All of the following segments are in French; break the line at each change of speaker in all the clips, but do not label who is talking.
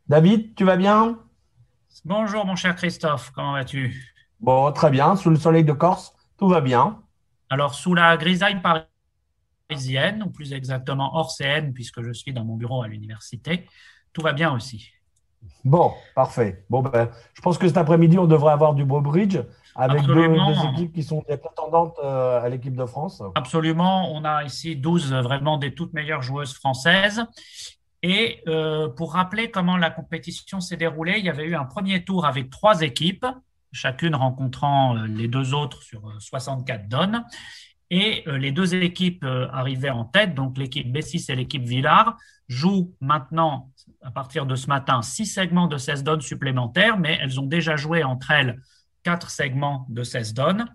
David, tu vas bien?
Bonjour mon cher Christophe, comment vas-tu?
Bon, très bien. Sous le soleil de Corse, tout va bien.
Alors sous la grisaille parisienne, ou plus exactement orcéenne, puisque je suis dans mon bureau à l'université, tout va bien aussi.
Bon, parfait. Bon, ben, je pense que cet après-midi, on devrait avoir du beau bridge avec deux
Absolument,
équipes qui sont des prétendantes à l'équipe de France.
absolument. On a ici 12 vraiment des toutes meilleures joueuses françaises. Et pour rappeler comment la compétition s'est déroulée, il y avait eu un premier tour avec trois équipes, chacune rencontrant les deux autres sur 64 donnes. Et les deux équipes arrivaient en tête, donc l'équipe B6 et l'équipe Villars, jouent maintenant, à partir de ce matin, 6 segments de 16 donnes supplémentaires, mais elles ont déjà joué entre elles 4 segments de 16 donnes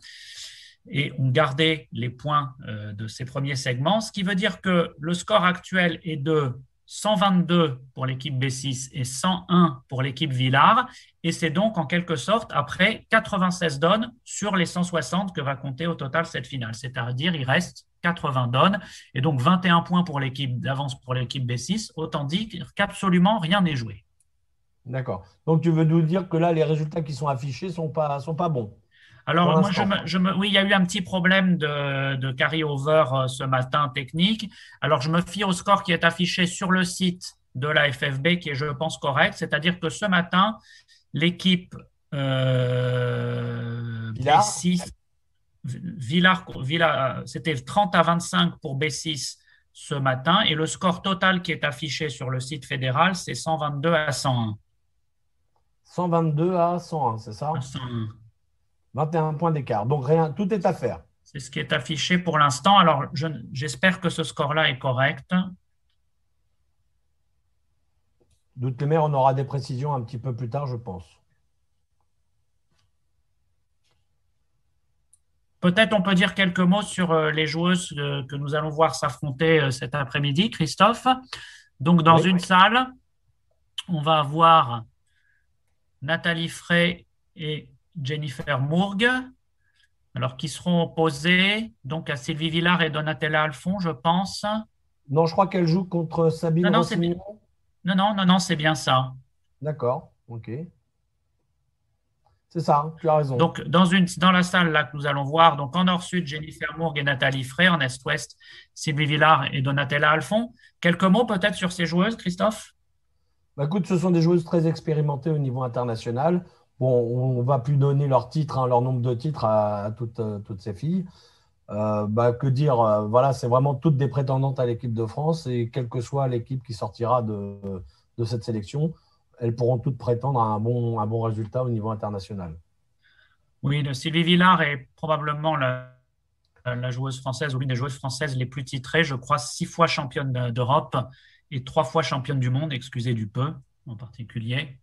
et ont gardé les points de ces premiers segments, ce qui veut dire que le score actuel est de 122 pour l'équipe B6 et 101 pour l'équipe Villars. Et c'est donc en quelque sorte après 96 donnes sur les 160 que va compter au total cette finale. C'est-à-dire il reste 80 donnes et donc 21 points pour l'équipe d'avance pour l'équipe B6. Autant dire qu'absolument rien n'est joué.
D'accord. Donc, tu veux nous dire que là, les résultats qui sont affichés sont pas bons pour
Alors, moi,
l'instant.
oui, il y a eu un petit problème de carry-over ce matin technique. Alors, je me fie au score qui est affiché sur le site de la FFB, qui est, je pense, correct. C'est-à-dire que ce matin, l'équipe
Villars?
B6, c'était 30 à 25 pour B6 ce matin. Et le score total qui est affiché sur le site fédéral, c'est 122 à 101.
122 à 101, c'est
À
ça?
101.
21 points d'écart. Donc, rien, tout est à faire.
C'est ce qui est affiché pour l'instant. Alors, j'espère que ce score-là est correct.
De toutes les manières, on aura des précisions un petit peu plus tard, je pense.
Peut-être on peut dire quelques mots sur les joueuses que nous allons voir s'affronter cet après-midi, Christophe. Donc, dans
Oui.
une salle, on va avoir Nathalie Frey et Jennifer Mourgue, alors qui seront opposées donc à Sylvie Villard et Donatella Alphon, je pense.
Non, je crois qu'elle joue contre Sabine
Non, non,
Rossignol.
non, non, non, non, c'est bien ça.
D'accord, ok. C'est ça, hein, tu as raison.
Donc, dans la salle là que nous allons voir, donc en nord-sud, Jennifer Mourgue et Nathalie Frey, en est-ouest, Sylvie Villard et Donatella Alphon. Quelques mots peut-être sur ces joueuses, Christophe?
Bah, écoute, ce sont des joueuses très expérimentées au niveau international. Bon, on va plus donner leur titre, hein, leur nombre de titres à toutes ces filles. Bah, que dire, voilà, c'est vraiment toutes des prétendantes à l'équipe de France et quelle que soit l'équipe qui sortira de cette sélection, elles pourront toutes prétendre à un bon résultat au niveau international.
Oui, Sylvie Villard est probablement la joueuse française ou l'une des joueuses françaises les plus titrées. Je crois 6 fois championne d'Europe et 3 fois championne du monde, excusez du peu en particulier.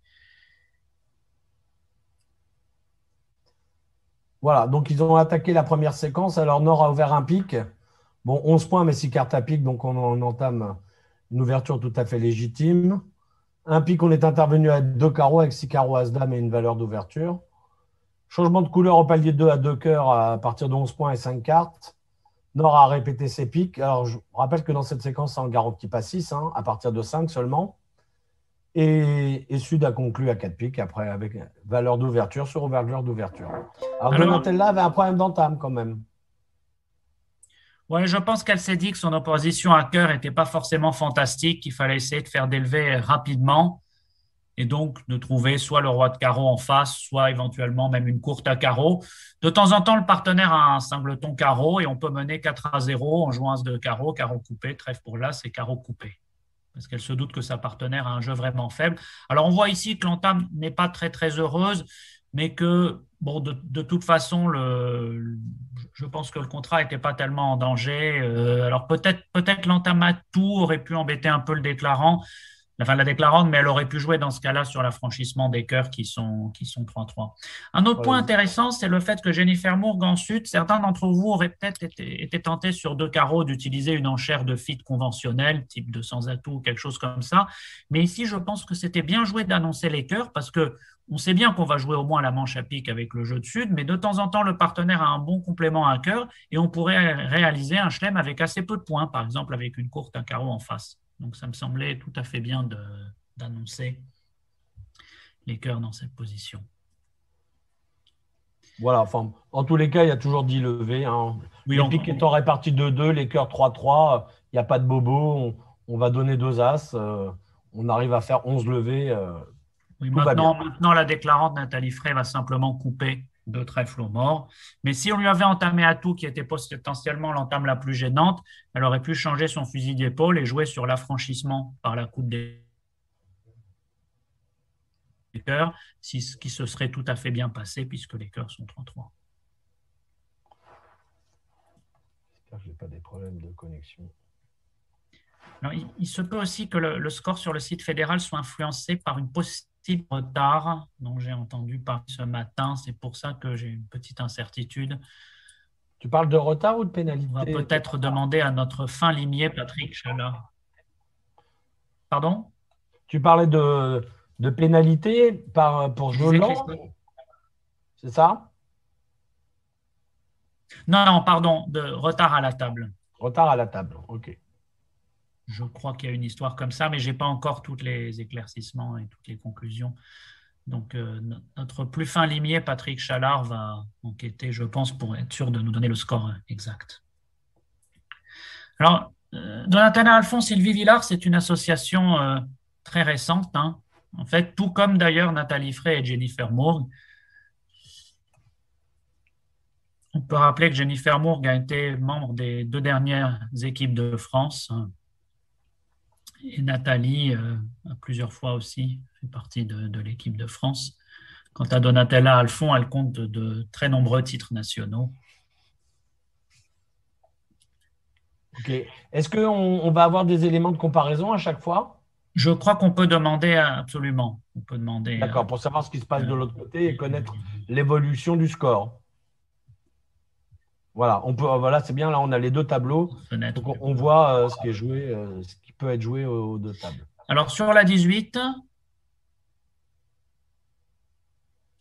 Voilà, donc ils ont attaqué la première séquence. Alors Nord a ouvert un pic. Bon, 11 points, mais 6 cartes à pic, donc on entame une ouverture tout à fait légitime. Un pic, on est intervenu à deux carreaux avec 6 carreaux As-Dame et une valeur d'ouverture. Changement de couleur au palier 2 à deux cœurs à partir de 11 points et 5 cartes. Nord a répété ses pics. Alors, je rappelle que dans cette séquence, ça en garantit pas 6, hein, à partir de 5 seulement. Et Sud a conclu à 4 pics, après, avec valeur d'ouverture sur valeur d'ouverture. Alors,
Alors,
Donatella avait un problème d'entame quand même.
ouais, je pense qu'elle s'est dit que son opposition à cœur n'était pas forcément fantastique, qu'il fallait essayer de faire d'élever rapidement et donc de trouver soit le roi de carreau en face, soit éventuellement même une courte à carreau. De temps en temps, le partenaire a un singleton carreau et on peut mener 4-0 en jouant as de carreau, carreau coupé, trèfle pour l'as et carreau coupé. Parce qu'elle se doute que sa partenaire a un jeu vraiment faible. Alors on voit ici que l'entame n'est pas très très heureuse, mais que bon, de toute façon, je pense que le contrat n'était pas tellement en danger. Alors peut-être l'entame à tout aurait pu embêter un peu le déclarant, enfin la déclarante, mais elle aurait pu jouer dans ce cas-là sur l'affranchissement des cœurs qui sont 3-3. Un autre point
Voilà.
intéressant, c'est le fait que Jennifer Mourgue, ensuite, certains d'entre vous auraient peut-être été tentés sur deux carreaux d'utiliser une enchère de fit conventionnelle, type de sans atout ou quelque chose comme ça. Mais ici, je pense que c'était bien joué d'annoncer les cœurs parce que on sait bien qu'on va jouer au moins la manche à pique avec le jeu de sud, mais de temps en temps, le partenaire a un bon complément à cœur et on pourrait réaliser un chelem avec assez peu de points, par exemple avec une courte, un carreau en face. Donc ça me semblait tout à fait bien d'annoncer. les cœurs dans cette position.
Voilà, enfin, en tous les cas, il y a toujours 10 levées. Hein.
Oui,
Les piques étant répartis 2-2, les cœurs 3-3, il n'y a pas de bobo. On va donner 2 as. On arrive à faire 11 levées.
oui,
Tout va bien.
maintenant, la déclarante Nathalie Frey va simplement couper 2 trèfles aux morts. Mais si on lui avait entamé Atout, qui était potentiellement l'entame la plus gênante, elle aurait pu changer son fusil d'épaule et jouer sur l'affranchissement par la coupe des cœurs, ce qui se serait tout à fait bien passé puisque les cœurs sont 3-3.
J'espère que je n'ai pas des problèmes de connexion.
Alors, il se peut aussi que le score sur le site fédéral soit influencé par une possible retard dont j'ai entendu parler ce matin. C'est pour ça que j'ai une petite incertitude.
Tu parles de retard ou de pénalité?
On va peut-être demander à notre fin limier, Patrick Chala. Pardon?
Tu parlais de pénalité pour jeu lent? C'est ça?
Non, pardon, de retard à la table.
Retard à la table, ok.
Je crois qu'il y a une histoire comme ça, mais je n'ai pas encore tous les éclaircissements et toutes les conclusions. Donc, notre plus fin limier, Patrick Chalard, va enquêter, je pense, pour être sûr de nous donner le score exact. Alors, Donatella Alphonse, Sylvie Villard, c'est une association très récente. Hein. En fait, tout comme d'ailleurs Nathalie Frey et Jennifer Mourgue. On peut rappeler que Jennifer Mourgue a été membre des 2 dernières équipes de France. Et Nathalie a plusieurs fois aussi fait partie de l'équipe de France. Quant à Donatella Alphonse, elle compte de très nombreux titres nationaux.
Ok. Est-ce qu'on va avoir des éléments de comparaison à chaque fois?
Je crois qu'on peut demander absolument. On peut demander.
D'accord, pour savoir ce qui se passe de l'autre côté et connaître l'évolution du score. Voilà, voilà, c'est bien. Là, on a les 2 tableaux. Donc, on voit ce qui est joué, ce qui peut être joué aux 2 tables.
Alors, sur la 18,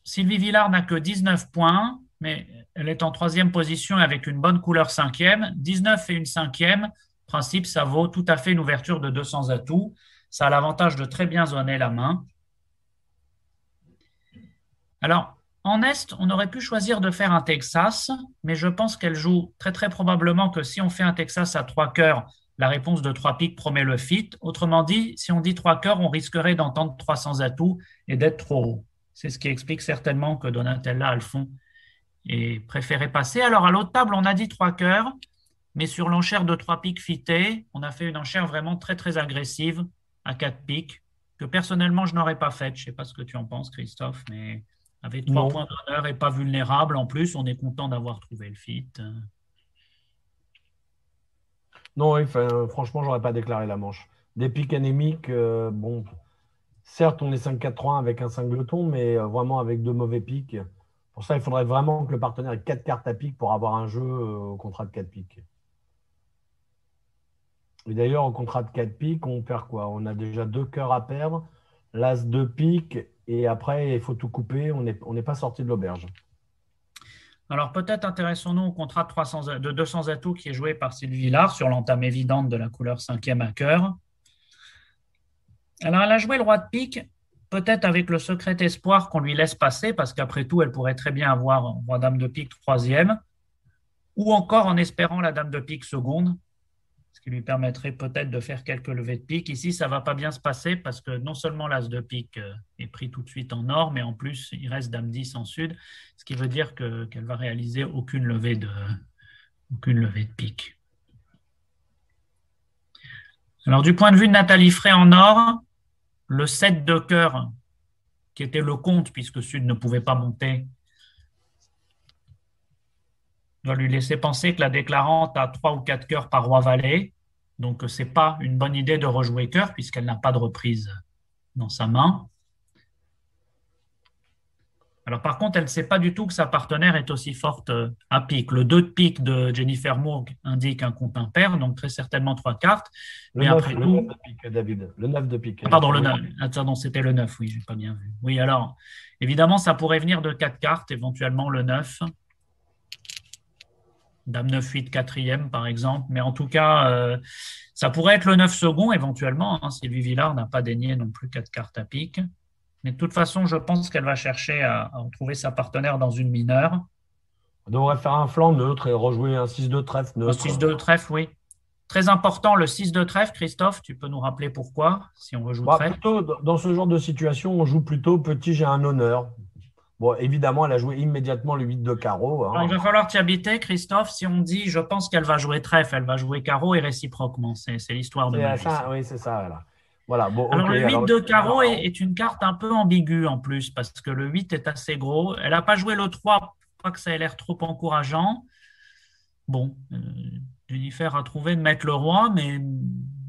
Sylvie Villard n'a que 19 points, mais elle est en 3e position avec une bonne couleur 5e. 19 et une 5e, principe, ça vaut tout à fait une ouverture de 200 atouts. Ça a l'avantage de très bien zoner la main. Alors, en Est, on aurait pu choisir de faire un Texas, mais je pense qu'elle joue très très probablement que si on fait un Texas à 3 cœurs, la réponse de 3 piques promet le fit. Autrement dit, si on dit 3 cœurs, on risquerait d'entendre 300 atouts et d'être trop haut. C'est ce qui explique certainement que Donatella Alphonse ait préféré passer. Alors, à l'autre table, on a dit 3 cœurs, mais sur l'enchère de 3 piques fitées, on a fait une enchère vraiment très très agressive à 4 piques, que personnellement, je n'aurais pas faite. Je ne sais pas ce que tu en penses, Christophe, mais avec 3 points d'honneur et pas vulnérable, en plus, on est content d'avoir trouvé le fit.
Non, oui, franchement, j'aurais pas déclaré la manche. Des piques anémiques, bon, certes, on est 5-4-3 avec un singleton, mais vraiment avec 2 mauvais piques. Pour ça, il faudrait vraiment que le partenaire ait 4 cartes à pique pour avoir un jeu au contrat de 4 piques. Et d'ailleurs, au contrat de 4 piques, on perd quoi? On a déjà 2 cœurs à perdre, l'as 2 piques, et après, il faut tout couper. On n'est pas sorti de l'auberge.
Alors, peut-être intéressons-nous au contrat de 200 atouts qui est joué par Sylvie Villard sur l'entame évidente de la couleur 5e à cœur. Alors, elle a joué le roi de pique, peut-être avec le secret espoir qu'on lui laisse passer, parce qu'après tout, elle pourrait très bien avoir roi-dame de pique 3e, ou encore en espérant la dame de pique seconde, ce qui lui permettrait peut-être de faire quelques levées de pique. Ici, ça ne va pas bien se passer parce que non seulement l'as de pique est pris tout de suite en or, mais en plus, il reste dame 10 en sud, ce qui veut dire qu'elle va réaliser aucune levée de pique. Alors, du point de vue de Nathalie Frey en or, le 7 de cœur, qui était le compte, puisque sud ne pouvait pas monter, doit lui laisser penser que la déclarante a 3 ou 4 cœurs par roi-valet. Donc, ce n'est pas une bonne idée de rejouer cœur puisqu'elle n'a pas de reprise dans sa main. Alors, par contre, elle ne sait pas du tout que sa partenaire est aussi forte à pique. Le 2 de pique de Jennifer Mourgue indique un compte impair, donc très certainement 3 cartes.
Le 9 de pique, David. Le 9 de pique.
Pardon, le 9. Attends, c'était le 9, oui, je n'ai pas bien vu. Oui, alors, évidemment, ça pourrait venir de 4 cartes, éventuellement le 9. Dame 9-8 4e, par exemple. Mais en tout cas, ça pourrait être le 9 second, éventuellement. Hein, Sylvie Villard n'a pas daigné non plus 4 cartes à pique. Mais de toute façon, je pense qu'elle va chercher à retrouver sa partenaire dans une mineure.
On devrait faire un flanc neutre et rejouer un 6 de trèfle
Un
neutre.
6 de trèfle, oui. Très important, le 6 de trèfle, Christophe, tu peux nous rappeler pourquoi, si on rejoue
Bah,
trèfle?
plutôt, dans ce genre de situation, on joue plutôt petit, j'ai un honneur. Bon, évidemment, elle a joué immédiatement le 8 de carreau,
Alors, il
hein.
va falloir t'y habiter, Christophe, si on dit je pense qu'elle va jouer trèfle, elle va jouer carreau et réciproquement. C'est l'histoire de ma
C'est
vie, ça.
ça, oui, c'est ça. Voilà, voilà, bon,
Alors,
ok.
le 8
Alors,
de carreau est une carte un peu ambiguë en plus, parce que le 8 est assez gros. Elle n'a pas joué le 3, pas que ça ait l'air trop encourageant. Bon, Jennifer a trouvé de mettre le roi, mais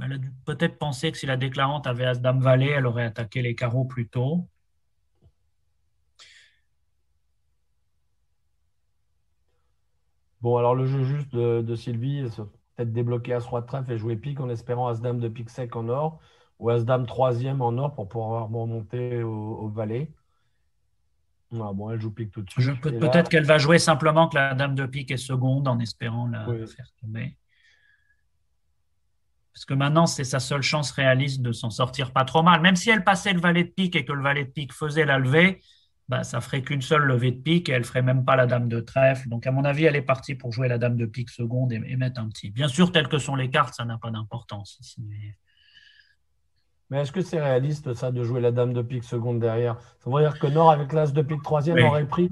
elle a dû peut-être penser que si la déclarante avait As-Dame Valet, elle aurait attaqué les carreaux plus tôt.
bon, alors le jeu juste de Sylvie, c'est peut-être débloquer As-Roi de trèfle et jouer pique en espérant As-Dame de pique sec en or ou As-Dame troisième en or pour pouvoir remonter au valet. Ah, bon, elle joue pique tout de suite. Et
Peut-être
là,
qu'elle va jouer simplement que la dame de pique est seconde en espérant la
oui.
faire tomber. Parce que maintenant, c'est sa seule chance réaliste de s'en sortir pas trop mal. Même si elle passait le valet de pique et que le valet de pique faisait la levée, bah, ça ferait qu'une seule levée de pique et elle ferait même pas la dame de trèfle. Donc, à mon avis, elle est partie pour jouer la dame de pique seconde et mettre un petit. Bien sûr, telles que sont les cartes, ça n'a pas d'importance ici.
Mais est-ce que c'est réaliste, ça, de jouer la Dame de pique seconde derrière? Ça veut dire que Nord, avec l'As de pique troisième,
Oui,
aurait pris.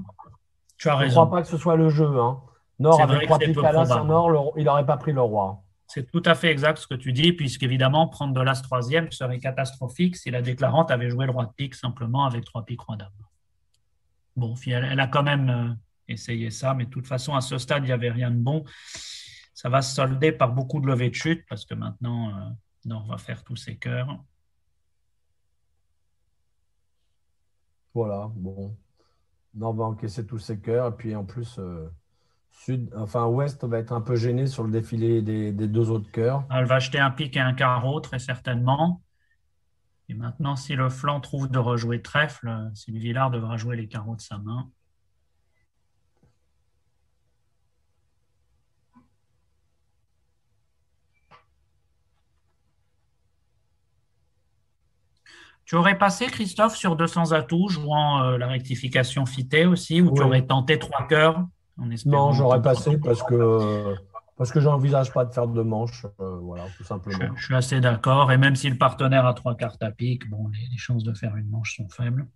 tu as
Je ne crois
raison.
pas que ce soit le jeu, hein. Nord,
C'est
avec
vrai que
trois
c'est
piques
peu
à l'As en
probable.
or, il n'aurait pas pris le roi.
C'est tout à fait exact ce que tu dis, puisqu'évidemment, prendre de l'As troisième serait catastrophique si la déclarante avait joué le roi de pique simplement avec trois piques roi dame. Bon, elle a quand même essayé ça, mais de toute façon, à ce stade, il n'y avait rien de bon. Ça va se solder par beaucoup de levées de chute, parce que maintenant, Nord va faire tous ses cœurs.
Voilà, bon. Nord va encaisser tous ses cœurs. Et puis en plus, Ouest va être un peu gêné sur le défilé des deux autres cœurs.
Elle va acheter un pique et un carreau, très certainement. Et maintenant, si le flanc trouve de rejouer trèfle, Sylvie Villard devra jouer les carreaux de sa main. Tu aurais passé, Christophe, sur 200 atouts, jouant la rectification fitée aussi, ou tu aurais
Oui.
tenté trois cœurs en
Non,
espérant
j'aurais
tenter.
passé parce que j'envisage pas de faire de manche. Voilà, tout simplement.
Je suis assez d'accord. Et même si le partenaire a trois cartes à pique, bon, les chances de faire une manche sont faibles.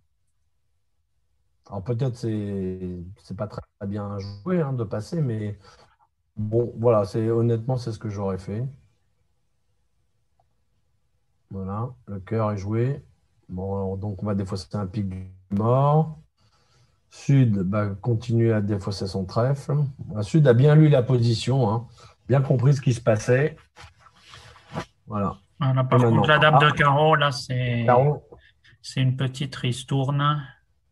Alors peut-être c'est pas très bien joué, hein, de passer, mais bon, voilà, honnêtement, c'est ce que j'aurais fait. Voilà, le cœur est joué. Bon, alors, donc on va défausser un pic du mort. Sud va continuer à défausser son trèfle. Sud a bien lu la position, hein, bien compris ce qui se passait. Voilà.
Voilà,
Et
par contre,
maintenant,
la dame de carreau, là,
carreau.
c'est une petite ristourne.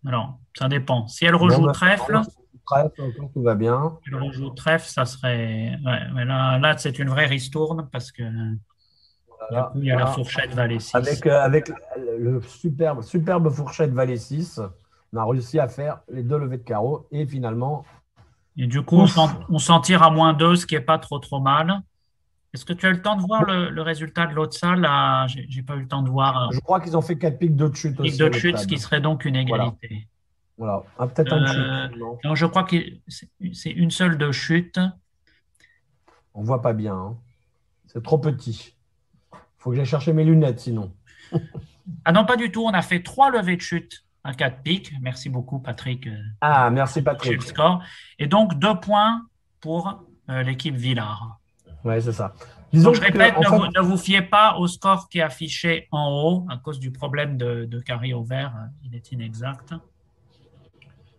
Alors, ça dépend. Si elle
Bon,
rejoue
ben,
trèfle,
trèfle, encore tout va bien.
si elle rejoue trèfle, ça serait. Ouais, mais là c'est une vraie ristourne parce que du
Voilà,
coup, il y a la
là,
fourchette valet 6.
avec le superbe fourchette valet 6, on a réussi à faire les deux levées de carreau et finalement,
Et du coup,
pouf.
on s'en tire à -2, ce qui n'est pas trop mal. Est-ce que tu as eu le temps de voir le résultat de l'autre salle? Là, j'ai pas eu le temps de voir.
Je crois qu'ils ont fait 4 pics de chute
Pic
aussi à
de
l'autre
chute, ce qui
table.
serait donc une
Voilà.
égalité.
Voilà. Ah, peut-être un chute. Non,
Non, je crois que c'est une seule de chute.
on voit pas bien, hein. C'est trop petit. Faut que j'aille chercher mes lunettes sinon.
Ah non, pas du tout. On a fait trois levées de chute à 4 pics. Merci beaucoup, Patrick,
Ah, merci
chez le
Patrick.
score. Et donc, 2 points pour l'équipe Villard.
Ouais, c'est ça.
Donc,
Disons
je
que,
répète,
en fait,
ne vous fiez pas au score qui est affiché en haut à cause du problème de carré au vert. Il est inexact.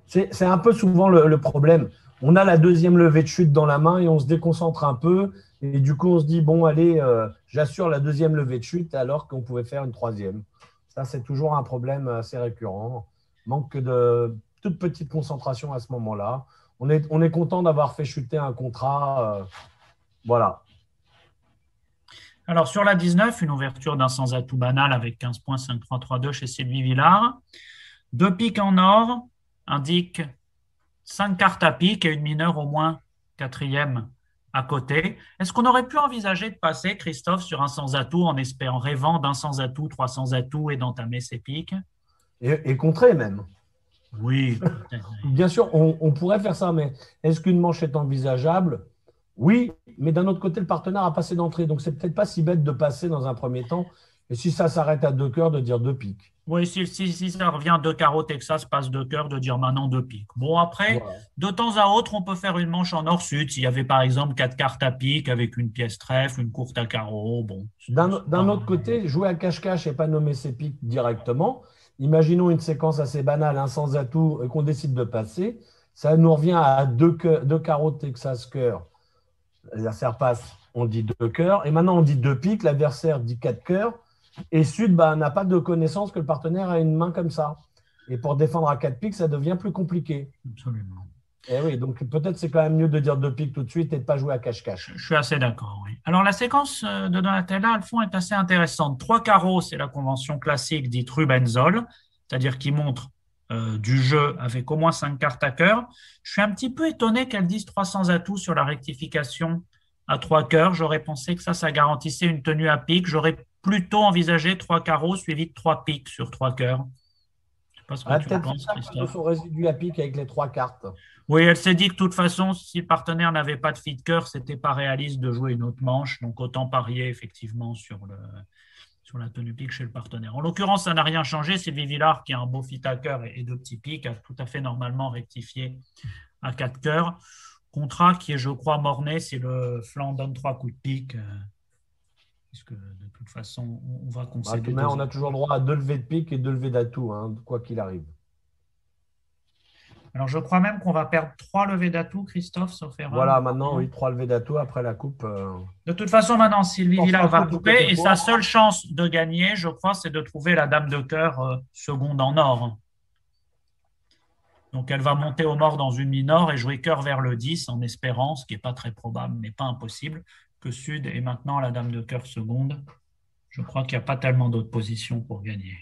c'est un peu souvent le problème. On a la deuxième levée de chute dans la main et on se déconcentre un peu. Et du coup, on se dit, bon, allez, j'assure la deuxième levée de chute alors qu'on pouvait faire une troisième. Ça, c'est toujours un problème assez récurrent. Manque de toute petite concentration à ce moment-là. On est content d'avoir fait chuter un contrat. Voilà.
Alors, sur la 19, une ouverture d'un sans atout banal avec 15 points, 5, 3, 3, 2 chez Sylvie Villard. 2 piques en or indiquent 5 cartes à pique et une mineure au moins quatrième à côté. Est-ce qu'on aurait pu envisager de passer, Christophe, sur un sans atout en rêvant d'un sans atout, 3 sans atout et d'entamer ses piques?
et contrer même.
Oui, peut-être.
Bien sûr, on pourrait faire ça, mais est-ce qu'une manche est envisageable? Oui, mais d'un autre côté, le partenaire a passé d'entrée, donc c'est peut-être pas si bête de passer dans un premier temps. Et si ça s'arrête à deux cœurs, de dire deux piques.
Oui, si ça revient deux carreaux Texas, passe deux cœurs, de dire maintenant deux piques. Bon, après,
Voilà.
de temps à autre, on peut faire une manche en nord-sud. S'il y avait par exemple quatre cartes à pique avec une pièce trèfle, une courte à carreau, bon, c'est
D'un
pas-
autre côté, jouer à cache-cache et pas nommer ses piques directement. Imaginons une séquence assez banale, un sans atout, et qu'on décide de passer. Ça nous revient à deux carreaux de Texas cœur. L'adversaire passe, on dit deux cœurs. Et maintenant, on dit deux piques. L'adversaire dit quatre cœurs. Et Sud bah, n'a pas de connaissance que le partenaire a une main comme ça. Et pour défendre à quatre piques, ça devient plus compliqué.
Absolument.
Et oui, donc peut-être c'est quand même mieux de dire deux piques tout de suite et de ne pas jouer à cache-cache.
Je suis assez d'accord, oui. Alors, la séquence de Donatella, le fond est assez intéressante. Trois carreaux, c'est la convention classique dite Rubenzol, c'est-à-dire qui montre du jeu avec au moins cinq cartes à cœur. Je suis un petit peu étonné qu'elle dise 300 atouts sur la rectification à trois cœurs. J'aurais pensé que ça garantissait une tenue à pique. J'aurais plutôt envisagé trois carreaux suivis de trois piques sur trois cœurs. Je ne sais pas ce que
Ah,
tu en
peut-être c'est
penses,
ça que de
Christophe.
son résidu à pique avec les trois cartes.
Oui, elle s'est dit que de toute façon, si le partenaire n'avait pas de fit de cœur, c'était pas réaliste de jouer une autre manche. Donc autant parier effectivement sur la tenue pique chez le partenaire. En l'occurrence, ça n'a rien changé. Sylvie Villard, qui a un beau fit à cœur et deux petits piques, a tout à fait normalement rectifié à quatre cœurs. Contrat qui est, je crois, mort-né si le flanc donne trois coups de pique, puisque de toute façon, on va
Bah, tout
concéder
de même,
deux.
on a toujours droit à deux levées de pique et deux levées d'atout, hein, quoi qu'il arrive.
Alors, je crois même qu'on va perdre trois levées d'atout, Christophe, sauf erreur.
Voilà, maintenant, oui, trois levées d'atout après la coupe.
De toute façon, maintenant, Sylvie
Force
Villard
la
va
coupe ou côté
couper et sa
poids.
seule chance de gagner, je crois, c'est de trouver la dame de cœur seconde en or. Donc, elle va monter au mort dans une mineure et jouer cœur vers le 10 en espérant, ce qui n'est pas très probable, mais pas impossible, que Sud ait maintenant la dame de cœur seconde. Je crois qu'il n'y a pas tellement d'autres positions pour gagner.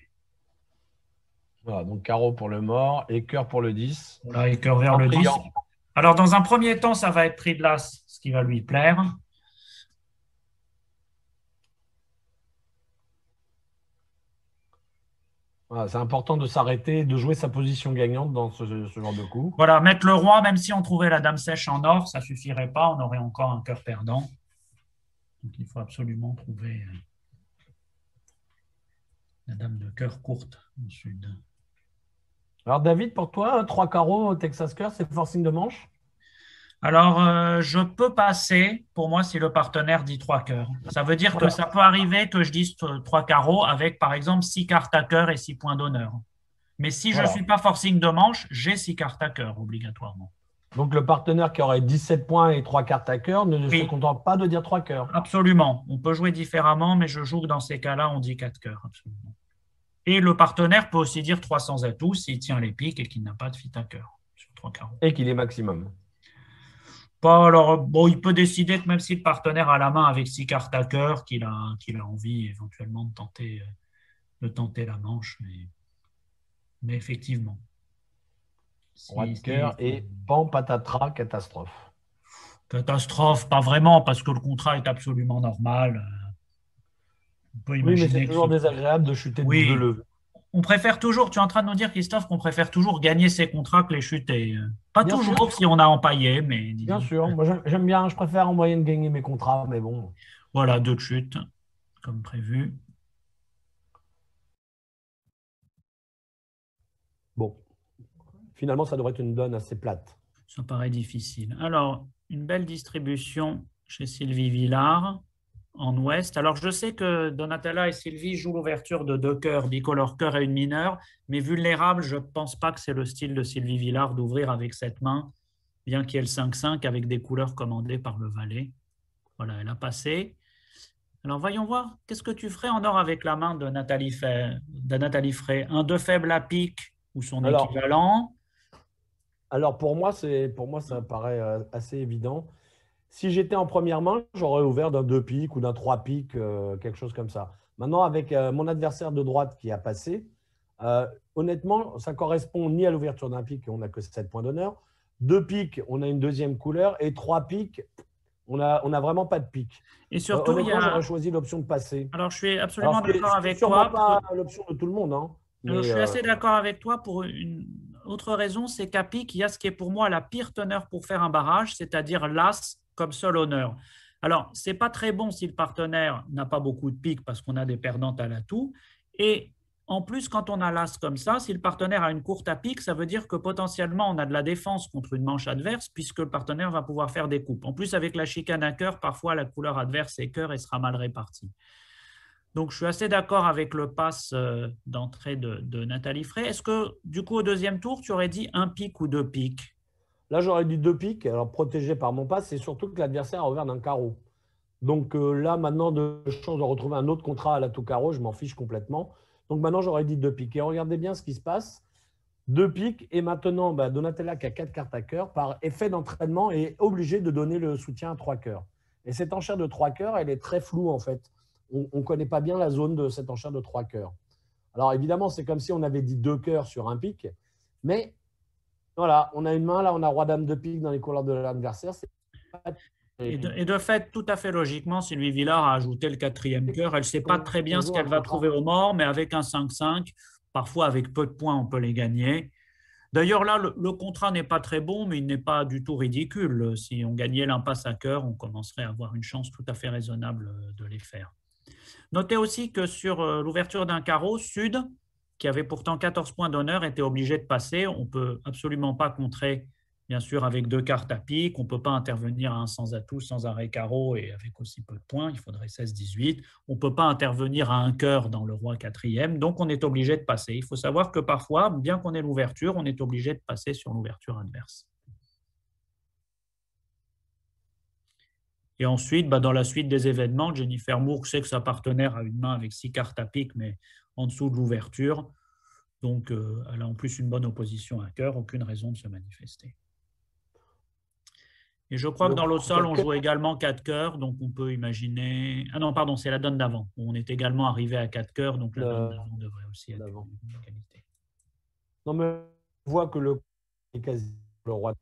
Voilà, donc carreau pour le mort et cœur pour le 10.
Voilà, et cœur vers
En
le 10.
priant.
Alors, dans un premier temps, ça va être prix de l'as, ce qui va lui plaire.
Voilà, c'est important de s'arrêter et de jouer sa position gagnante dans ce genre de coup.
Voilà, mettre le roi, même si on trouvait la dame sèche en or, ça ne suffirait pas, on aurait encore un cœur perdant. Donc il faut absolument trouver la dame de cœur courte au sud.
Alors, David, pour toi, trois carreaux, Texas cœur, c'est forcing de manche?
Alors, je peux passer, pour moi, si le partenaire dit trois cœurs. Ça veut dire que
Voilà.
ça peut arriver que je dise trois carreaux avec, par exemple, six cartes à cœur et six points d'honneur. Mais si je ne
Voilà.
suis pas forcing de manche, j'ai six cartes à cœur, obligatoirement.
Donc, le partenaire qui aurait 17 points et trois cartes à cœur ne se
Oui,
contente pas de dire trois cœurs.
absolument. On peut jouer différemment, mais je joue que dans ces cas-là, on dit quatre cœurs, absolument. Et le partenaire peut aussi dire 300 atouts s'il tient les piques et qu'il n'a pas de fit à cœur sur trois carreaux.
Et qu'il est maximum.
Pas, alors, bon, il peut décider que même si le partenaire a la main avec six cartes à cœur, qu'il a envie éventuellement de tenter la manche. Mais effectivement,
Roi de
si
cœur et pan, patatras, catastrophe.
catastrophe, pas vraiment, parce que le contrat est absolument normal. On peut
Oui, mais c'est
imaginer que
toujours désagréable de chuter de deux
oui,
levées.
on préfère toujours, tu es en train de nous dire, Christophe, qu'on préfère toujours gagner ses contrats que les chuter. Pas
Bien sûr,
toujours si on a empaillé, mais
bien
disons.
sûr. Moi, j'aime bien, je préfère en moyenne gagner mes contrats, mais bon.
Voilà, deux de chute, comme prévu.
Bon, finalement, ça devrait être une donne assez plate.
Ça paraît difficile. Alors, une belle distribution chez Sylvie Villard en ouest. Alors, je sais que Donatella et Sylvie jouent l'ouverture de deux cœurs, bicolore cœur et une mineure, mais vulnérable, je ne pense pas que c'est le style de Sylvie Villard d'ouvrir avec cette main, bien qu'il y ait le 5-5 avec des couleurs commandées par le valet. Voilà, elle a passé. Alors, voyons voir, qu'est-ce que tu ferais en or avec la main de Nathalie Frey? Un 2 faible à pique ou son
Alors,
équivalent?
alors pour moi, ça paraît assez évident. Si j'étais en première main, j'aurais ouvert d'un 2 piques ou d'un 3 piques, quelque chose comme ça. Maintenant, avec mon adversaire de droite qui a passé, honnêtement, ça correspond ni à l'ouverture d'un pique, on n'a que 7 points d'honneur. 2 piques, on a une deuxième couleur. Et 3 piques, on a vraiment pas de pique.
Et surtout, il y
Honnêtement,
a.
j'aurais choisi l'option de passer.
Alors, je suis
Alors,
absolument
ce
d'accord
n'est
avec
sûrement
toi.
pas l'option de tout le monde, hein.
Alors, je
Mais
suis assez d'accord avec toi pour une autre raison, c'est qu'à pique, il y a ce qui est pour moi la pire teneur pour faire un barrage, c'est-à-dire l'as comme seul honneur. Alors, c'est pas très bon si le partenaire n'a pas beaucoup de piques parce qu'on a des perdantes à l'atout. Et en plus, quand on a l'as comme ça, si le partenaire a une courte à pique, ça veut dire que potentiellement on a de la défense contre une manche adverse puisque le partenaire va pouvoir faire des coupes. En plus, avec la chicane à cœur, parfois la couleur adverse est cœur et sera mal répartie. Donc, je suis assez d'accord avec le pass d'entrée de Nathalie Frey. Est-ce que, du coup, au deuxième tour, tu aurais dit un pic ou deux pics?
là, j'aurais dit deux piques. Alors, protégé par mon pass, c'est surtout que l'adversaire a ouvert d'un carreau. Donc là, maintenant, de chance de retrouver un autre contrat à la tout carreau, je m'en fiche complètement. Donc maintenant, j'aurais dit deux piques. Et regardez bien ce qui se passe. Deux piques. Et maintenant, Donatella, qui a quatre cartes à cœur, par effet d'entraînement, est obligée de donner le soutien à trois cœurs. Et cette enchère de trois cœurs, elle est très floue, en fait. On ne connaît pas bien la zone de cette enchère de trois cœurs. Alors évidemment, c'est comme si on avait dit deux cœurs sur un pic. Mais voilà, on a une main, là, on a roi-dame de pique dans les couleurs de l'adversaire.
Et de fait, tout à fait logiquement, Sylvie Villard a ajouté le quatrième cœur. Elle ne sait pas très bien ce qu'elle va trouver au mort, mais avec un 5-5, parfois avec peu de points, on peut les gagner. D'ailleurs, là, le contrat n'est pas très bon, mais il n'est pas du tout ridicule. Si on gagnait l'impasse à cœur, on commencerait à avoir une chance tout à fait raisonnable de les faire. Notez aussi que sur l'ouverture d'un carreau, Sud, qui avait pourtant 14 points d'honneur, était obligé de passer. On ne peut absolument pas contrer, bien sûr, avec deux cartes à pique. On ne peut pas intervenir à un sans atout, sans arrêt carreau et avec aussi peu de points. Il faudrait 16-18. On ne peut pas intervenir à un cœur dans le roi quatrième. Donc, on est obligé de passer. Il faut savoir que parfois, bien qu'on ait l'ouverture, on est obligé de passer sur l'ouverture adverse. Et ensuite, dans la suite des événements, Jennifer Moore sait que sa partenaire a une main avec 6 cartes à pique, mais en dessous de l'ouverture. Donc, elle a en plus une bonne opposition à cœur, aucune raison de se manifester. Et je crois que dans l'autre sol, on joue également 4 cœurs, donc on peut imaginer… Ah non, pardon, c'est la donne d'avant. On est également arrivé à 4 cœurs, donc la donne d'avant devrait aussi être une égalité.
Non, mais on voit que le est quasi le roi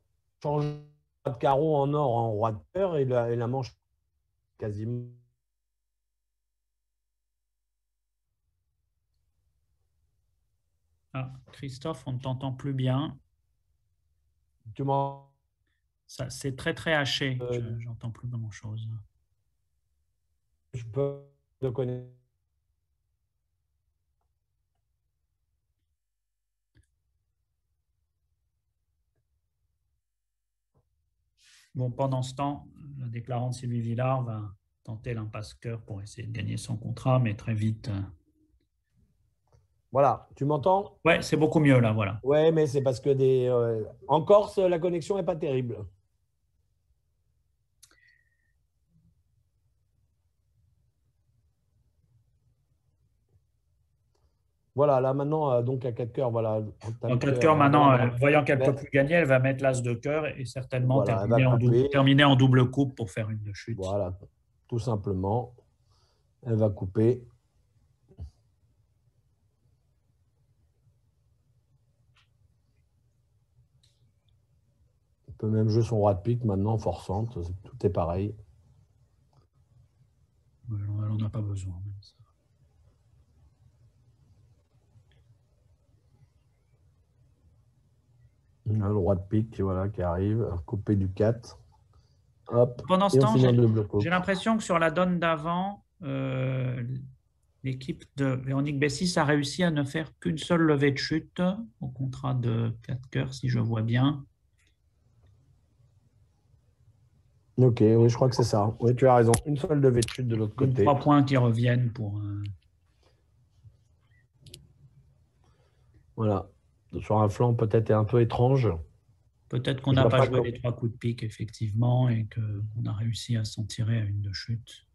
change de carreau en or en roi de cœur et la manche quasiment.
Ah, Christophe, on ne t'entend plus bien.
Tu m'en…
C'est très très haché. J'entends plus grand-chose.
Je peux te connaître.
Bon, pendant ce temps, la déclarante Sylvie Villard va tenter l'impasse cœur pour essayer de gagner son contrat, mais très vite.
Voilà, tu m'entends?
Ouais, c'est beaucoup mieux là, voilà.
Ouais, mais c'est parce que en Corse, la connexion n'est pas terrible. Voilà, là maintenant, donc à 4 cœurs, voilà.
En 4 cœurs, maintenant, voyant qu'elle ne peut plus gagner, elle va mettre l'as de cœur et certainement
voilà,
terminer en double coupe pour faire une de chute.
Voilà, tout simplement. Elle va couper. Elle peut même jouer son roi de pique maintenant, forçante. Tout est pareil.
Elle n'en a pas besoin. Même ça.
Le roi de pique, voilà, qui arrive, coupé du 4. Hop.
Pendant ce temps, j'ai l'impression que sur la donne d'avant, l'équipe de Véronique Bessis a réussi à ne faire qu'une seule levée de chute au contrat de 4 cœurs, si je vois bien.
Ok, oui, je crois que c'est ça. Oui, tu as raison. Une seule levée de chute de l'autre côté.
3 points qui reviennent pour…
Voilà. Sur un flanc peut-être un peu étrange.
Peut-être qu'on n'a pas joué les 3 coups de pique, effectivement, et qu'on a réussi à s'en tirer à une de chute.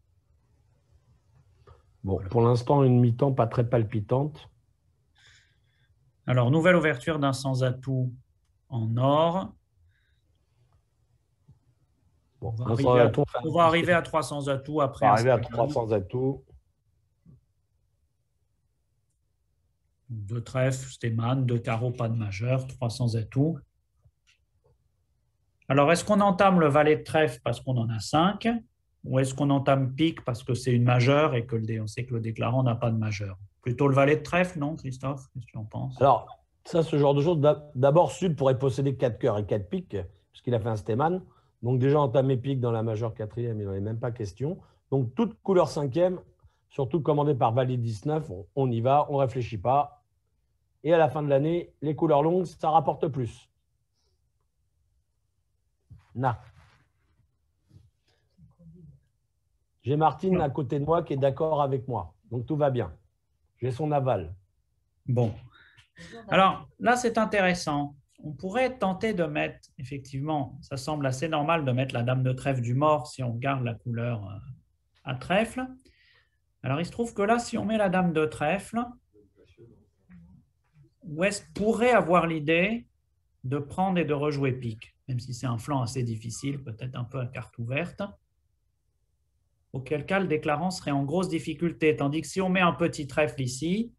Bon, voilà. Pour l'instant, une mi-temps pas très palpitante.
Alors, nouvelle ouverture d'un sans atout en or. Bon, on va arriver à 300 atouts après.
On va arriver à 300 atouts.
2 trèfles, Stéman, 2 carreaux, pas de majeur, 300 atouts. Alors, est-ce qu'on entame le valet de trèfle parce qu'on en a 5 ou est-ce qu'on entame pique parce que c'est une majeure et que on sait que le déclarant n'a pas de majeure? Plutôt le valet de trèfle, non, Christophe? Qu'est-ce que tu en penses?
Alors, ça, ce genre de choses, d'abord, Sud pourrait posséder 4 cœurs et 4 piques, puisqu'il a fait un Stéman. Donc, déjà, entamer pique dans la majeure quatrième, il n'en est même pas question. Donc, toute couleur cinquième, surtout commandée par valet 19, on y va, on ne réfléchit pas. Et à la fin de l'année, les couleurs longues, ça rapporte plus. Na. J'ai Martine à côté de moi qui est d'accord avec moi. Donc, tout va bien. J'ai son aval.
Bon. Alors là, c'est intéressant. On pourrait tenter de mettre, effectivement, ça semble assez normal de mettre la dame de trèfle du mort si on garde la couleur à trèfle. Alors, il se trouve que là, si on met la dame de trèfle, Ouest pourrait avoir l'idée de prendre et de rejouer pique, même si c'est un flanc assez difficile, peut-être un peu à carte ouverte. Auquel cas, le déclarant serait en grosse difficulté. Tandis que si on met un petit trèfle ici,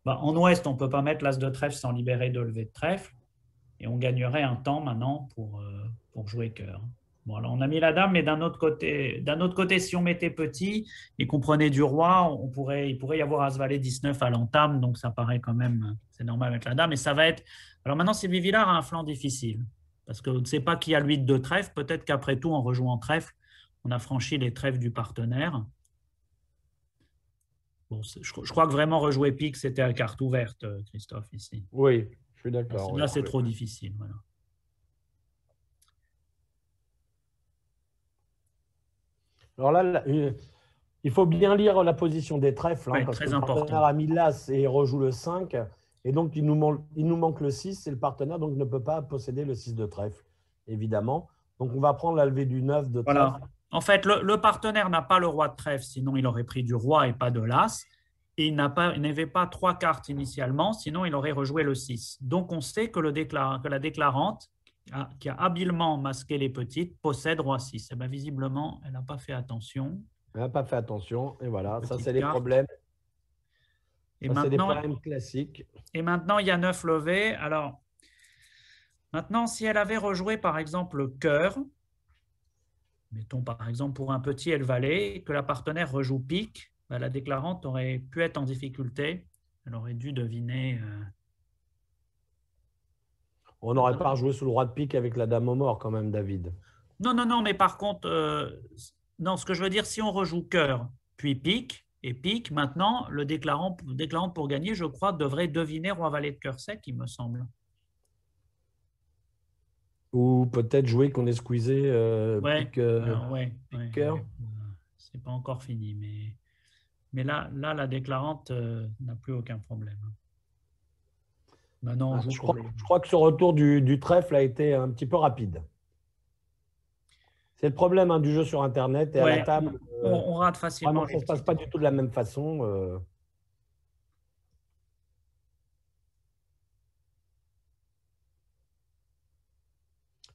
en Ouest, on ne peut pas mettre l'as de trèfle sans libérer de levée de trèfle. Et on gagnerait un temps maintenant pour jouer cœur. Bon, alors on a mis la dame, mais d'un autre côté, si on mettait petit et qu'on prenait du roi, il pourrait y avoir as-valet 19 à l'entame, donc ça paraît quand même, c'est normal avec la dame. Et ça va être. Alors maintenant, Sylvie Villard a un flanc difficile, parce qu'on ne sait pas qui a l'huile de trèfle. Peut-être qu'après tout, en rejouant trèfle, on a franchi les trèfles du partenaire. Bon, je crois que vraiment rejouer pique, c'était à carte ouverte, Christophe, ici.
Oui, je suis d'accord.
Là, c'est trop difficile. Voilà.
Alors là, il faut bien lire la position des trèfles,
Ouais,
parce que
très
le partenaire
important.
a mis l'as et il rejoue le 5. Et donc, il nous manque le 6, c'est le partenaire, donc ne peut pas posséder le 6 de trèfle, évidemment. Donc, on va prendre la levée du 9 de trèfle.
Voilà. En fait, le partenaire n'a pas le roi de trèfle, sinon il aurait pris du roi et pas de l'as. Et il n'avait pas trois cartes initialement, sinon il aurait rejoué le 6. Donc on sait que la déclarante, qui a habilement masqué les petites, possède roi 6. Et bien, visiblement, elle n'a pas fait attention.
Elle n'a pas fait attention, et voilà, ça c'est
les
problèmes.
Et
ça, c'est des problèmes classiques.
Et maintenant, il y a 9 levées. Alors, maintenant, si elle avait rejoué par exemple cœur, mettons par exemple pour un petit elle valet, que la partenaire rejoue pique, la déclarante aurait pu être en difficulté. Elle aurait dû deviner.
On n'aurait pas rejoué sous le roi de pique avec la dame au mort quand même, David.
Non, mais par contre, non, ce que je veux dire, si on rejoue cœur, puis pique, et pique, maintenant, le déclarant pour gagner, je crois, devrait deviner roi valet de cœur sec, il me semble.
Ou peut-être jouer qu'on est squeezé pique cœur.
C'est pas encore fini, mais là, la déclarante n'a plus aucun problème. Maintenant,
je crois que ce retour du trèfle a été un petit peu rapide. C'est le problème du jeu sur Internet et à la table.
On rate facilement.
Ça ne se passe pas du tout de la même façon.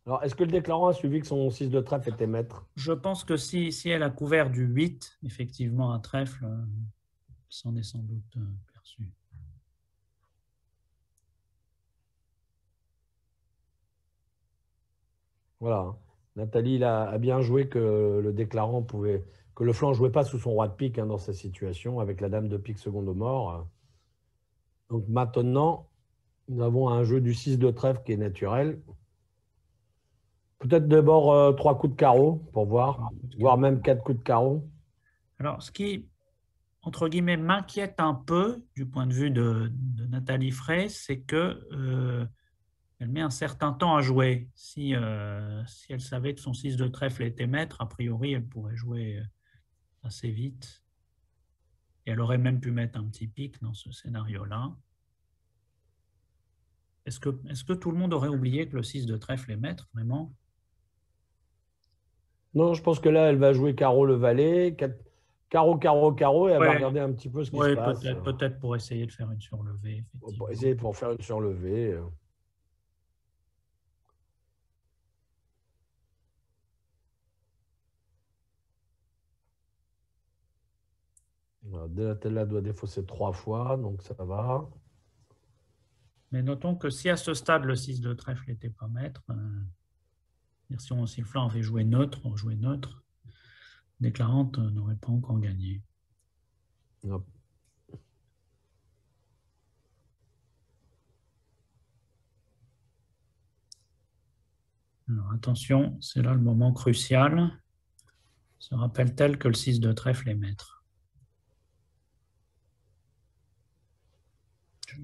Alors, est-ce que le déclarant a suivi que son 6 de trèfle était maître?
Je pense que si elle a couvert du 8, effectivement, un trèfle, s'en est sans doute perçu.
Voilà. Nathalie a bien joué que le déclarant pouvait, que le flanc ne jouait pas sous son roi de pique dans cette situation, avec la dame de pique seconde au mort. Donc maintenant, nous avons un jeu du 6 de trèfle qui est naturel. Peut-être d'abord 3 coups de carreau pour voir, voire même 4 coups de carreau.
Alors, ce qui, entre guillemets, m'inquiète un peu du point de vue de Nathalie Frey, c'est que elle met un certain temps à jouer. Si elle savait que son 6 de trèfle était maître, a priori, elle pourrait jouer assez vite. Et elle aurait même pu mettre un petit pic dans ce scénario-là. Est-ce que tout le monde aurait oublié que le 6 de trèfle est maître, vraiment?
Non, je pense que là, elle va jouer carreau le valet, carreau, carreau, carreau, et elle va regarder un petit peu ce qui se passe.
Peut-être pour essayer de faire une surlevée.
Pour essayer pour faire une surlevée. Delatella doit défausser 3 fois, donc ça va.
Mais notons que si à ce stade, le 6 de trèfle n'était pas maître, si le flanc avait joué neutre, on jouait neutre, Déclarante n'aurait pas encore gagné.
Hop.
Alors attention, c'est là le moment crucial. Se rappelle-t-elle que le 6 de trèfle est maître?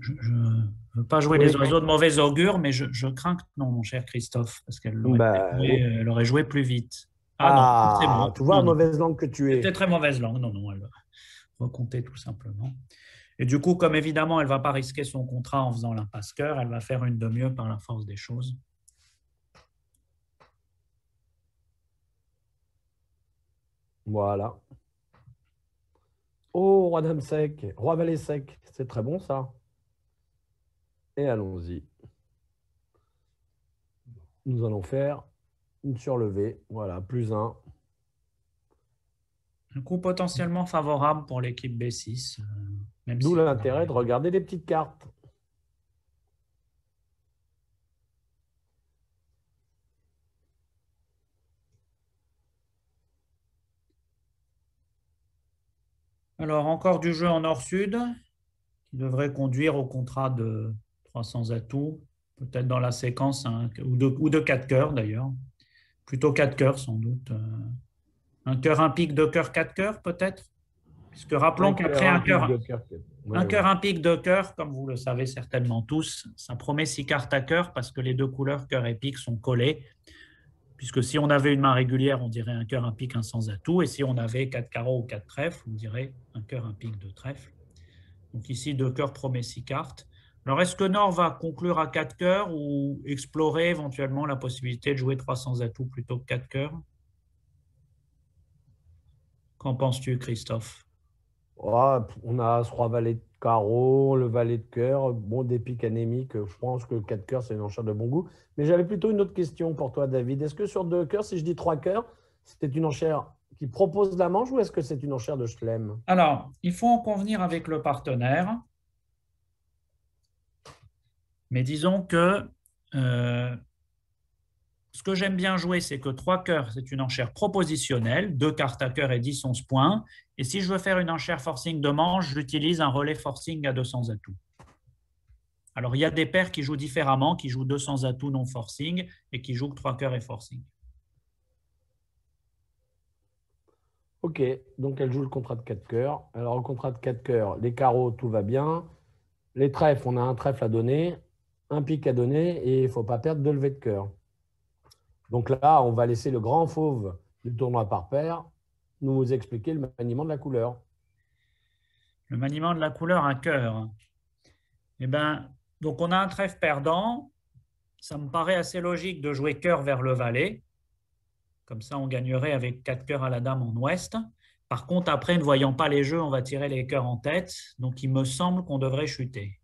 Je ne veux pas jouer les
Oui.
oiseaux de mauvais augure, mais je crains que non, mon cher Christophe, parce qu'elle aurait
Bah,
joué,
oui.
elle aurait joué plus vite. Ah non, c'est
Ah,
bon.
tu vois,
Non, non.
mauvaise langue que tu
C'était
es.
très mauvaise langue. Non, non, elle va recompter tout simplement. Et du coup, comme évidemment, elle ne va pas risquer son contrat en faisant l'impasse cœur, elle va faire une de mieux par la force des choses.
Voilà. Oh, roi dame sec, roi valet sec. C'est très bon ça. Et allons-y. Nous allons faire une surlevée. Voilà, plus un.
Un coup potentiellement favorable pour l'équipe B6, même
D'où
si...
l'intérêt de regarder les petites cartes.
Alors, encore du jeu en nord-sud, qui devrait conduire au contrat de 300 atouts, peut-être dans la séquence, ou de 4 cœurs d'ailleurs. Plutôt 4 cœurs sans doute. Un cœur, un pic, 2 cœurs, 4 cœurs peut-être. Puisque rappelons
Un
qu'après
cœur, un pic de cœur. Oui,
un
oui.
cœur, un pic, 2 cœurs, comme vous le savez certainement tous, ça promet 6 cartes à cœur parce que les deux couleurs cœur et pic sont collées. Puisque si on avait une main régulière, on dirait un cœur, un pic, un sans atout. Et si on avait 4 carreaux ou 4 trèfles, on dirait un cœur, un pic, 2 trèfles. Donc ici, 2 cœurs promet 6 cartes. Alors, est-ce que Nord va conclure à 4 cœurs ou explorer éventuellement la possibilité de jouer 300 atouts plutôt que 4 cœurs? Qu'en penses-tu, Christophe?
Ah, on a ce roi valet de carreau, le valet de cœur, bon, des piques anémiques. Je pense que 4 cœurs, c'est une enchère de bon goût. Mais j'avais plutôt une autre question pour toi, David. Est-ce que sur 2 cœurs, si je dis 3 cœurs, c'était une enchère qui propose la manche ou est-ce que c'est une enchère de Schlem?
Alors, il faut en convenir avec le partenaire. Mais disons que ce que j'aime bien jouer, c'est que 3 cœurs, c'est une enchère propositionnelle, 2 cartes à cœur et 10, 11 points. Et si je veux faire une enchère forcing de manche, j'utilise un relais forcing à 200 atouts. Alors, il y a des paires qui jouent différemment, qui jouent 200 atouts non forcing et qui jouent que 3 cœurs et forcing.
Ok, donc elle joue le contrat de 4 cœurs. Alors, le contrat de 4 cœurs, les carreaux, tout va bien. Les trèfles, on a un trèfle à donner, un pic à donner et il ne faut pas perdre de levée de cœur. Donc là, on va laisser le grand fauve du tournoi par paire nous expliquer le maniement de la couleur.
Le maniement de la couleur à cœur. Eh ben, donc on a un trèfle perdant. Ça me paraît assez logique de jouer cœur vers le valet. Comme ça, on gagnerait avec 4 cœurs à la dame en ouest. Par contre, après, ne voyant pas les jeux, on va tirer les cœurs en tête. Donc, il me semble qu'on devrait chuter.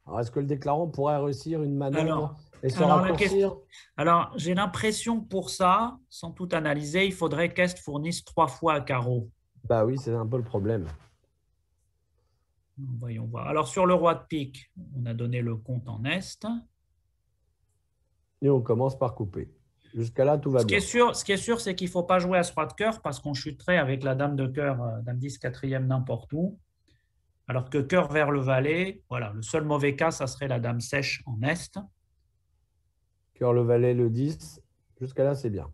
Alors, est-ce que le déclarant pourrait réussir une manœuvre
Alors,
et se
alors, la question,
raccourcir?
alors j'ai l'impression que pour ça, sans tout analyser, il faudrait qu'Est fournisse 3 fois à carreau.
Bah oui, c'est un peu le problème.
Voyons voir. Alors, sur le roi de pique, on a donné le compte en Est.
Et on commence par couper. Jusqu'à là, tout va
Ce qui est
bien.
sûr, c'est qu'il ne faut pas jouer à ce roi de cœur parce qu'on chuterait avec la dame de cœur, dame 10, quatrième n'importe où. Alors que cœur vers le valet, voilà, le seul mauvais cas, ça serait la dame sèche en Est.
Cœur le valet, le 10. Jusqu'à là, c'est bien.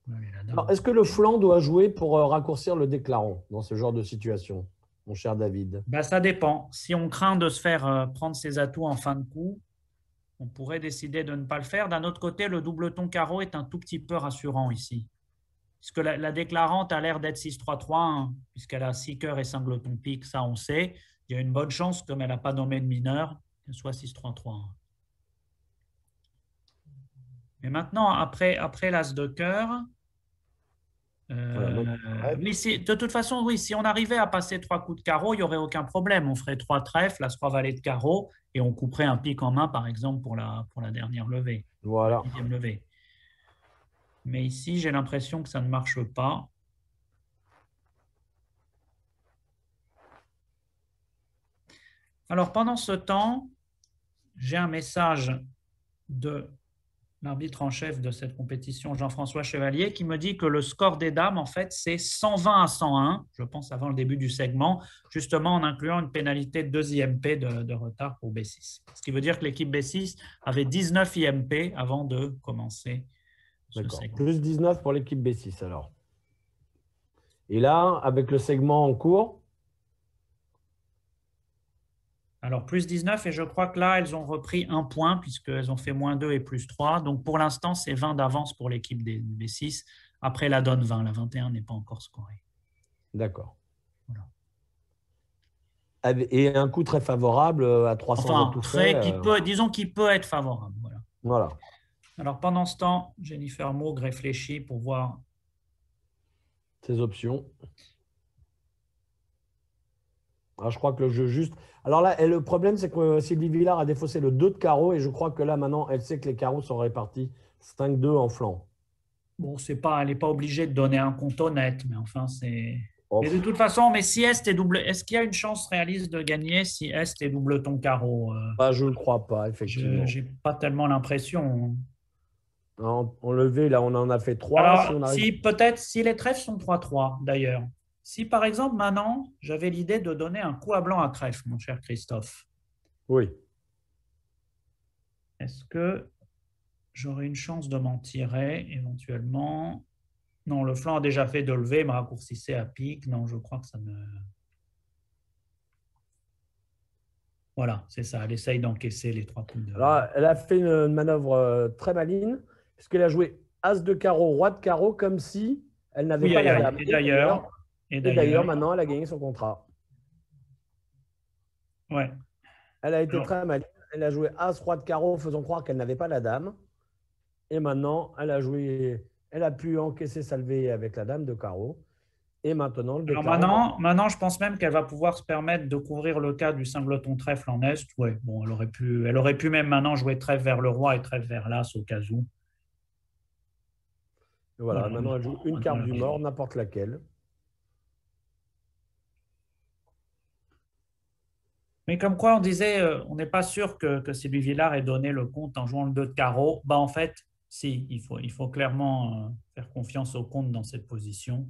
Alors,
Dame...
est-ce que le flanc doit jouer pour raccourcir le déclarant dans ce genre de situation, mon cher David?
Ben, ça dépend. Si on craint de se faire prendre ses atouts en fin de coup, on pourrait décider de ne pas le faire. D'un autre côté, le double-ton carreau est un tout petit peu rassurant ici. Puisque la déclarante a l'air d'être 6-3-3, puisqu'elle a 6 cœurs et singleton pique, ça on sait. Il y a une bonne chance, comme elle n'a pas nommé de mineur, qu'elle soit 6-3-3. Mais maintenant, après l'as de cœur,
Voilà,
oui, de toute façon, oui, si on arrivait à passer 3 coups de carreau, il n'y aurait aucun problème. On ferait 3 trèfles, as 3 valets de carreau, et on couperait un pic en main, par exemple, pour la dernière levée, la
voilà.
10e levée. Mais ici, j'ai l'impression que ça ne marche pas. Alors, pendant ce temps, j'ai un message de l'arbitre en chef de cette compétition, Jean-François Chevalier, qui me dit que le score des dames, en fait, c'est 120 à 101, je pense avant le début du segment, justement en incluant une pénalité de 2 IMP de retard pour B6. Ce qui veut dire que l'équipe B6 avait 19 IMP avant de commencer ce segment.
Plus 19 pour l'équipe B6 alors. Et là, avec le segment en cours,
alors, plus 19, et je crois que là, elles ont repris 1 point, puisqu'elles ont fait -2 et +3. Donc, pour l'instant, c'est 20 d'avance pour l'équipe des B6. Après, la donne 20. La 21 n'est pas encore scorée.
d'accord. Voilà. Et un coup très favorable à 300
enfin,
tout fait.
Disons qu'il peut être favorable. Voilà.
Voilà.
Alors, pendant ce temps, Jennifer Moog réfléchit pour voir
ses options. Alors, je crois que le jeu juste… Alors là, le problème, c'est que Sylvie Villard a défaussé le 2 de carreau et je crois que là, maintenant, elle sait que les carreaux sont répartis 5-2 en flanc.
Bon, elle n'est pas obligée de donner un compte honnête, mais enfin, c'est… Mais de toute façon, mais si Est est double, est-ce qu'il y a une chance réaliste de gagner si Est est double ton carreau?
Je ne le crois pas, effectivement.
Je n'ai pas tellement l'impression.
En levé, là, on en a fait 3.
Alors, peut-être si les trèfles sont 3-3, d'ailleurs. Si, par exemple, maintenant, j'avais l'idée de donner un coup à blanc à trèfle, mon cher Christophe.
Oui.
Est-ce que j'aurais une chance de m'en tirer, éventuellement? Non, le flanc a déjà fait de lever, me raccourcissait à pique. Non, je crois que ça me… Voilà, c'est ça. Elle essaye d'encaisser les 3 coups de…
Alors, elle a fait une manœuvre très maligne, puisqu'elle a joué As de carreau, Roi de carreau, comme si elle n'avait pas la dame. Et d'ailleurs, maintenant, elle a gagné son contrat.
Ouais.
Elle a été très maligne. Elle a joué As, Roi de carreau, faisant croire qu'elle n'avait pas la dame. Et maintenant, elle a pu encaisser sa levée avec la dame de carreau. Et maintenant, le
déclarant… Maintenant, je pense même qu'elle va pouvoir se permettre de couvrir le cas du singleton trèfle en Est. Ouais, bon, elle aurait pu même maintenant jouer trèfle vers le roi et trèfle vers l'As au cas où.
Voilà, maintenant, elle joue une carte du mort, n'importe laquelle.
Mais comme quoi, on disait, on n'est pas sûr que Sylvie Villard ait donné le compte en jouant le 2 de carreau. En fait, si, il faut clairement faire confiance au compte dans cette position.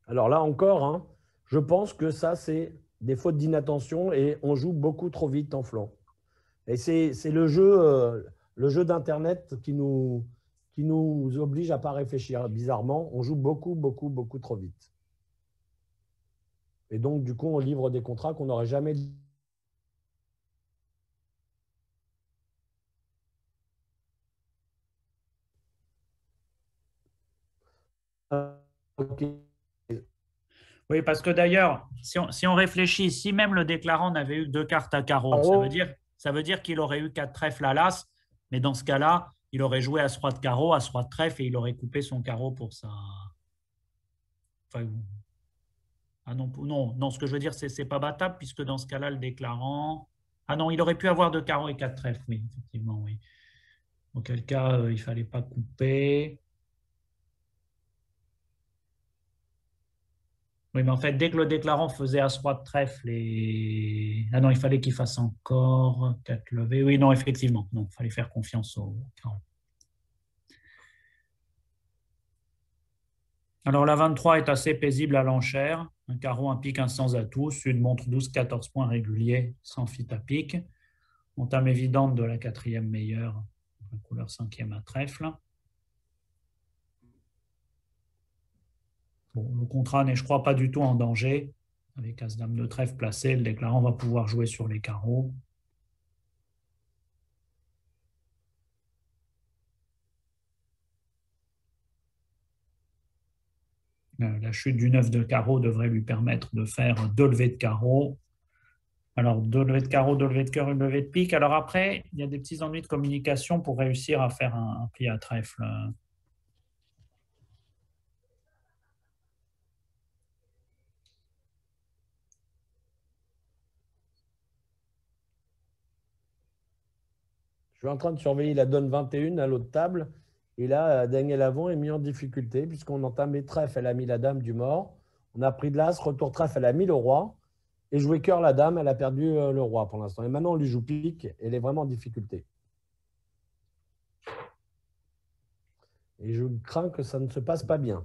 Alors là encore, hein, je pense que ça, c'est des fautes d'inattention et on joue beaucoup trop vite en flanc. Et c'est le jeu d'Internet qui nous oblige à ne pas réfléchir. Bizarrement, on joue beaucoup trop vite. Et donc, du coup, on livre des contrats qu'on n'aurait jamais…
Oui, parce que d'ailleurs, si on réfléchit, si même le déclarant n'avait eu 2 cartes à carreau, ça veut dire qu'il aurait eu 4 trèfles à l'As, mais dans ce cas-là, il aurait joué As-Roi de carreau, As-Roi de trèfle et il aurait coupé son carreau pour ça. Enfin, non, ce que je veux dire, c'est pas battable, puisque dans ce cas-là, le déclarant… Ah non, il aurait pu avoir 2 carreaux et 4 trèfles, oui, effectivement, oui. Auquel cas, il ne fallait pas couper. Oui, mais en fait, dès que le déclarant faisait As-Roi de trèfle et… Ah non, il fallait qu'il fasse encore 4 levées. Oui, non, effectivement. Non, il fallait faire confiance au carreau. Alors, la 23 est assez paisible à l'enchère. Un carreau, un pique, un sans atout. Sud montre 12-14 points réguliers, sans fit à pique. Entame évidente de la 4e meilleure, la couleur 5e à trèfle. Bon, le contrat n'est, je crois, pas du tout en danger. Avec As-Dame de trèfle placé, le déclarant va pouvoir jouer sur les carreaux. La chute du 9 de carreau devrait lui permettre de faire 2 levées de carreau. Alors, 2 levées de carreau, 2 levées de cœur, une levée de pique. Alors après, il y a des petits ennuis de communication pour réussir à faire un pli à trèfle.
Je suis en train de surveiller la donne 21 à l'autre table. Et là, Daniel Avon est mis en difficulté puisqu'on entame les trèfles, elle a mis la dame du mort. On a pris de l'as, retour trèfle, elle a mis le roi. Et jouer cœur, la dame, elle a perdu le roi pour l'instant. Et maintenant, on lui joue pique. Elle est vraiment en difficulté. Et je crains que ça ne se passe pas bien.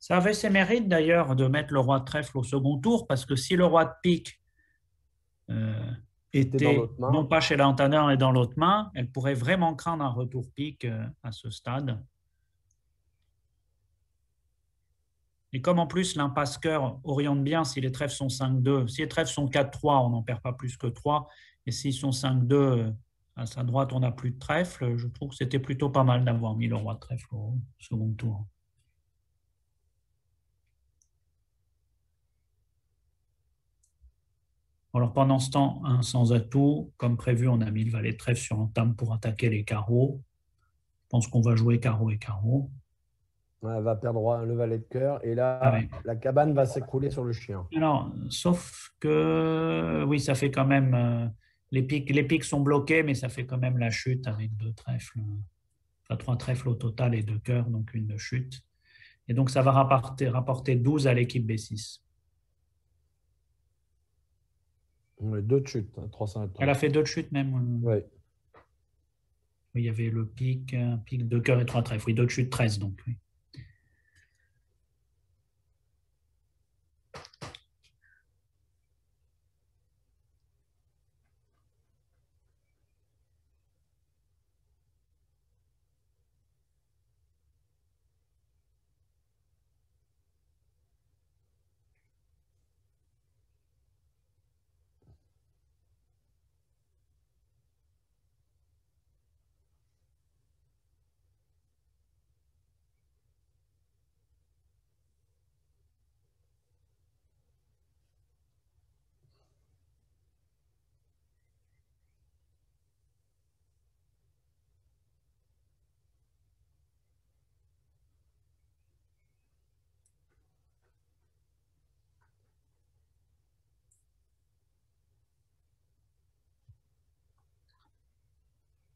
Ça avait ses mérites d'ailleurs de mettre le roi de trèfle au second tour, parce que si le roi de pique
C'était dans
était
l'autre main.
non pas chez l'entaneur et dans l'autre main, elle pourrait vraiment craindre un retour pique à ce stade. Et comme en plus l'impasse cœur oriente bien si les trèfles sont 5-2, si les trèfles sont 4-3, on n'en perd pas plus que 3. Et s'ils sont 5-2, à sa droite, on n'a plus de trèfle. Je trouve que c'était plutôt pas mal d'avoir mis le roi de trèfle au second tour. Alors pendant ce temps, sans atout, comme prévu, on a mis le valet de trèfle sur entame pour attaquer les carreaux. Je pense qu'on va jouer carreau et carreau.
Elle va perdre le valet de cœur. Et
Ah
là,
oui.
la cabane va s'écrouler sur le chien.
Alors, sauf que, oui, ça fait quand même, les piques sont bloqués, mais ça fait quand même la chute avec deux trèfles, enfin 3 trèfles au total et 2 cœurs, donc une de chute. Et donc, ça va rapporter 12 à l'équipe B6.
Deux de chute, 300
Elle a fait 2 de chute même.
Oui.
Oui, il y avait le pique, 2 cœurs et 3 trèfles. Oui, 2 de chute, 13 donc. Oui.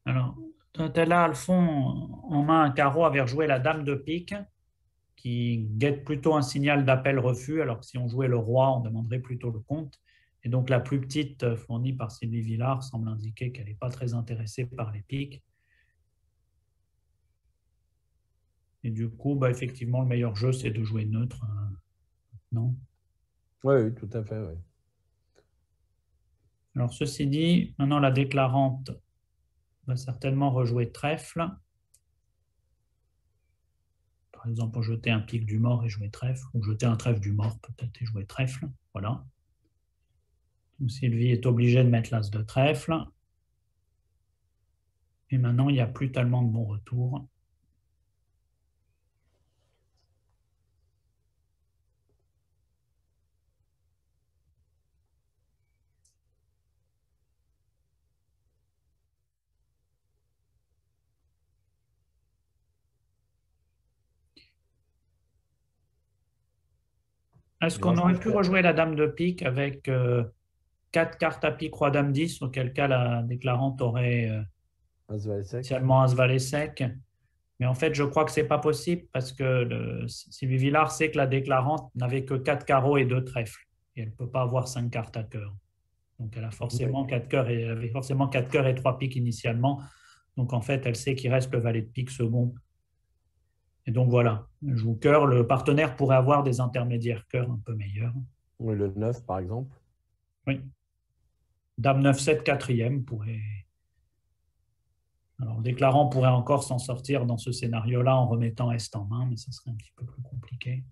Alors, là, Alphon, en main, un carreau avait rejoué la dame de pique, qui guette plutôt un signal d'appel-refus, alors que si on jouait le roi, on demanderait plutôt le comte. Et donc la plus petite, fournie par Sylvie Villard, semble indiquer qu'elle n'est pas très intéressée par les piques. Et du coup, bah, effectivement, le meilleur jeu, c'est de jouer neutre. Non.
Oui, oui, tout à fait. Oui.
Alors, ceci dit, maintenant la déclarante va certainement rejouer trèfle. Par exemple, jeter un pique du mort et jouer trèfle, ou jeter un trèfle du mort peut-être et jouer trèfle. Voilà. Donc, Sylvie est obligée de mettre l'as de trèfle. Et maintenant, il n'y a plus tellement de bons retours. Est-ce
Moi,
qu'on
je
aurait
pense
pu
que
rejouer la dame de pique avec 4 cartes à pique, roi, dame, 10, auquel cas la déclarante aurait
As valet sec.
initialement as valet sec. Mais en fait, je crois que ce n'est pas possible parce que Sylvie Villard sait que la déclarante n'avait que 4 carreaux et 2 trèfles. Et elle ne peut pas avoir 5 cartes à cœur. Donc elle a forcément
Oui.
4 cœurs et elle avait forcément 4 cœurs et 3 piques initialement. Donc en fait, elle sait qu'il reste le valet de pique second. Et donc voilà, elle joue cœur. Le partenaire pourrait avoir des intermédiaires cœur un peu meilleurs.
Oui, le 9, par exemple.
Oui. Dame 9-7, quatrième pourrait. Alors, le déclarant pourrait encore s'en sortir dans ce scénario-là en remettant Est en main, mais ça serait un petit peu plus compliqué.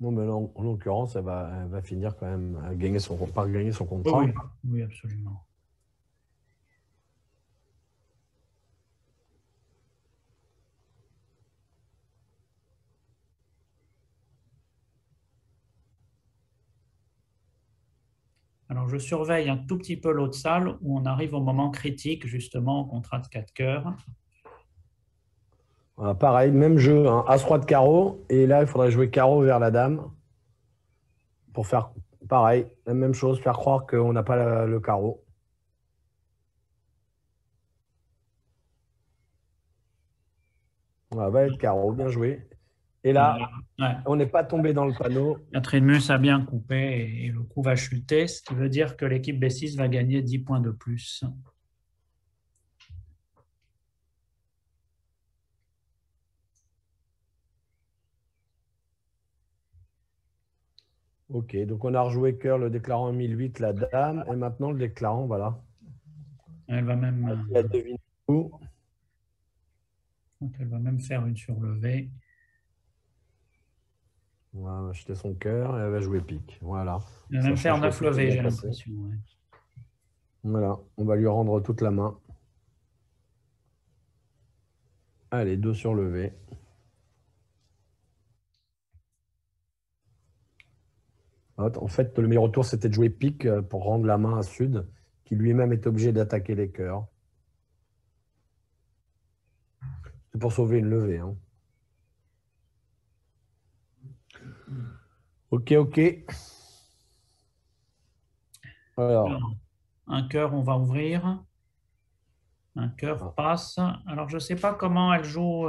Non, mais là, en l'occurrence, elle va finir quand même par gagner son
Oui,
contrat.
oui, oui, absolument. Alors, je surveille un tout petit peu l'autre salle où on arrive au moment critique, justement, au contrat de 4 cœurs.
Voilà, pareil, même jeu, hein, As-Roi de carreau. Et là, il faudrait jouer carreau vers la dame pour faire pareil, la même chose, faire croire qu'on n'a pas le carreau. Voilà, valet de carreau, bien joué. Et là,
Ouais.
on n'est pas tombé dans le panneau.
Catherine a bien coupé et le coup va chuter, ce qui veut dire que l'équipe B6 va gagner 10 points de plus.
Ok, donc on a rejoué cœur, le déclarant 1008, la dame. Et maintenant, le déclarant, voilà.
Elle va même,
Il a deviné tout.
elle va même faire une surlevée.
On va acheter son cœur et elle va jouer pique. Voilà.
Elle va
Ça
même faire
change
9
quelque chose
levées,
à
j'ai
passer.
l'impression. Ouais.
Voilà, on va lui rendre toute la main. Allez, 2 surlevés. En fait, le meilleur tour, c'était de jouer pique pour rendre la main à Sud, qui lui-même est obligé d'attaquer les cœurs. C'est pour sauver une levée. Hein. Ok, ok. Alors,
Alors, un cœur, on va ouvrir. Un cœur
ah,
passe. Alors, je ne sais pas comment elle joue.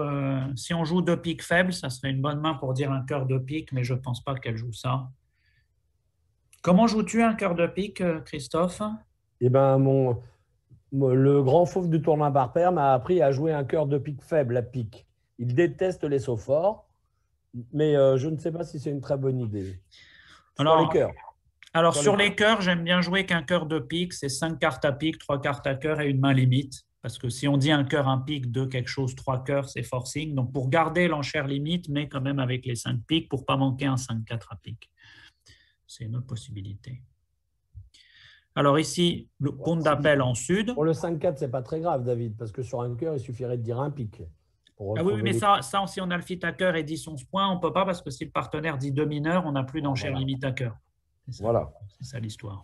Si on joue deux piques faibles, ça serait une bonne main pour dire un cœur de pique, mais je ne pense pas qu'elle joue ça. Comment joues-tu un cœur de pique, Christophe?
eh ben, le grand fauve du tournoi par paire m'a appris à jouer un cœur de pique faible à pique. Il déteste les sauts forts, mais je ne sais pas si c'est une très bonne idée. Sur les
Alors,
cœurs.
alors,
Sur les
sur
cœurs.
les cœurs, j'aime bien jouer qu'un cœur de pique. C'est 5 cartes à pique, 3 cartes à cœur et une main limite. Parce que si on dit un cœur, un pique, deux quelque chose, 3 cœurs, c'est forcing. Donc, pour garder l'enchère limite, mais quand même avec les 5 piques, pour ne pas manquer un 5-4 à pique. C'est une autre possibilité. Alors ici, le compte d'appel en sud.
Pour le 5-4, c'est pas très grave, David, parce que sur un cœur, il suffirait de dire un pique pour
Ah oui,
retrouver
mais
les.
ça, si on a le fit à cœur et 10-11 points, on ne peut pas parce que si le partenaire dit 2 mineurs, on n'a plus
Ah,
d'enchère
voilà.
limite à cœur.
Voilà.
C'est ça l'histoire.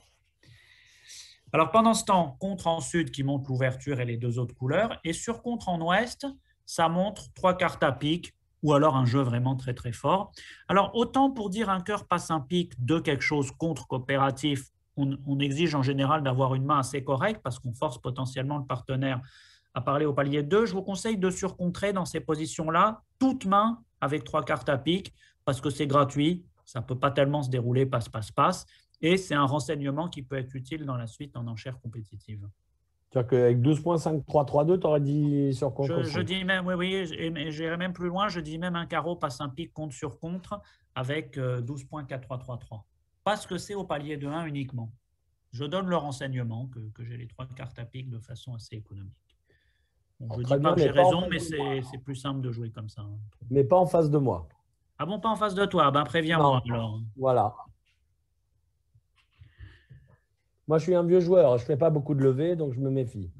Alors pendant ce temps, contre en sud qui montre l'ouverture et les deux autres couleurs, et sur contre en ouest, ça montre 3 cartes à pique ou alors un jeu vraiment très très fort. Alors autant pour dire un cœur passe un pique de quelque chose contre coopératif, on exige en général d'avoir une main assez correcte parce qu'on force potentiellement le partenaire à parler au palier 2. Je vous conseille de surcontrer dans ces positions-là toute main avec 3 cartes à pique parce que c'est gratuit, ça ne peut pas tellement se dérouler passe, passe, passe. Et c'est un renseignement qui peut être utile dans la suite en enchères compétitives.
C'est-à-dire qu'avec 12,5-3-3-2, tu aurais dit sur contre
Je
aussi.
dis même, oui, oui, et j'irai même plus loin, je dis même un carreau passe un pique contre sur contre avec 12,4-3-3-3. Parce que c'est au palier de 1 uniquement. Je donne le renseignement que j'ai les 3 cartes à pique de façon assez économique. Bon, je
Alors,
ne dis
très
pas
bien,
que
mais
j'ai
pas en
raison,
face
mais
de moi.
c'est plus simple de jouer comme ça.
Mais pas en face de moi.
Ah bon, pas en face de toi, ben préviens-moi
Non.
alors.
Voilà. Moi, je suis un vieux joueur. Je ne fais pas beaucoup de levées, donc je me méfie.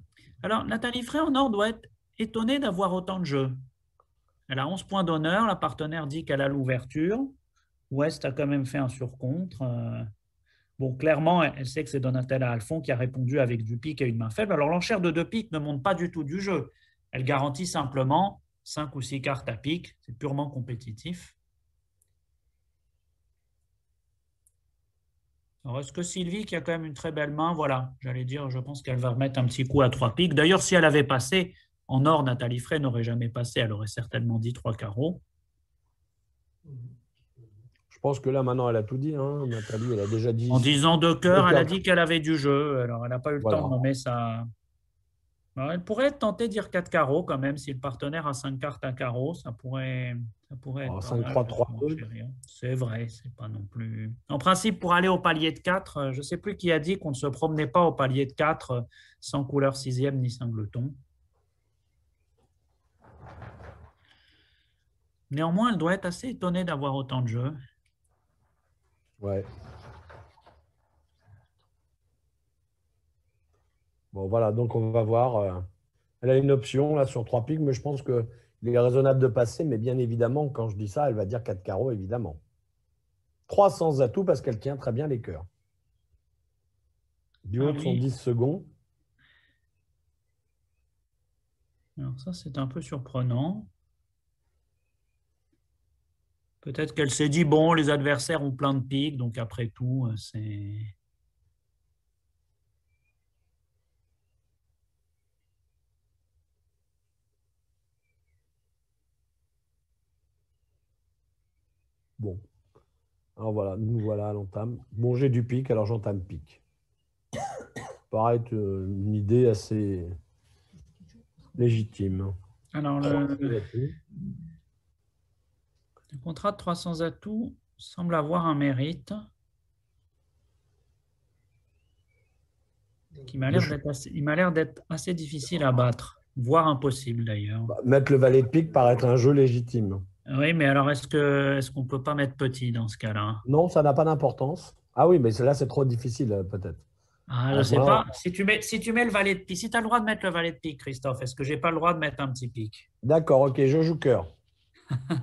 Alors, Nathalie Frey en or doit être étonnée d'avoir autant de jeux. Elle a 11 points d'honneur. La partenaire dit qu'elle a l'ouverture. West a quand même fait un surcontre. Bon, clairement, elle sait que c'est Donatella Alphon qui a répondu avec du pique et une main faible. Alors, l'enchère de 2 piques ne monte pas du tout du jeu. Elle garantit simplement 5 ou 6 cartes à pique. C'est purement compétitif. Alors, est-ce que Sylvie, qui a quand même une très belle main, voilà, j'allais dire, je pense qu'elle va remettre un petit coup à 3 piques. D'ailleurs, si elle avait passé, en or, Nathalie Frey n'aurait jamais passé. Elle aurait certainement dit 3 carreaux.
Je pense que là, maintenant, elle a tout dit. Hein. Nathalie, elle a déjà
En
dit
disant deux
deux
cœurs, elle a
cœurs.
dit qu'elle avait du jeu. Alors, elle n'a pas eu le temps de
Voilà.
nommer sa. Alors, elle pourrait être tentée de dire 4 carreaux quand même. Si le partenaire a 5 cartes à carreaux, ça pourrait être
Alors,
pas mal de
5-3-3-2.
renchérir. C'est vrai, c'est pas non plus. En principe, pour aller au palier de 4, je ne sais plus qui a dit qu'on ne se promenait pas au palier de 4 sans couleur sixième ni singleton. Néanmoins, elle doit être assez étonnée d'avoir autant de jeux.
Ouais. Bon, voilà. Donc, on va voir. Elle a une option là sur 3 piques, mais je pense qu'il est raisonnable de passer. Mais bien évidemment, quand je dis ça, elle va dire 4 carreaux, évidemment. 3 sans atout parce qu'elle tient très bien les cœurs. Du
Ah
haut de son
oui,
10 secondes.
alors ça c'est un peu surprenant. Peut-être qu'elle s'est dit, bon, les adversaires ont plein de piques, donc après tout, c'est...
Bon, alors voilà, nous voilà à l'entame. Bon, j'ai du pique, alors j'entame pique. Pareil, une idée assez légitime.
Alors,
300 atouts.
le contrat de 300 atouts semble avoir un mérite qui m'a l'air d'être assez, il m'a l'air d'être assez difficile à battre, voire impossible d'ailleurs.
Bah, mettre le valet de pique paraît être un jeu légitime.
Oui, mais alors est-ce qu'on peut pas mettre petit dans ce cas-là?
Non, ça n'a pas d'importance. Ah oui, mais là, c'est trop difficile, peut-être.
Ah, je
À
ne
ce
sais
moment-là,
pas. Si tu mets le valet de pique, si tu as le droit de mettre le valet de pique, Christophe, est-ce que j'ai pas le droit de mettre un petit pique?
d'accord, ok, je joue cœur.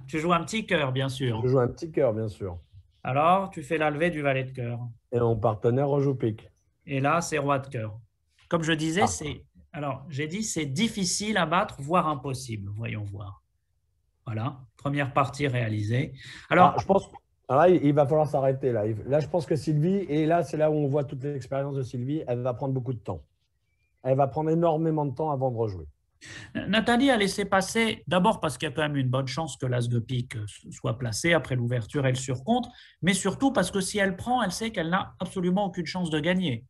Tu joues un petit cœur, bien sûr.
Je joue un petit cœur, bien sûr.
Alors, tu fais la levée du valet de cœur.
Et mon partenaire rejoue pique.
Et là, c'est roi de cœur. Comme je disais,
Ah,
alors, j'ai dit c'est difficile à battre, voire impossible. Voyons voir. Voilà, première partie réalisée.
ah,
Alors,
je pense. Alors là, il va falloir s'arrêter. Là, je pense que Sylvie, et là, c'est là où on voit toute l'expérience de Sylvie, elle va prendre beaucoup de temps. Elle va prendre énormément de temps avant de rejouer.
Nathalie a laissé passer, d'abord parce qu'il y a quand même une bonne chance que l'as de pique soit placé. Après l'ouverture, elle surcompte. Mais surtout parce que si elle prend, elle sait qu'elle n'a absolument aucune chance de gagner.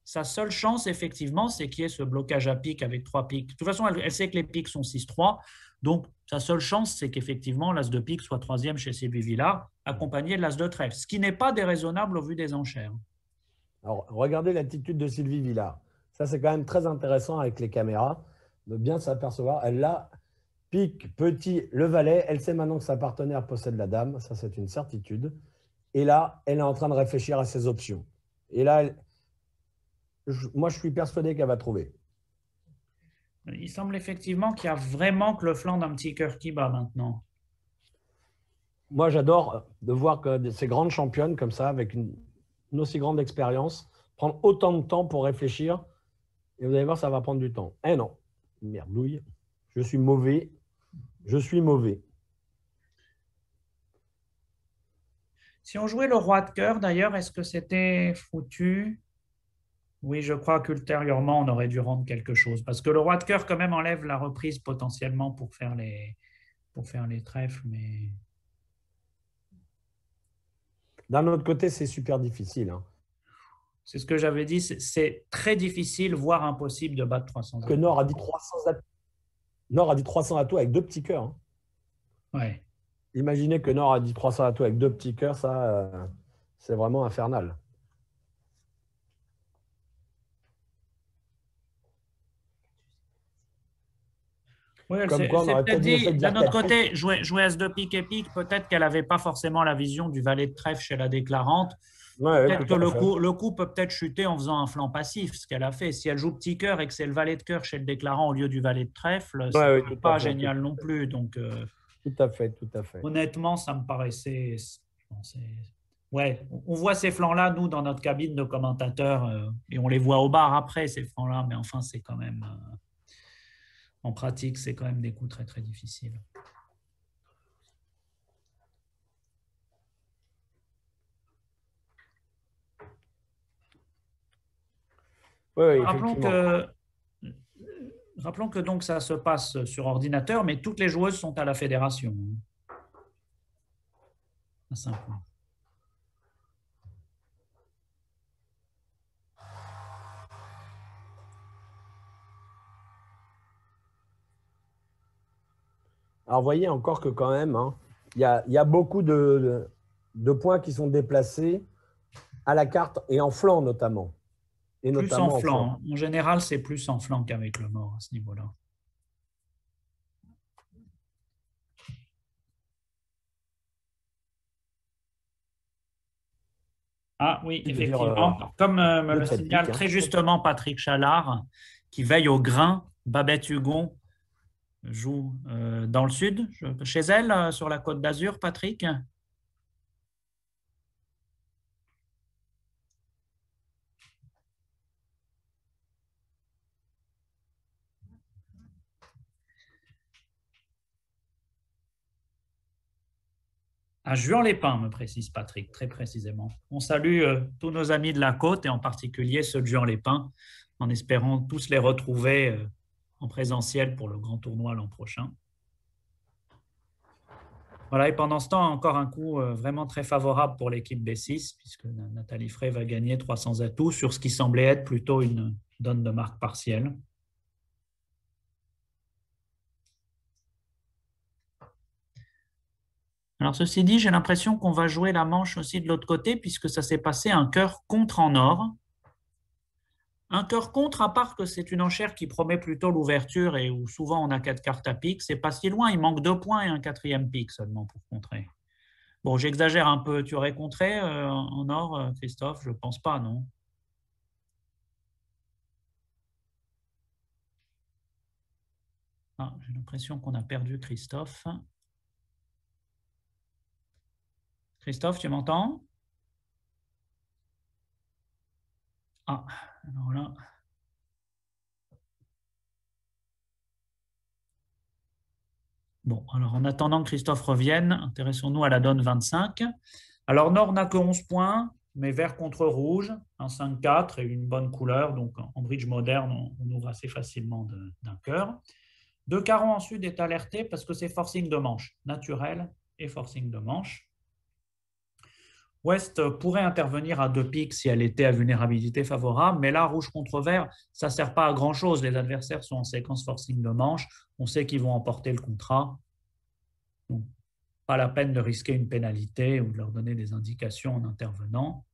Sa seule chance, effectivement, c'est qu'il y ait ce blocage à pique avec trois piques. De toute façon, elle sait que les piques sont 6-3. Donc, sa seule chance, c'est qu'effectivement, l'as de pique soit troisième chez Sylvie Villard, accompagné de l'as de trèfle, ce qui n'est pas déraisonnable au vu des enchères.
Alors, regardez l'attitude de Sylvie Villard. Ça, c'est quand même très intéressant avec les caméras, de bien s'apercevoir. Elle a pique, petit, le valet. Elle sait maintenant que sa partenaire possède la dame. Ça, c'est une certitude. Et là, elle est en train de réfléchir à ses options. Et là, moi, je suis persuadé qu'elle va trouver.
Il semble effectivement qu'il y a vraiment que le flanc d'un petit cœur qui bat maintenant.
Moi, j'adore de voir que ces grandes championnes comme ça, avec une aussi grande expérience, prendre autant de temps pour réfléchir. Et vous allez voir, ça va prendre du temps. Eh non, merdouille, je suis mauvais. Je suis mauvais.
Si on jouait le roi de cœur, d'ailleurs, est-ce que c'était foutu? Oui, je crois qu'ultérieurement, on aurait dû rendre quelque chose. Parce que le roi de cœur, quand même, enlève la reprise potentiellement pour faire les trèfles. Mais
D'un autre côté, c'est super difficile, hein.
c'est ce que j'avais dit, c'est très difficile, voire impossible de battre 300
Que
atouts.
Nord a dit 300 atouts. Nord a dit 300 atouts avec deux petits cœurs, hein.
Ouais.
Imaginez que Nord a dit 300 atouts avec deux petits cœurs, ça, c'est vraiment infernal.
Oui, elle
Comme
s'est elle
quoi, on
s'est
aurait
peut-être
peut-être mieux fait
dit,
de
d'un
dire
autre
4 piques.
côté, jouer As-2 pique et pique, peut-être qu'elle n'avait pas forcément la vision du valet de trèfle chez la déclarante.
Ouais,
Peut-être que
tout à fait.
le coup peut peut-être chuter en faisant un flanc passif, ce qu'elle a fait. Si elle joue petit cœur et que c'est le valet de cœur chez le déclarant au lieu du valet de trèfle, c'est
Ouais, oui, tout à
pas
fait.
génial non plus. Donc,
Tout à fait, tout à fait.
honnêtement, ça me paraissait. Bon, ouais, on voit ces flancs-là, nous, dans notre cabine de commentateurs, et on les voit au bar après, ces flancs-là, mais enfin, c'est quand même. En pratique, c'est quand même des coups très, très difficiles.
Oui, oui,
Rappelons
effectivement.
que, rappelons que donc ça se passe sur ordinateur, mais toutes les joueuses sont à la fédération. À Saint-Cloud.
Alors, vous voyez encore que quand même, hein, il y a beaucoup de points qui sont déplacés à la carte et en flanc notamment. Et
Plus en
notamment en flanc.
flanc. En général, c'est plus en flanc qu'avec le mort à ce niveau-là. Ah oui,
De dire
effectivement. Comme me
de
le
trait de
signale
pique, hein.
très justement Patrick Chalard, qui veille au grain, Babette Hugon joue dans le sud, chez elle, sur la côte d'Azur, Patrick. À Juan-les-Pins, me précise Patrick, très précisément. On salue tous nos amis de la côte et en particulier ceux de Juan-les-Pins, en espérant tous les retrouver en présentiel pour le grand tournoi l'an prochain. Voilà, et pendant ce temps, encore un coup vraiment très favorable pour l'équipe B6, puisque Nathalie Frey va gagner 300 atouts sur ce qui semblait être plutôt une donne de marque partielle. Alors, ceci dit, j'ai l'impression qu'on va jouer la manche aussi de l'autre côté, puisque ça s'est passé un cœur contre en or. Un cœur contre, à part que c'est une enchère qui promet plutôt l'ouverture et où souvent on a 4 cartes à pique, c'est pas si loin, il manque 2 points et un 4e pique seulement pour contrer. Bon, j'exagère un peu, tu aurais contré en or, Christophe? Je pense pas, non? Ah, j'ai l'impression qu'on a perdu Christophe. Christophe, tu m'entends? Ah, alors là. Bon, alors en attendant que Christophe revienne, intéressons-nous à la donne 25. Alors, Nord n'a que 11 points, mais vert contre rouge, un 5-4 et une bonne couleur. Donc, en bridge moderne, on ouvre assez facilement d'un cœur. De carreau en sud est alerté parce que c'est forcing de manche, naturel et forcing de manche. Ouest pourrait intervenir à 2 piques si elle était à vulnérabilité favorable, mais là, rouge contre vert, ça ne sert pas à grand-chose. Les adversaires sont en séquence forcing de manche. On sait qu'ils vont emporter le contrat. Donc, pas la peine de risquer une pénalité ou de leur donner des indications en intervenant.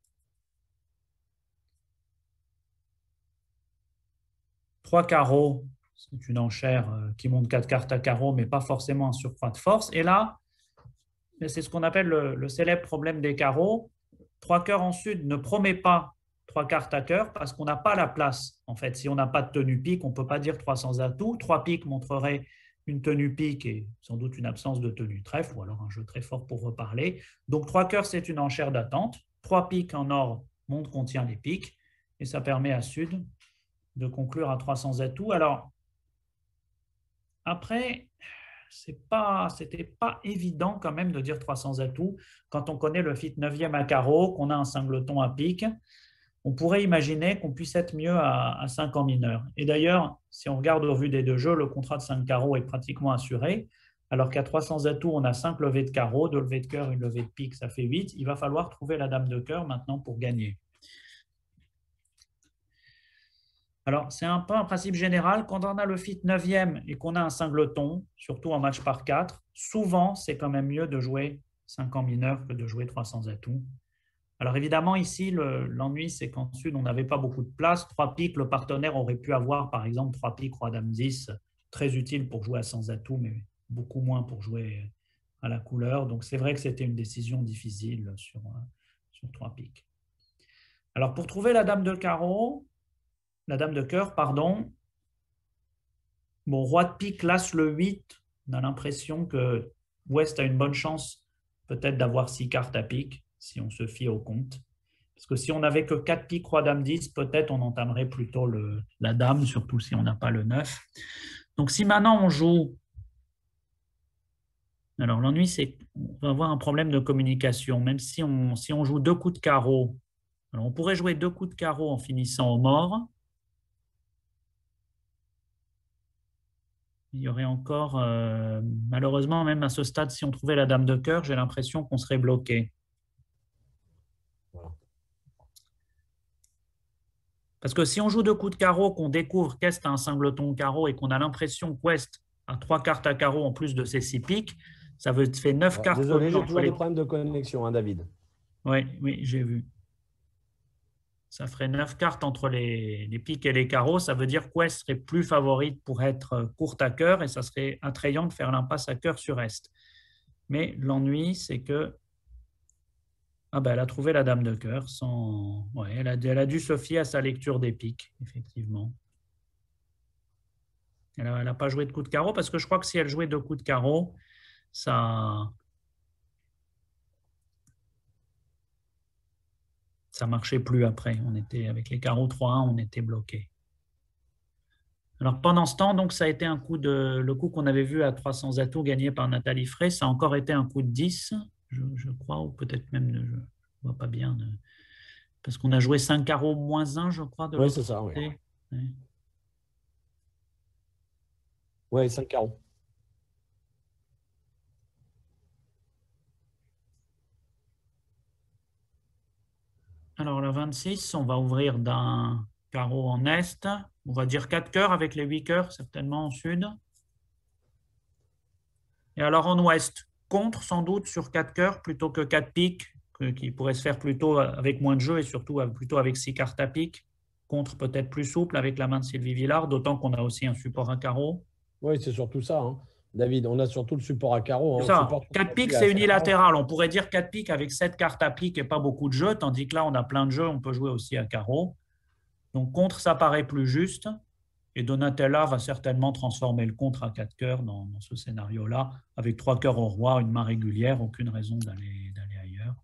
3 carreaux, c'est une enchère qui monte 4 cartes à carreau, mais pas forcément un surcroît de force. Et là, c'est ce qu'on appelle le célèbre problème des carreaux. 3 cœurs en sud ne promet pas 3 cartes à cœur parce qu'on n'a pas la place. En fait, si on n'a pas de tenue pique, on ne peut pas dire 300 atouts. 3 piques montrerait une tenue pique et sans doute une absence de tenue trèfle, ou alors un jeu très fort pour reparler. Donc 3 cœurs, c'est une enchère d'attente. 3 piques en or montre qu'on tient les piques, et ça permet à Sud de conclure à 300 atouts. Alors, après, c'était pas évident quand même de dire 300 atouts quand on connaît le fit 9e à carreau, qu'on a un singleton à pique. On pourrait imaginer qu'on puisse être mieux à 5 en mineur. Et d'ailleurs, si on regarde au vu des 2 jeux, le contrat de 5 carreaux est pratiquement assuré, alors qu'à 300 atouts, on a 5 levées de carreau, 2 levées de cœur, une levée de pique, ça fait 8. Il va falloir trouver la dame de cœur maintenant pour gagner. Alors, c'est un peu un principe général. Quand on a le fit 9e et qu'on a un singleton, surtout en match par 4, souvent, c'est quand même mieux de jouer 5 en mineur que de jouer 300 atouts. Alors évidemment, ici, l'ennui, c'est qu'en sud, on n'avait pas beaucoup de place. 3 piques, le partenaire aurait pu avoir, par exemple, 3 piques, roi, dame, 10, très utile pour jouer à 100 atouts, mais beaucoup moins pour jouer à la couleur. Donc c'est vrai que c'était une décision difficile sur 3 piques. Alors pour trouver la dame de carreau, la dame de cœur, pardon, bon, roi de pique, l'as, le 8, on a l'impression que Ouest a une bonne chance peut-être d'avoir 6 cartes à pique, si on se fie au compte. Parce que si on n'avait que 4 piques, roi, dame, 10, peut-être on entamerait plutôt la dame, surtout si on n'a pas le 9. Donc si maintenant on joue... Alors l'ennui, c'est qu'on va avoir un problème de communication. Même si on joue 2 coups de carreau, alors on pourrait jouer 2 coups de carreau en finissant au mort. Il y aurait encore, malheureusement, même à ce stade, si on trouvait la dame de cœur, j'ai l'impression qu'on serait bloqué. Parce que si on joue 2 coups de carreau, qu'on découvre qu'Est a un singleton carreau et qu'on a l'impression qu'Ouest a 3 cartes à carreau en plus de ses 6 piques, ça fait 9 cartes.
Désolé, j'ai toujours des problèmes de connexion, hein, David.
Oui, j'ai vu. Ça ferait 9 cartes entre les piques et les carreaux. Ça veut dire qu'Ouest serait plus favorite pour être courte à cœur et ça serait attrayant de faire l'impasse à cœur sur Est. Mais l'ennui, c'est que elle a trouvé la dame de cœur. Ouais, elle a dû se fier à sa lecture des piques, effectivement. Elle n'a pas joué de coup de carreau parce que je crois que si elle jouait 2 coups de carreau, ça marchait plus après. On était avec les carreaux 3-1, on était bloqué. Alors pendant ce temps, donc ça a été le coup qu'on avait vu à 300 atouts gagné par Nathalie Frey, ça a encore été un coup de 10 je crois, ou peut-être même, je ne vois pas bien, parce qu'on a joué 5 carreaux moins un, je crois, de
Oui,
l'autre
c'est ça, oui.
côté. Oui.
Oui, 5 carreaux.
Alors, la 26, on va ouvrir d'un carreau en est. On va dire 4 cœurs avec les 8 cœurs, certainement en sud. Et alors en ouest, contre sans doute sur 4 cœurs plutôt que 4 piques, qui pourrait se faire plutôt avec moins de jeu et surtout plutôt avec 6 cartes à pique. Contre peut-être plus souple avec la main de Sylvie Villard, d'autant qu'on a aussi un support à carreau.
Oui, c'est surtout ça, hein. David, on a surtout le support à carreaux, hein.
C'est
Le
ça.
support
4 piques,
est à
c'est
7 carreaux.
unilatéral. On pourrait dire 4 piques avec 7 cartes à pique et pas beaucoup de jeux, tandis que là, on a plein de jeux, on peut jouer aussi à carreau. Donc contre, ça paraît plus juste. Et Donatella va certainement transformer le contre à 4 cœurs dans ce scénario-là, avec 3 cœurs au roi, une main régulière, aucune raison d'aller ailleurs.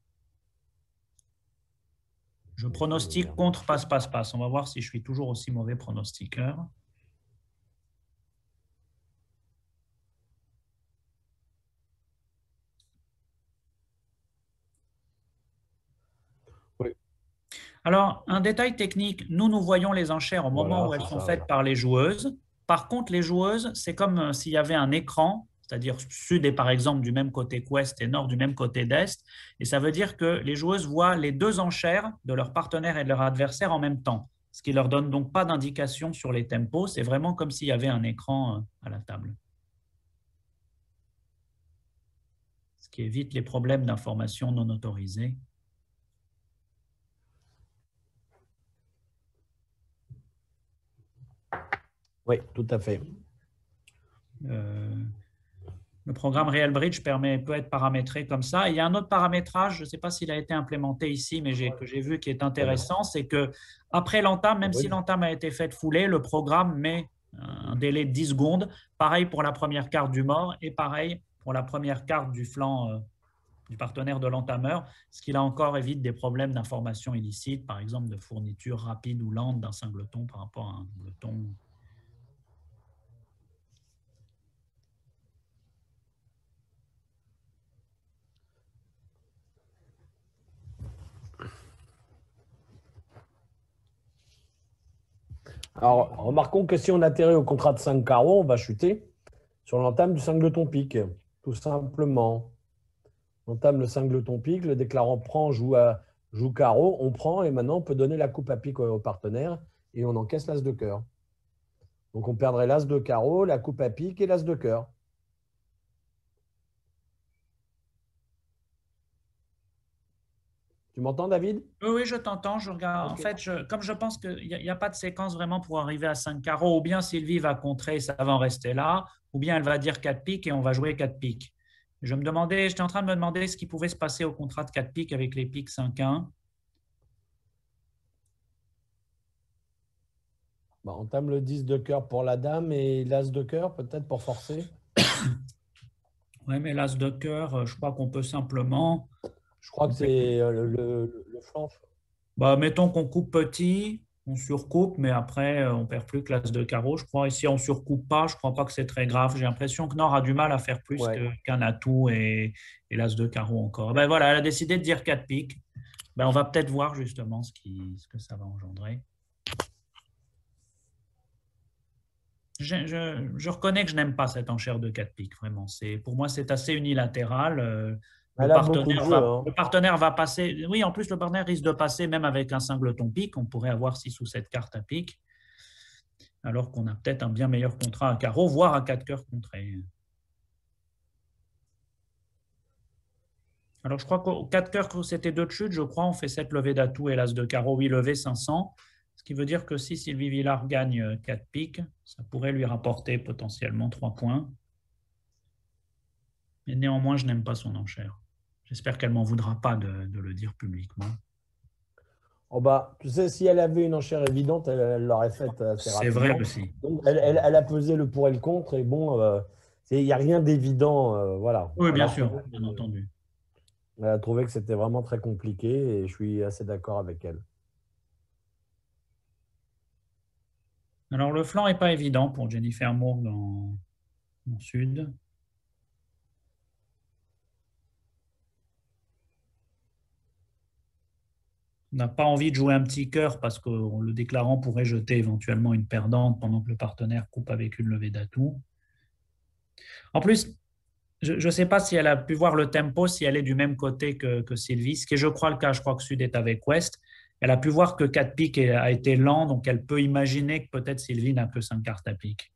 Je pronostique contre passe-passe-passe. On va voir si je suis toujours aussi mauvais pronostiqueur.
Oui.
Alors, un détail technique, nous voyons les enchères au moment
Voilà,
où elles
c'est
sont
ça,
faites
voilà.
par les joueuses. Par contre, les joueuses, c'est comme s'il y avait un écran, c'est-à-dire sud est par exemple du même côté qu'ouest et nord du même côté d'est. Et ça veut dire que les joueuses voient les deux enchères de leur partenaire et de leur adversaire en même temps, ce qui ne leur donne donc pas d'indication sur les tempos. C'est vraiment comme s'il y avait un écran à la table. Ce qui évite les problèmes d'information non autorisée.
Oui, tout à fait.
Le programme Real Bridge peut être paramétré comme ça. Et il y a un autre paramétrage, je ne sais pas s'il a été implémenté ici, mais que j'ai vu qui est intéressant, c'est que après l'entame, même si l'entame a été faite foulée, le programme met un délai de 10 secondes. Pareil pour la première carte du mort et pareil pour la première carte du flanc du partenaire de l'entameur, ce qui là encore évite des problèmes d'information illicite, par exemple de fourniture rapide ou lente d'un singleton par rapport à un doubleton.
Alors, remarquons que si on atterrit au contrat de 5 carreaux, on va chuter sur l'entame du singleton pique, tout simplement. On entame le singleton pique, le déclarant prend, joue carreau, on prend et maintenant on peut donner la coupe à pique au partenaire et on encaisse l'as de cœur. Donc on perdrait l'as de carreau, la coupe à pique et l'as de cœur. Tu m'entends, David?
Oui, je t'entends. Je regarde. En
Ok.
fait, comme je pense qu'il n'y a pas de séquence vraiment pour arriver à 5 carreaux, ou bien Sylvie va contrer, ça va en rester là, ou bien elle va dire 4 piques et on va jouer 4 piques. J'étais en train de me demander ce qui pouvait se passer au contrat de 4 piques avec les piques 5-1.
Bah, on entame le 10 de cœur pour la dame et l'as de cœur, peut-être pour forcer.
Oui, mais l'as de cœur, je crois qu'on peut simplement.
Je crois que c'est le flanc.
Bah, mettons qu'on coupe petit, on surcoupe, mais après, on perd plus que l'as de carreau, je crois. Et si on surcoupe pas, je crois pas que c'est très grave. J'ai l'impression que Nord a du mal à faire plus
Ouais.
qu'un atout et l'as de carreau encore. Ben voilà, elle a décidé de dire 4 piques. Ben, on va peut-être voir justement ce que ça va engendrer. Je reconnais que je n'aime pas cette enchère de 4 piques, vraiment. Pour moi, c'est assez unilatéral.
Elle a beaucoup de jeux, hein.
Le partenaire va passer. Oui, en plus, le partenaire risque de passer même avec un singleton pique. On pourrait avoir 6 ou 7 cartes à pique, alors qu'on a peut-être un bien meilleur contrat à carreau, voire à 4 cœurs contrés. Alors, je crois qu'au 4 cœurs, c'était 2 de chute. Je crois on fait 7 levées d'atout et l'as de carreau, 8 levées, 500. Ce qui veut dire que si Sylvie Villard gagne 4 piques, ça pourrait lui rapporter potentiellement 3 points. Mais néanmoins, je n'aime pas son enchère. J'espère qu'elle ne m'en voudra pas de le dire publiquement.
Oh bah, tu sais, si elle avait une enchère évidente, elle l'aurait faite assez
C'est vrai
rapidement.
aussi.
Donc, elle a pesé le pour et le contre. Et bon, il n'y a rien d'évident. Voilà.
Oui, bien sûr, bien entendu.
Elle a trouvé que c'était vraiment très compliqué et je suis assez d'accord avec elle.
Alors, le flanc n'est pas évident pour Jennifer Moore dans Sud. n'a pas envie de jouer un petit cœur parce que le déclarant pourrait jeter éventuellement une perdante pendant que le partenaire coupe avec une levée d'atout. En plus, je ne sais pas si elle a pu voir le tempo, si elle est du même côté que Sylvie, ce qui est, je crois, le cas. Je crois que Sud est avec Ouest. Elle a pu voir que 4 piques a été lent, donc elle peut imaginer que peut-être Sylvie n'a que 5 cartes à pique.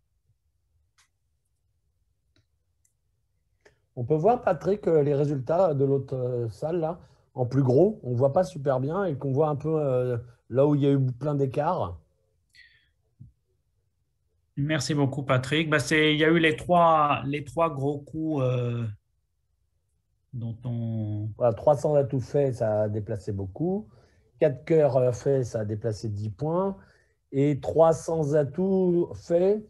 On peut voir, Patrick, les résultats de l'autre salle, là, en plus gros. On ne voit pas super bien et qu'on voit un peu là où il y a eu plein d'écarts.
Merci beaucoup, Patrick. Bah, il y a eu les trois gros coups dont on.
Voilà, 300 atouts faits, ça a déplacé beaucoup. 4 cœurs faits, ça a déplacé 10 points. Et 300 atouts faits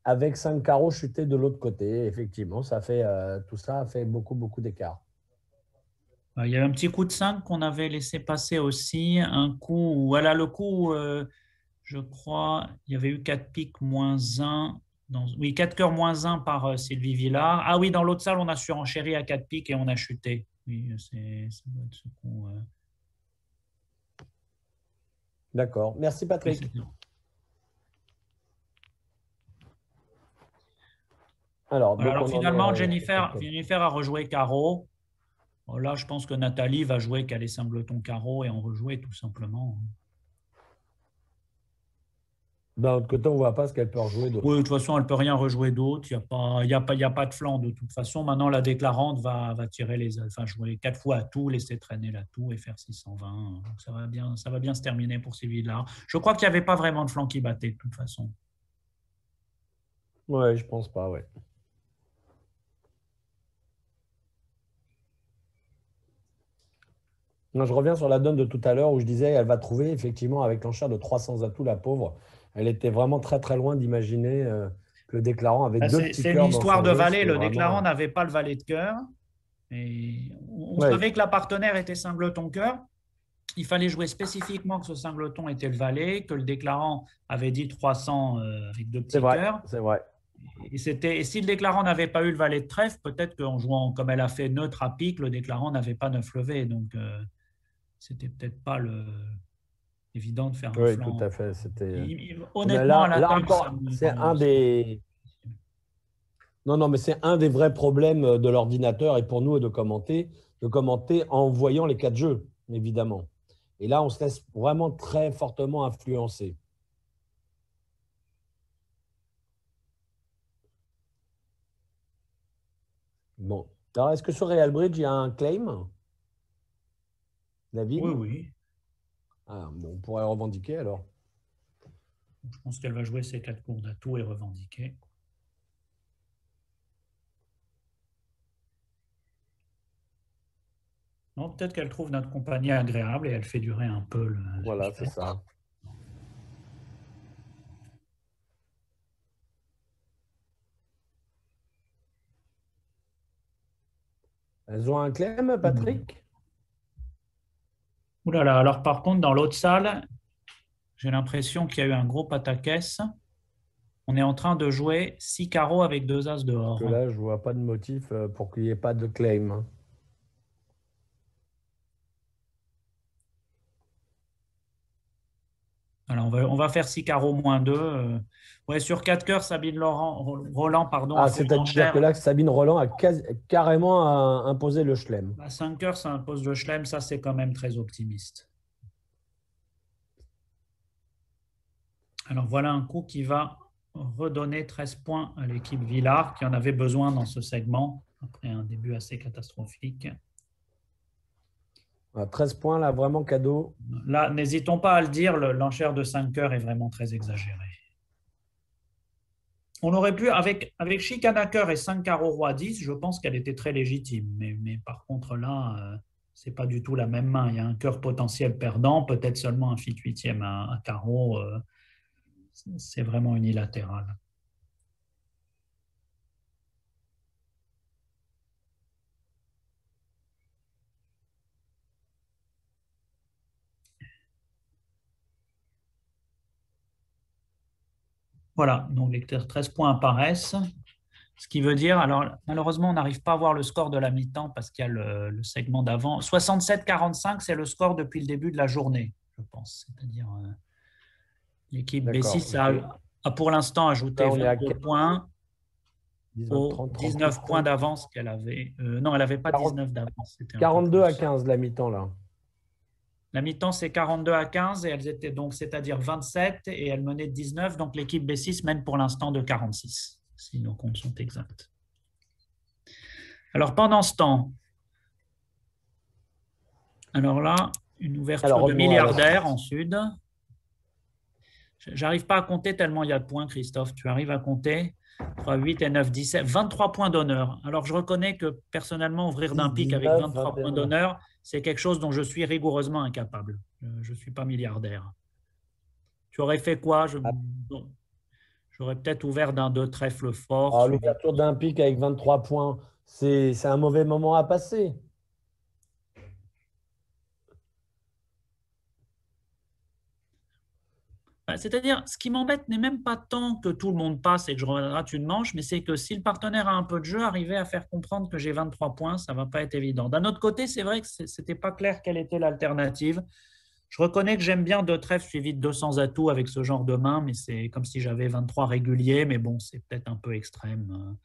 avec 5 carreaux chutés de l'autre côté. Effectivement, tout ça a fait beaucoup, beaucoup d'écart.
Il y a un petit coup de 5 qu'on avait laissé passer aussi. Un coup, voilà, le coup, je crois, il y avait eu 4 piques moins un. Oui, 4 cœurs moins un par Sylvie Villard. Ah oui, dans l'autre salle, on a surenchéri à 4 piques et on a chuté. Oui, ça doit être ce coup.
D'accord. Merci,
Oui,
Patrick. Alors,
voilà,
donc
alors
on en est
finalement,
à...
Jennifer a rejoué carreau. Là, je pense que Nathalie va jouer calé singleton carreau et en rejouer tout simplement.
D'un autre côté, on ne voit pas ce qu'elle peut rejouer d'autre.
Oui, de toute façon, elle ne peut rien rejouer d'autre. Il y a pas de flanc de toute façon. Maintenant, la déclarante va tirer enfin, jouer 4 fois à tout, laisser traîner la tout et faire 620. Donc, ça va bien se terminer pour Sylvie-là. Je crois qu'il n'y avait pas vraiment de flanc qui battait de toute façon.
Ouais, je pense pas, ouais. Non, je reviens sur la donne de tout à l'heure où je disais elle va trouver effectivement avec l'enchère de 300 atouts, la pauvre. Elle était vraiment très très loin d'imaginer que le déclarant avait
Là,
deux
C'est
petits
c'est une
cœurs dans
histoire
son
de
jeu.
valet.
C'était
Le
vraiment.
déclarant n'avait pas le valet de cœur. Et on
Ouais,
savait que la partenaire était singleton cœur. Il fallait jouer spécifiquement que ce singleton était le valet, que le déclarant avait dit 300 avec deux
c'est
petits
vrai,
cœurs.
c'est vrai.
Et si le déclarant n'avait pas eu le valet de trèfle, peut-être qu'en jouant comme elle a fait neutre à pique, le déclarant n'avait pas neuf levé. Donc, c'était peut-être pas évident de faire un
Oui, tout
flanc.
à fait. C'était. Mais
Honnêtement, à
là,
la
là
table, ça
encore,
me
c'est
paraît
un
aussi.
des. Non, non, mais c'est un des vrais problèmes de l'ordinateur et pour nous de commenter en voyant les quatre jeux, évidemment. Et là, on se laisse vraiment très fortement influencer. Bon. Alors, est-ce que sur Real Bridge, il y a un claim,
Oui,
David?
oui.
Ah, bon, on pourrait revendiquer alors.
Je pense qu'elle va jouer ses 4 cours d'atout et revendiquer. Non, peut-être qu'elle trouve notre compagnie agréable et elle fait durer un peu le
Voilà, c'est
suspense.
ça. Elles ont un claim, Patrick?
Ouh là là, alors par contre, dans l'autre salle, j'ai l'impression qu'il y a eu un gros pataquès. On est en train de jouer 6 carreaux avec 2 as
Parce que
dehors.
là, je vois pas de motif pour qu'il n'y ait pas de claim.
Alors, on va faire 6 carreaux moins 2. Ouais, sur 4 cœurs, Roland pardon, a
Ah,
fait une
c'est-à-dire que
enchère.
là, Sabine Roland a carrément imposé le chelem.
5 cœurs, ça impose le chelem. Ça, c'est quand même très optimiste. Alors, voilà un coup qui va redonner 13 points à l'équipe Villard, qui en avait besoin dans ce segment, après un début assez catastrophique.
13 points, là, vraiment cadeau.
Là, n'hésitons pas à le dire, l'enchère de 5 cœurs est vraiment très exagérée. On aurait pu, avec chicane à cœur et 5 carreaux roi 10, je pense qu'elle était très légitime. Mais par contre, là, c'est pas du tout la même main. Il y a un cœur potentiel perdant, peut-être seulement un fit huitième à carreau. C'est vraiment unilatéral. Voilà, donc les 13 points apparaissent. Ce qui veut dire, alors malheureusement, on n'arrive pas à voir le score de la mi-temps parce qu'il y a le segment d'avant. 67-45, c'est le score depuis le début de la journée, je pense. C'est-à-dire, l'équipe
D'accord.
B6
Ok.
a pour l'instant
Donc
ajouté
là, on est à
22 points
19,
aux
30, 38,
19 points
30.
d'avance qu'elle avait. Non, elle n'avait pas
40,
19 d'avance, c'était un peu
42 à
plus.
15 la mi-temps, là.
La mi-temps, c'est 42-15 et elles étaient donc, c'est-à-dire 27 et elles menaient de 19. Donc l'équipe B6 mène pour l'instant de 46, si nos comptes sont exacts. Alors pendant ce temps, alors là, une ouverture
Alors,
de
revenons à la
milliardaire
suite.
en sud. J'arrive pas à compter tellement il y a de points, Christophe. Tu arrives à compter 3, 8 et 9, 17, 23 points d'honneur. Alors, je reconnais que personnellement, ouvrir
10,
d'un pic avec
19,
23 points
21.
d'honneur, c'est quelque chose dont je suis rigoureusement incapable. Je ne suis pas milliardaire. Tu aurais fait quoi? Bon, j'aurais peut-être ouvert d'un 2 trèfle fort, suivi.
L'ouverture d'un pic avec 23 points, c'est un mauvais moment à passer.
C'est-à-dire, ce qui m'embête n'est même pas tant que tout le monde passe et que je rate une manche, mais c'est que si le partenaire a un peu de jeu, arriver à faire comprendre que j'ai 23 points, ça ne va pas être évident. D'un autre côté, c'est vrai que ce n'était pas clair quelle était l'alternative. Je reconnais que j'aime bien deux trèfles suivis de 200 atouts avec ce genre de main, mais c'est comme si j'avais 23 réguliers, mais bon, c'est peut-être un peu extrême.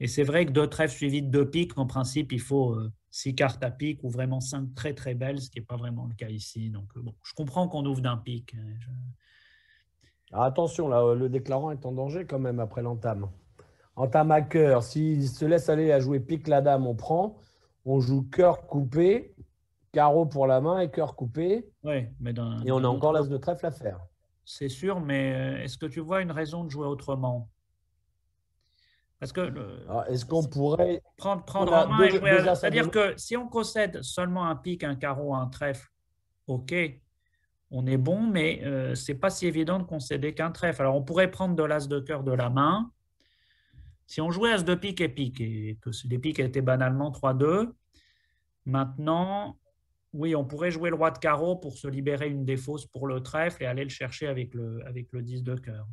Et c'est vrai que deux trèfles suivis de deux piques, en principe, il faut 6 cartes à pique ou vraiment 5 très très belles, ce qui n'est pas vraiment le cas ici. Donc, bon, je comprends qu'on ouvre d'un pic.
Alors, attention, là, le déclarant est en danger quand même après l'entame. Entame à cœur. S'il se laisse aller à jouer pique la dame, on prend. On joue cœur coupé, carreau pour la main et cœur coupé.
Oui, mais
Et on a
d'un
encore
autre,
l'as de trèfle à faire.
c'est sûr, mais est-ce que tu vois une raison de jouer autrement? Parce que
Alors, est-ce qu'on pourrait. On
prendre en
a
main et jouer
deux as à
c'est-à-dire
donner.
que si on possède seulement un pique, un carreau, un trèfle, ok, on est bon, mais c'est pas si évident de concéder qu'un trèfle. Alors on pourrait prendre de l'as de cœur de la main. Si on jouait as de pique et que les piques étaient banalement 3-2, maintenant, oui, on pourrait jouer le roi de carreau pour se libérer une des fausses pour le trèfle et aller le chercher avec le 10 de cœur.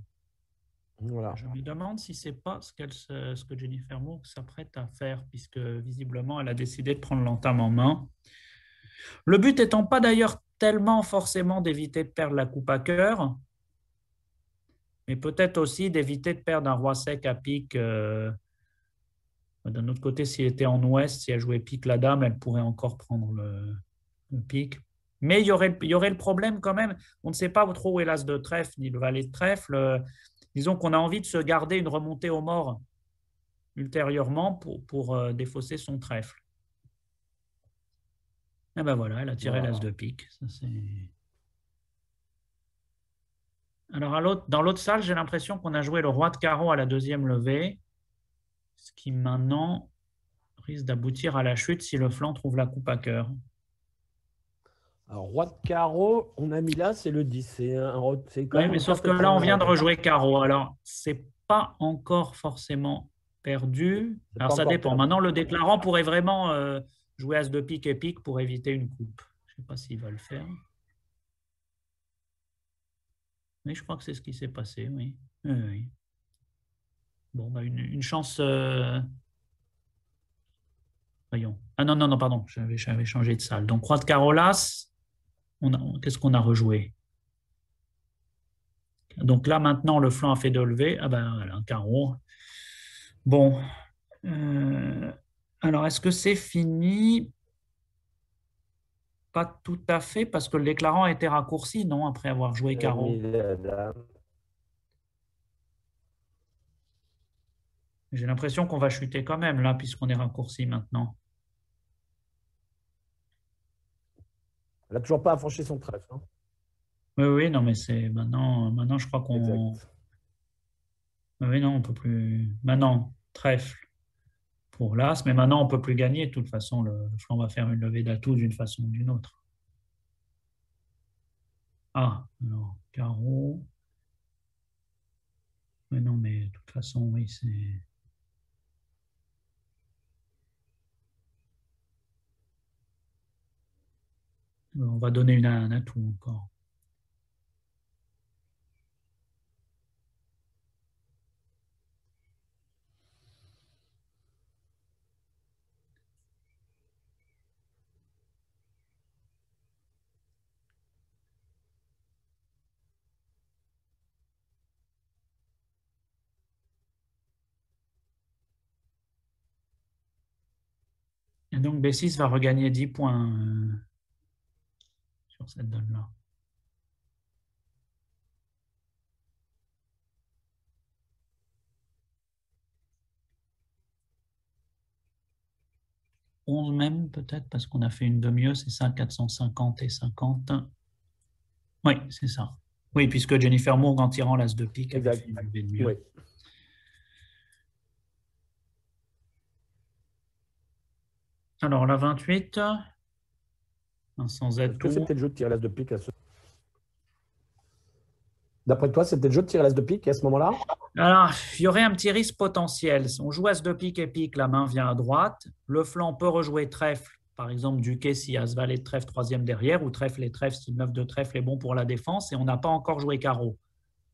Voilà.
Je me demande si c'est pas ce que Jennifer Moore s'apprête à faire, puisque visiblement elle a décidé de prendre l'entame en main. Le but étant pas d'ailleurs tellement forcément d'éviter de perdre la coupe à cœur, mais peut-être aussi d'éviter de perdre un roi sec à pique. D'un autre côté, s'il était en ouest, si elle jouait pique la dame, elle pourrait encore prendre le pique. Mais il y aurait le problème quand même. On ne sait pas trop où est l'as de trèfle ni le valet de trèfle. Disons qu'on a envie de se garder une remontée aux morts ultérieurement pour défausser son trèfle. Et ben voilà, elle a tiré l'as
Voilà.
de pique. Alors dans l'autre salle, j'ai l'impression qu'on a joué le roi de carreau à la deuxième levée, ce qui maintenant risque d'aboutir à la chute si le flanc trouve la coupe à cœur.
Alors, roi de carreau, on a mis là, c'est le 10. C'est quand
Oui,
même
mais
une
sauf
carte
que là, on vient de
extraordinaire.
rejouer carreau. Alors, c'est pas encore forcément perdu.
C'est
Alors,
pas
ça
encore
dépend.
perdu.
Maintenant, le déclarant pourrait vraiment jouer as de pique et pique pour éviter une coupe. Je ne sais pas s'il va le faire. Mais je crois que c'est ce qui s'est passé, oui. Oui, oui. Bon, bah, une chance. Voyons. Ah non, non, non, pardon, j'avais changé de salle. Donc, roi de carreau l'as, qu'est-ce qu'on a rejoué? Donc là, maintenant, le flanc a fait deux levées. Ah ben voilà, un carreau. Bon. Euh, alors, est-ce que c'est fini? Pas tout à fait, parce que le déclarant a été raccourci, non, après avoir joué
Elle a mis
carreau.
la dame.
J'ai l'impression qu'on va chuter quand même, là, puisqu'on est raccourci maintenant.
Elle n'a toujours pas affranchi son trèfle, hein.
Oui, oui, non, mais c'est maintenant, je crois qu'on.
Exact.
Oui, non, on peut plus. Maintenant, trèfle pour l'as, mais maintenant, on peut plus gagner. De toute façon, le flanc va faire une levée d'atout d'une façon ou d'une autre. Ah, alors, carreau. Mais non, mais de toute façon, oui, c'est. On va donner un atout encore. donc B6 va regagner 10 points sur cette donne-là. Même peut-être, parce qu'on a fait une de mieux, c'est ça, 450 et 50. Oui, c'est ça. Oui, puisque Jennifer Moore, en tirant l'as de pique, avait fait une levée de mieux. Oui. Alors, la 28, sans atout.
Est-ce que c'était le jeu de tirer l'as de pique à ce... D'après toi, c'était le jeu de tirer l'as de pique à ce moment-là?
Alors, il y aurait un petit risque potentiel. On joue as de pique et pique, la main vient à droite. Le flanc peut rejouer trèfle, par exemple duquet si as valet de trèfle troisième derrière, ou trèfle et trèfle si le 9 de trèfle est bon pour la défense, et on n'a pas encore joué carreau.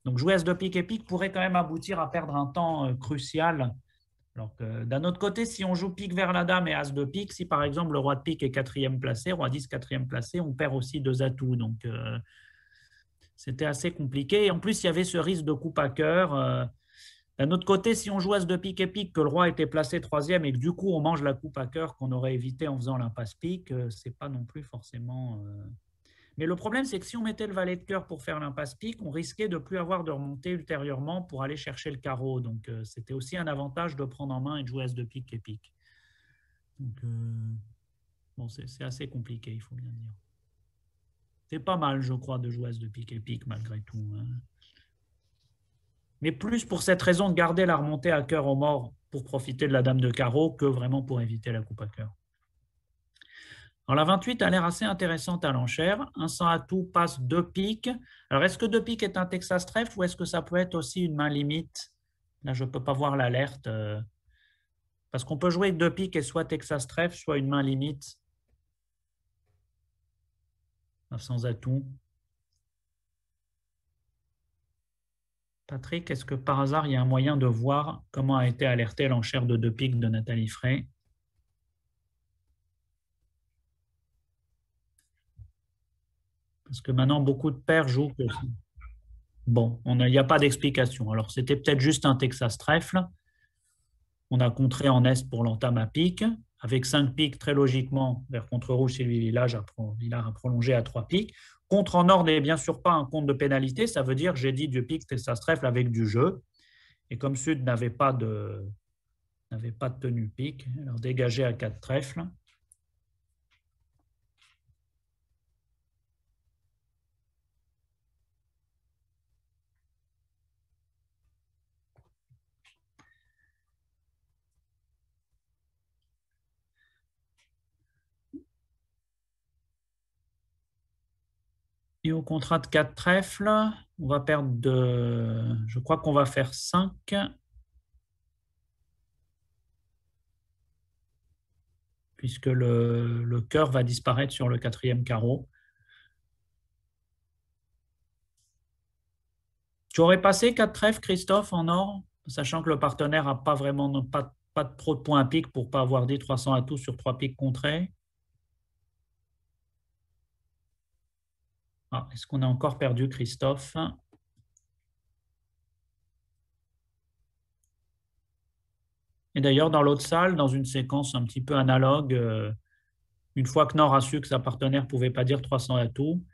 Donc jouer as de pique et pique pourrait quand même aboutir à perdre un temps crucial. Alors que d'un autre côté, si on joue pique vers la dame et as de pique, si par exemple le roi de pique est quatrième placé, roi 10 quatrième placé, on perd aussi deux atouts. Donc c'était assez compliqué. Et en plus, il y avait ce risque de coupe à cœur. D'un autre côté, si on joue as de pique et pique, que le roi était placé troisième et que du coup on mange la coupe à cœur qu'on aurait évité en faisant l'impasse pique, c'est pas non plus forcément... Mais le problème, c'est que si on mettait le valet de cœur pour faire l'impasse pique, on risquait de ne plus avoir de remontée ultérieurement pour aller chercher le carreau. Donc, c'était aussi un avantage de prendre en main et de jouer as de pique et pique. Donc, bon, c'est assez compliqué, il faut bien dire. C'est pas mal, je crois, de jouer as de pique et pique, malgré tout. Hein. Mais plus pour cette raison de garder la remontée à cœur au mort pour profiter de la dame de carreau que vraiment pour éviter la coupe à cœur. Alors, la 28 a l'air assez intéressante à l'enchère. Un sans atout passe deux piques. Alors, est-ce que deux piques est un Texas trèfle ou est-ce que ça peut être aussi une main limite? Là, je ne peux pas voir l'alerte. Parce qu'on peut jouer deux piques et soit Texas trèfle, soit une main limite. Sans atout. Patrick, est-ce que par hasard, il y a un moyen de voir comment a été alertée l'enchère de deux piques de Nathalie Frey? Parce que maintenant, beaucoup de paires jouent que... Bon, il n'y a pas d'explication. Alors, c'était peut-être juste un Texas trèfle. On a contré en Est pour l'entame à pique. Avec 5 piques, très logiquement, vers contre rouge, Sylvie Villard a prolongé à 3 piques. Contre en or n'est bien sûr pas un compte de pénalité. Ça veut dire j'ai dit du pique, Texas trèfle avec du jeu. Et comme Sud n'avait pas de tenue pique, alors dégagé à 4 trèfles. Et au contrat de 4 trèfles, on va perdre de... Je crois qu'on va faire 5. Puisque le cœur va disparaître sur le quatrième carreau. Tu aurais passé 4 trèfles, Christophe, en or, sachant que le partenaire n'a pas vraiment pas trop de points à pique pour ne pas avoir dit 300 atouts sur 3 piques contrées. Ah, est-ce qu'on a encore perdu Christophe? Et d'ailleurs, dans l'autre salle, dans une séquence un petit peu analogue, une fois que Nord a su que sa partenaire ne pouvait pas dire 300 atouts,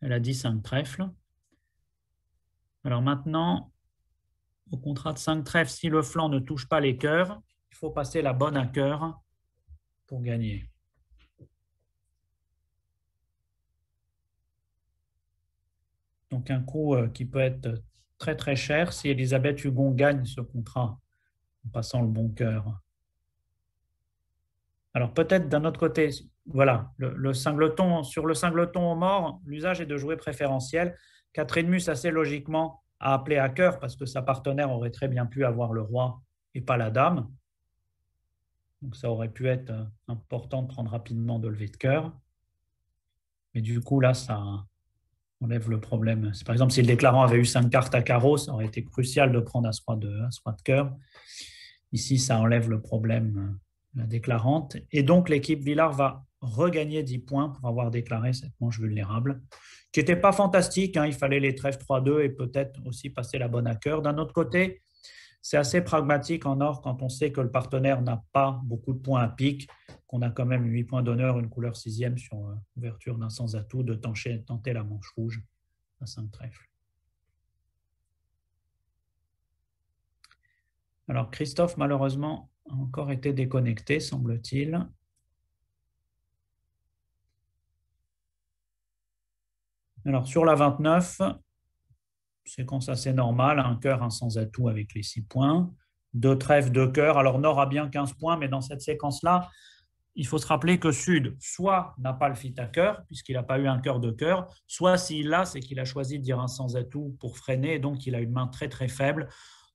elle a dit 5 trèfles. Alors maintenant, au contrat de 5 trèfles, si le flanc ne touche pas les cœurs, il faut passer la bonne à cœur pour gagner. Donc un coup qui peut être très très cher si Elisabeth Hugon gagne ce contrat en passant le bon cœur. Alors peut-être d'un autre côté, voilà, le singleton, sur le singleton au mort, l'usage est de jouer préférentiel. 4,5 assez logiquement a appelé à cœur parce que sa partenaire aurait très bien pu avoir le roi et pas la dame. Donc ça aurait pu être important de prendre rapidement de lever de cœur. Mais du coup là, ça enlève le problème. Par exemple, si le déclarant avait eu 5 cartes à carreau, ça aurait été crucial de prendre As-Roi de cœur. Ici, ça enlève le problème, la déclarante. Et donc, l'équipe Villard va regagner 10 points pour avoir déclaré cette manche vulnérable, qui n'était pas fantastique. Hein. Il fallait les trèfles 3-2 et peut-être aussi passer la bonne à cœur. D'un autre côté, C'est assez pragmatique en or quand on sait que le partenaire n'a pas beaucoup de points à pique, qu'on a quand même 8 points d'honneur, une couleur sixième sur ouverture d'un sans atout, de tenter la manche rouge à 5 trèfles. Alors Christophe, malheureusement, a encore été déconnecté, semble-t-il. Alors sur la 29, séquence assez normale, un cœur, un sans atout avec les 6 points, 2 trèfles, 2 cœurs. Alors Nord a bien 15 points, mais dans cette séquence-là, il faut se rappeler que Sud, soit n'a pas le fit à cœur, puisqu'il n'a pas eu un cœur de cœur, soit s'il l'a, c'est qu'il a choisi de dire un sans atout pour freiner, et donc il a une main très très faible.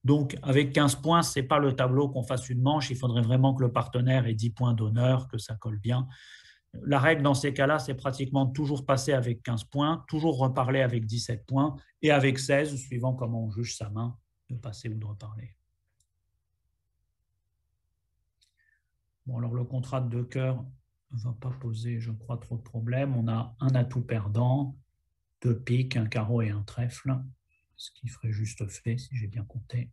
Donc avec 15 points, ce n'est pas le tableau qu'on fasse une manche, il faudrait vraiment que le partenaire ait 10 points d'honneur, que ça colle bien. La règle dans ces cas-là, c'est pratiquement toujours passer avec 15 points, toujours reparler avec 17 points, et avec 16, suivant comment on juge sa main, de passer ou de reparler. Bon, alors le contrat de 2 cœurs ne va pas poser, je crois, trop de problèmes. On a un atout perdant, 2 piques, un carreau et un trèfle, ce qui ferait juste fait, si j'ai bien compté.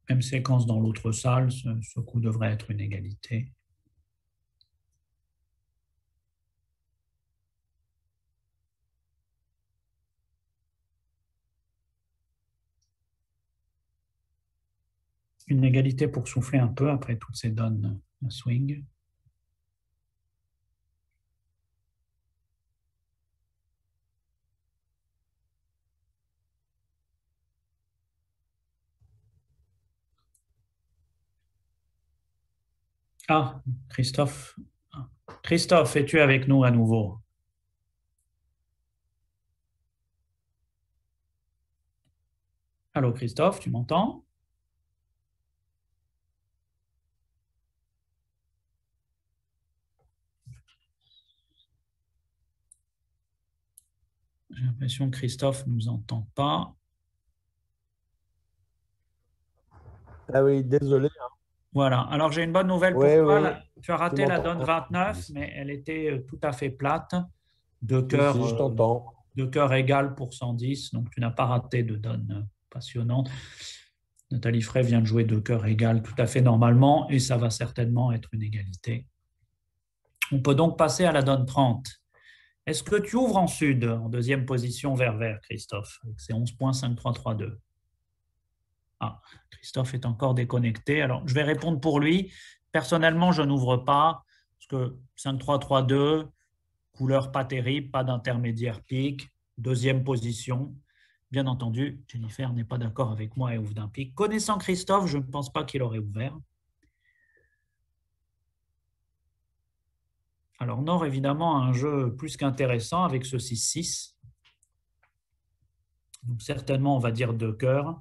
Même séquence dans l'autre salle, ce coup devrait être une égalité. Une égalité pour souffler un peu après toutes ces donnes à swing. Ah, Christophe. Christophe, es-tu avec nous à nouveau? Allô, Christophe, tu m'entends? J'ai l'impression que Christophe ne nous entend pas.
Ah oui, désolé.
Voilà. Alors, j'ai une bonne nouvelle pour
Oui, oui,
toi. Tu as raté la donne 29, mais elle était tout à fait plate. Deux
si, je t'entends.
cœurs égales pour 110, donc tu n'as pas raté de donne passionnante. Nathalie Frey vient de jouer 2 cœurs égales tout à fait normalement, et ça va certainement être une égalité. On peut donc passer à la donne 30. Est-ce que tu ouvres en sud, en deuxième position vers vert, Christophe, avec ses 11 points, 5, 3, 3, 2? Ah, Christophe est encore déconnecté. Alors, je vais répondre pour lui. Personnellement, je n'ouvre pas, parce que 5, 3, 3, 2, couleur pas terrible, pas d'intermédiaire pique, deuxième position. Bien entendu, Jennifer n'est pas d'accord avec moi et ouvre d'un pic. Connaissant Christophe, je ne pense pas qu'il aurait ouvert. Alors, Nord, évidemment, a un jeu plus qu'intéressant avec ce 6-6. Donc, certainement, on va dire 2 cœurs.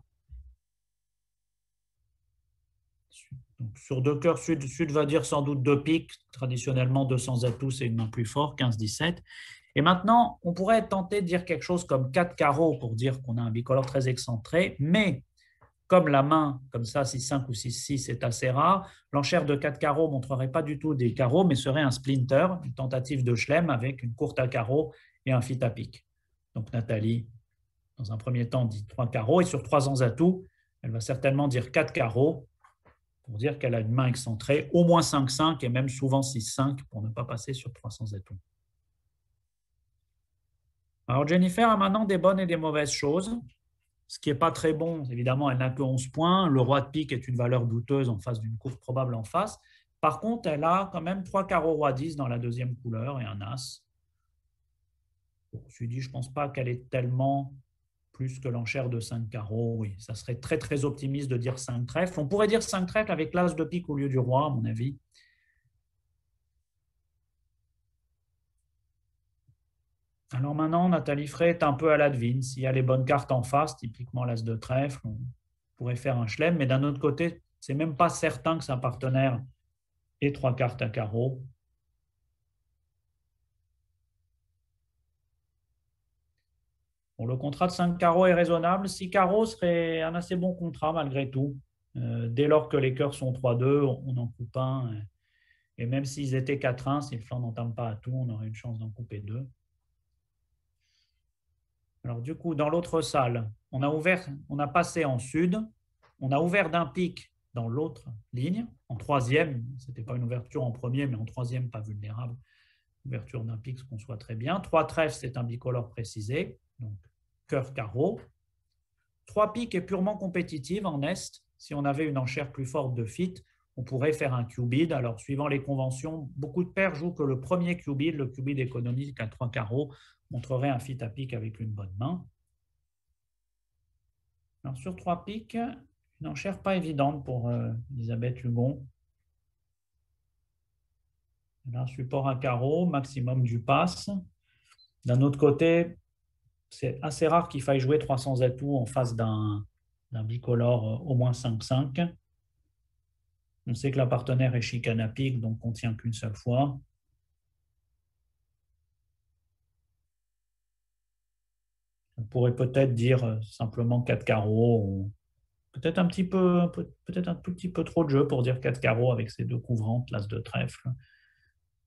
Donc, sur 2 cœurs, Sud va dire sans doute 2 piques. Traditionnellement, 200 atouts, c'est une main plus forte, 15-17. Et maintenant, on pourrait être tenté de dire quelque chose comme 4 carreaux pour dire qu'on a un bicolore très excentré, mais comme la main, comme ça, 6-5 ou 6-6 est assez rare, l'enchère de 4 carreaux ne montrerait pas du tout des carreaux, mais serait un splinter, une tentative de Schlem avec une courte à carreaux et un fit à pique. Donc Nathalie, dans un premier temps, dit 3 carreaux, et sur 3 ans atouts, elle va certainement dire 4 carreaux pour dire qu'elle a une main excentrée, au moins 5-5 et même souvent 6-5 pour ne pas passer sur 300 atouts. Alors Jennifer a maintenant des bonnes et des mauvaises choses. Ce qui n'est pas très bon, évidemment, elle n'a que 11 points. Le roi de pique est une valeur douteuse en face d'une courte probable en face. Par contre, elle a quand même 3 carreaux roi 10 dans la deuxième couleur et un as. Bon, je me suis dit, je ne pense pas qu'elle est tellement plus que l'enchère de 5 carreaux. Oui, ça serait très très optimiste de dire 5 trèfles. On pourrait dire 5 trèfles avec l'as de pique au lieu du roi, à mon avis. Alors maintenant, Nathalie Frey est un peu à l'advine. S'il y a les bonnes cartes en face, typiquement l'as de trèfle, on pourrait faire un chelem. Mais d'un autre côté, c'est même pas certain que sa partenaire et 3 cartes à carreau. Bon, le contrat de 5 carreaux est raisonnable. 6 carreaux serait un assez bon contrat malgré tout. Dès lors que les cœurs sont 3-2, on en coupe un. Et même s'ils étaient 4-1, si le flanc n'entame pas à tout, on aurait une chance d'en couper 2. Alors du coup, dans l'autre salle, on a passé en sud, on a ouvert d'un pic dans l'autre ligne, en troisième, ce n'était pas une ouverture en premier, mais en troisième, pas vulnérable. Ouverture d'un pic, ce qu'on soit très bien. 3 trèfles, c'est un bicolore précisé, donc cœur, carreau. 3 piques est purement compétitive en est. Si on avait une enchère plus forte de fit, on pourrait faire un cubid. Alors, suivant les conventions, beaucoup de paires jouent que le premier cubid, le cubid économique à 3 carreaux, montrerait un fit à pique avec une bonne main. Alors, sur 3 piques, une enchère pas évidente pour Elisabeth Hugon. Là, support à carreau, maximum du pass. D'un autre côté, c'est assez rare qu'il faille jouer 300 atouts en face d'un bicolore au moins 5-5. On sait que la partenaire est chicane à pique, donc on ne tient qu'une seule fois. On pourrait peut-être dire simplement 4 carreaux, ou peut-être un tout petit peu trop de jeu pour dire 4 carreaux avec ces deux couvrantes, l'as de trèfle.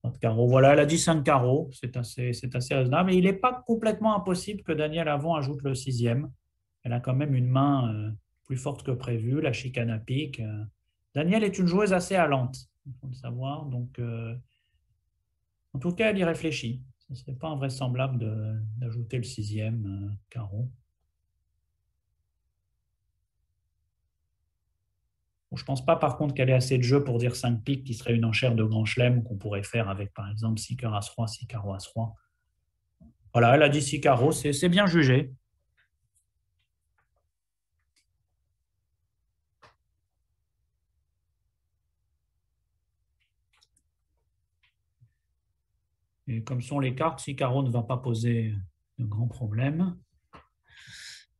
4 carreaux. Voilà, elle a dit 5 carreaux, c'est assez raisonnable. Mais il n'est pas complètement impossible que Danielle Avon ajoute le 6e. Elle a quand même une main plus forte que prévu, la chicane à pique. Danielle est une joueuse assez allante, il faut le savoir. Donc, en tout cas, elle y réfléchit. Ce ne serait pas invraisemblable d'ajouter le 6e carreau. Bon, je ne pense pas par contre qu'elle ait assez de jeu pour dire 5 piques qui serait une enchère de grand chelem qu'on pourrait faire avec par exemple 6 cœurs As-Roi, 6 carreaux As-Roi. Voilà, elle a dit 6 carreaux, c'est bien jugé. Et comme sont les cartes, 6 carreaux ne va pas poser de grands problèmes.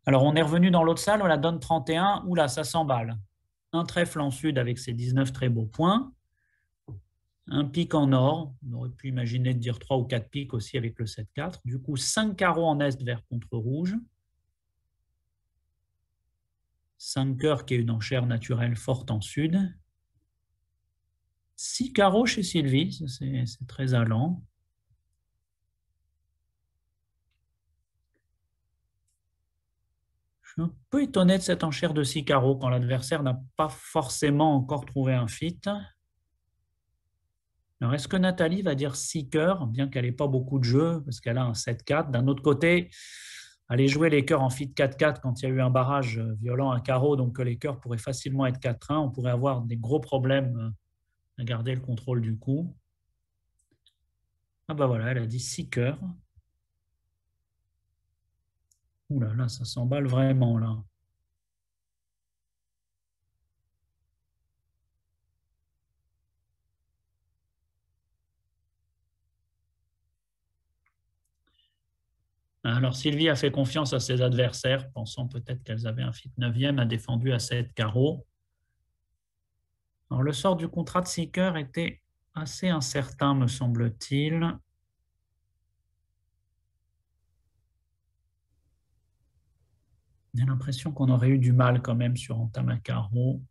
Alors, on est revenu dans l'autre salle, on la donne 31. Oula, ça s'emballe. Un trèfle en sud avec ses 19 très beaux points. Un pic en or. On aurait pu imaginer de dire 3 ou 4 pics aussi avec le 7-4. Du coup, 5 carreaux en est, vert contre rouge. 5 cœurs qui est une enchère naturelle forte en sud. 6 carreaux chez Sylvie, c'est très allant. Je suis un peu étonné de cette enchère de 6 carreaux quand l'adversaire n'a pas forcément encore trouvé un fit. Alors, est-ce que Nathalie va dire 6 cœurs, bien qu'elle n'ait pas beaucoup de jeu, parce qu'elle a un 7-4. D'un autre côté, aller jouer les cœurs en fit 4-4 quand il y a eu un barrage violent à carreau, donc que les cœurs pourraient facilement être 4-1, on pourrait avoir des gros problèmes à garder le contrôle du coup. Ah bah voilà, elle a dit 6 cœurs. Ouh là là, ça s'emballe vraiment là. Alors Sylvie a fait confiance à ses adversaires, pensant peut-être qu'elles avaient un fit 9e, a défendu à 7 carreaux. Alors le sort du contrat de 6 cœurs était assez incertain, me semble-t-il. J'ai l'impression qu'on aurait eu du mal quand même sur entame à carreau.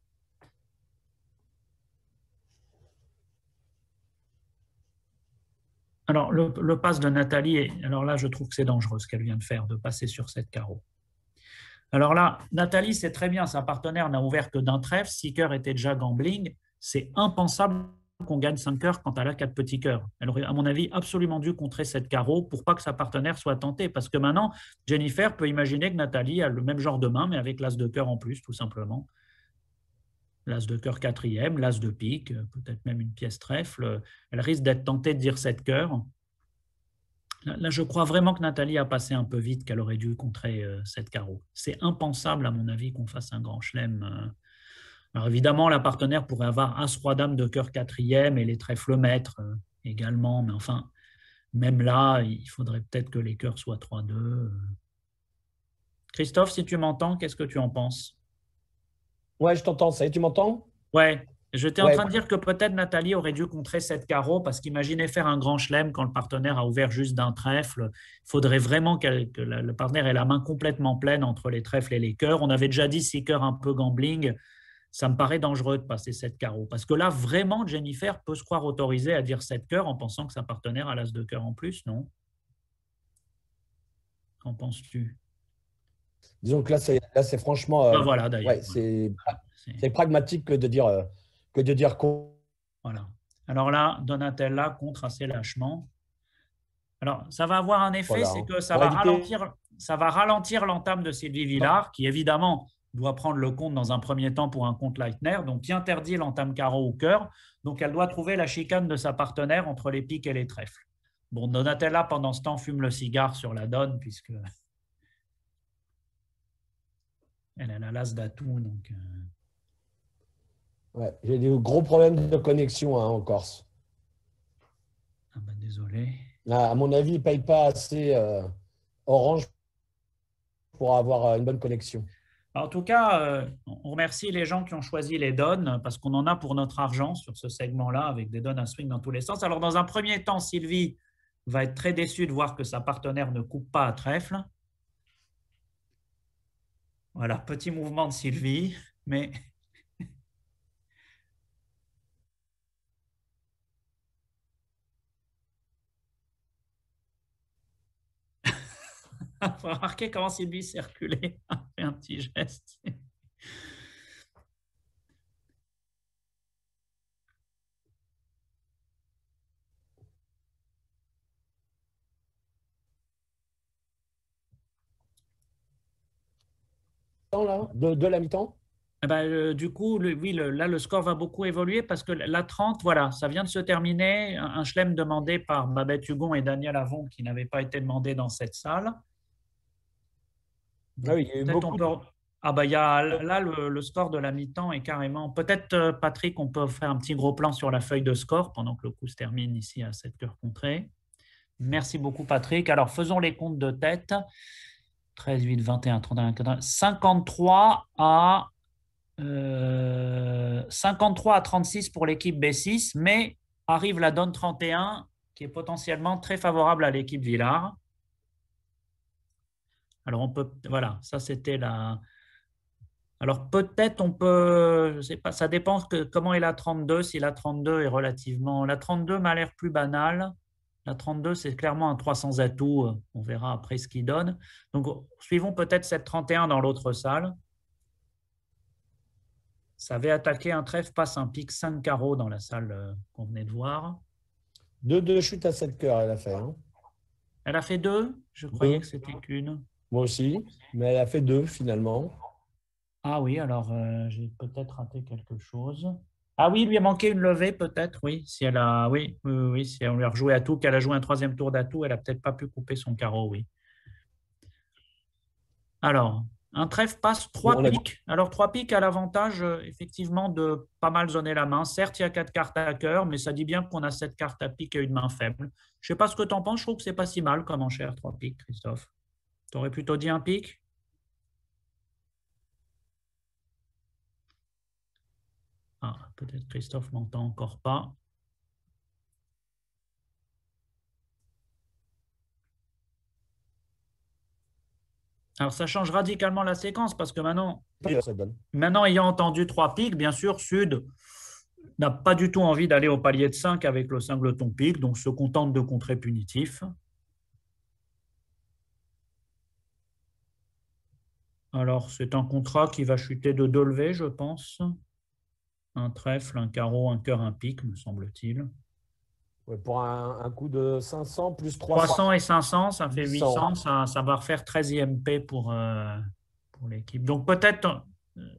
Alors, le passe de Nathalie, alors là, je trouve que c'est dangereux ce qu'elle vient de faire, de passer sur 7 carreaux. Alors là, Nathalie, c'est très bien, sa partenaire n'a ouvert que d'un trèfle, 6 cœurs étaient déjà gambling. C'est impensable qu'on gagne 5 cœurs quand elle a 4 petits cœurs. Elle aurait, à mon avis, absolument dû contrer 7 carreaux pour pas que sa partenaire soit tentée. Parce que maintenant, Jennifer peut imaginer que Nathalie a le même genre de main, mais avec l'as de cœur en plus, tout simplement. L'as de cœur 4e, l'as de pique, peut-être même une pièce trèfle. Elle risque d'être tentée de dire 7 cœurs. Là, je crois vraiment que Nathalie a passé un peu vite, qu'elle aurait dû contrer 7 carreaux. C'est impensable, à mon avis, qu'on fasse un grand chelem. Alors évidemment, la partenaire pourrait avoir As-Roi-Dame de cœur 4e et les trèfles maîtres également. Mais enfin, même là, il faudrait peut-être que les cœurs soient 3-2. Christophe, si tu m'entends, qu'est-ce que tu en penses?
Ouais, je t'entends. Ça y est, tu m'entends?
Ouais. J'étais en
Ouais,
train de dire que peut-être Nathalie aurait dû contrer 7 carreaux parce qu'imaginez faire un grand chelem quand le partenaire a ouvert juste d'un trèfle. Il faudrait vraiment que le partenaire ait la main complètement pleine entre les trèfles et les cœurs. On avait déjà dit 6 cœurs un peu gambling. Ça me paraît dangereux de passer 7 carreaux. Parce que là, vraiment, Jennifer peut se croire autorisée à dire 7 cœurs en pensant que sa partenaire a l'as de cœur en plus, non? Qu'en penses-tu?
disons que là, c'est franchement,
Ben voilà, d'ailleurs.
ouais,
Voilà.
c'est pragmatique que de dire qu'on.
Voilà. Alors là, Donatella contre assez lâchement. Alors, ça va avoir un effet,
Voilà,
c'est
hein.
que
Pour éviter.
ça va ralentir l'entame de Sylvie Villard, qui évidemment doit prendre le compte dans un premier temps pour un compte Leitner, donc qui interdit l'entame carreau ou cœur. Donc, elle doit trouver la chicane de sa partenaire entre les piques et les trèfles. Bon, Donatella, pendant ce temps, fume le cigare sur la donne, puisque elle a l'as d'atout. Donc,
Ouais, j'ai des gros problèmes de connexion, hein, en Corse.
ah ben, désolé.
À mon avis, ils ne payent pas assez Orange pour avoir une bonne connexion.
En tout cas, on remercie les gens qui ont choisi les donnes parce qu'on en a pour notre argent sur ce segment-là avec des donnes à swing dans tous les sens. Alors, dans un premier temps, Sylvie va être très déçue de voir que sa partenaire ne coupe pas à trèfle. Voilà, petit mouvement de Sylvie, mais il faut remarquer comment Sylvie s'est reculée, fait un petit geste.
Là, de la mi-temps?
Eh ben, du coup, oui, là, le score va beaucoup évoluer parce que la 30, voilà, ça vient de se terminer. Un chelem demandé par Babette Hugon et Daniel Avon qui n'avait pas été demandé dans cette salle.
Ah
Donc,
oui, il y a eu
peut-être on
beaucoup
peut.
de.
Ah bah, il y a, là, le score de la mi-temps est carrément. Peut-être, Patrick, on peut faire un petit gros plan sur la feuille de score pendant que le coup se termine ici à 7 cœurs contrés. Merci beaucoup, Patrick. Alors, faisons les comptes de tête. 13, 8, 21, 31, 40, 53 à 36 pour l'équipe B6, mais arrive la donne 31 qui est potentiellement très favorable à l'équipe Villard. Alors, on peut. Voilà, ça c'était la. Alors peut-être on peut, je sais pas, ça dépend comment est la 32, si la 32 est relativement. La 32 m'a l'air plus banale. La 32, c'est clairement un 300 atouts, on verra après ce qu'il donne. Donc suivons peut-être cette 31 dans l'autre salle. Ça avait attaqué un trèfle, passe un pic 5 carreaux dans la salle qu'on venait de voir.
Deux chutes à 7 cœurs, elle a fait. Hein.
Elle a fait deux, je croyais que
Deux,
c'était qu'une.
moi aussi, mais elle a fait deux finalement.
Ah oui, alors j'ai peut-être raté quelque chose. Ah oui, il lui a manqué une levée, peut-être, oui. Si elle a, oui, oui, oui, oui, si on lui a rejoué à tout, qu'elle a joué un troisième tour d'atout, elle a peut-être pas pu couper son carreau, oui. Alors, un trèfle passe
Bon,
trois piques. Alors, trois piques a l'avantage, effectivement, de pas mal zoner la main. Certes, il y a quatre cartes à cœur, mais ça dit bien qu'on a sept cartes à pique et une main faible. Je sais pas ce que tu en penses, je trouve que c'est pas si mal comme enchère, trois piques, Christophe. Tu aurais plutôt dit un pique? Ah, peut-être Christophe m'entend encore pas. Alors, ça change radicalement la séquence parce que maintenant ayant entendu trois piques, bien sûr, Sud n'a pas du tout envie d'aller au palier de 5 avec le singleton pique, donc se contente de contrer punitif. Alors, c'est un contrat qui va chuter de deux levées, je pense. Un trèfle, un carreau, un cœur, un pique, me semble-t-il.
Ouais, pour un coup de 500 plus 300.
300 et 500, ça fait
800.
800, ça va refaire 13 IMP pour l'équipe. Donc peut-être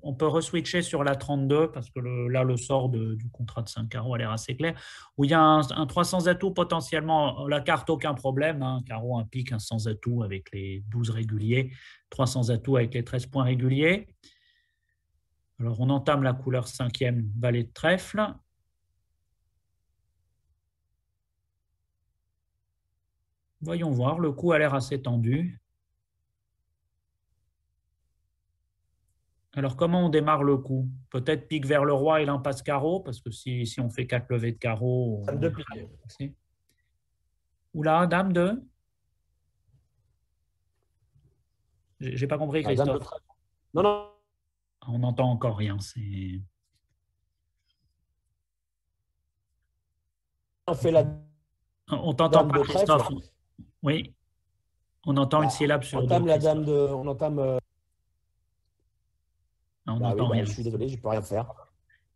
on peut reswitcher sur la 32 parce que là, le sort du contrat de 5 carreaux a l'air assez clair. Où il y a un 300 atouts potentiellement, la carte aucun problème, un carreau, un pique, un 100 atouts avec les 12 réguliers, 300 atouts avec les 13 points réguliers. Alors on entame la couleur 5e, valet de trèfle. Voyons voir, le coup a l'air assez tendu. Alors, comment on démarre le coup? Peut-être pique vers le roi et l'impasse carreau, parce que si on fait 4 levées de carreau,
Dame
on
de
est
pique.
passé. Oula, dame de? J'ai pas compris,
Ah, dame de
Christophe.
trèfle. Non, non,
On n'entend encore rien.
on fait la
On t'entend
dame
pas,
de trèfle.
Christophe. Oui, on entend une
Bah,
syllabe
on
sur deux,
entame la dame
Christophe.
de. On entame.
On
Bah oui,
n'entend
bah,
rien.
je suis désolé, je peux rien faire.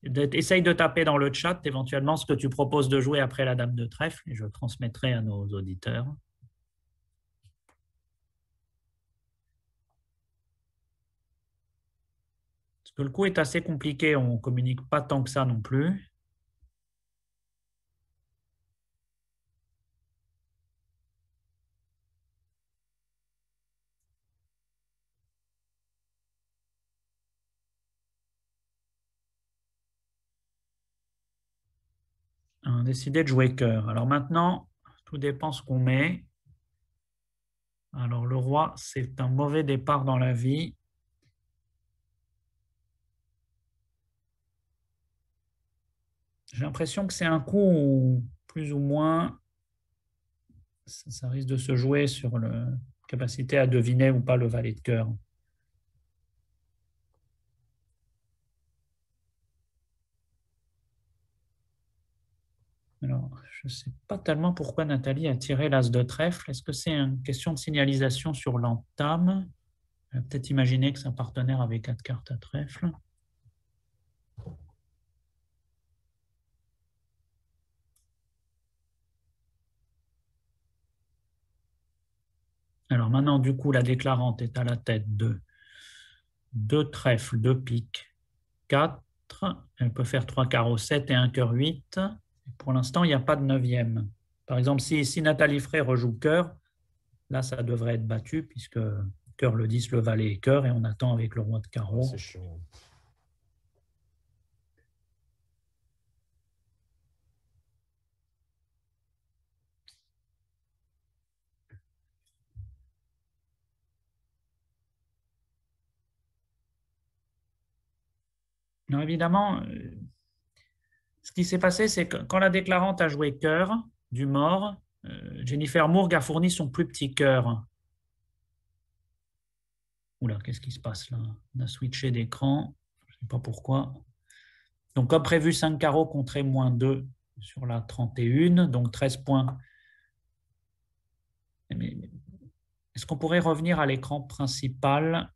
Essaye de taper dans le chat éventuellement ce que tu proposes de jouer après la dame de trèfle et je transmettrai à nos auditeurs. Parce que le coup est assez compliqué, on ne communique pas tant que ça non plus. On a décidé de jouer cœur. Alors maintenant, tout dépend ce qu'on met. Alors le roi, c'est un mauvais départ dans la vie. J'ai l'impression que c'est un coup où, plus ou moins, ça risque de se jouer sur la capacité à deviner ou pas le valet de cœur. Alors, je ne sais pas tellement pourquoi Nathalie a tiré l'as de trèfle. Est-ce que c'est une question de signalisation sur l'entame? Elle a peut-être imaginé que sa partenaire avait 4 cartes à trèfle. Alors maintenant, du coup, la déclarante est à la tête de 2 trèfles, 2 piques, 4. Elle peut faire 3 carreaux 7 et un cœur 8. Pour l'instant, il n'y a pas de neuvième. Par exemple, si Nathalie Frey rejoue cœur, là, ça devrait être battu puisque cœur le 10, le valet est cœur et on attend avec le roi de
Ouais,
carreau.
c'est chiant.
Non, évidemment, ce qui s'est passé, c'est que quand la déclarante a joué cœur du mort, Jennifer Mourgue a fourni son plus petit cœur. Oula, qu'est-ce qui se passe là? On a switché d'écran, je ne sais pas pourquoi. Donc, comme prévu, 5 carreaux contre -2 sur la 31, donc 13 points. Est-ce qu'on pourrait revenir à l'écran principal?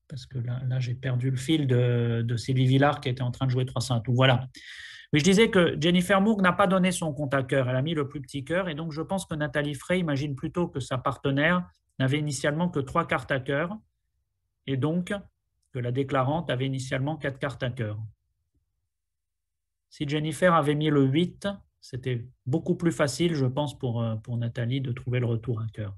Parce que là j'ai perdu le fil de Sylvie Villard qui était en train de jouer 3-5. Voilà. Mais je disais que Jennifer Moore n'a pas donné son compte à cœur. Elle a mis le plus petit cœur. Et donc, je pense que Nathalie Frey imagine plutôt que sa partenaire n'avait initialement que 3 cartes à cœur. Et donc, que la déclarante avait initialement 4 cartes à cœur. Si Jennifer avait mis le 8, c'était beaucoup plus facile, je pense, pour Nathalie de trouver le retour à cœur.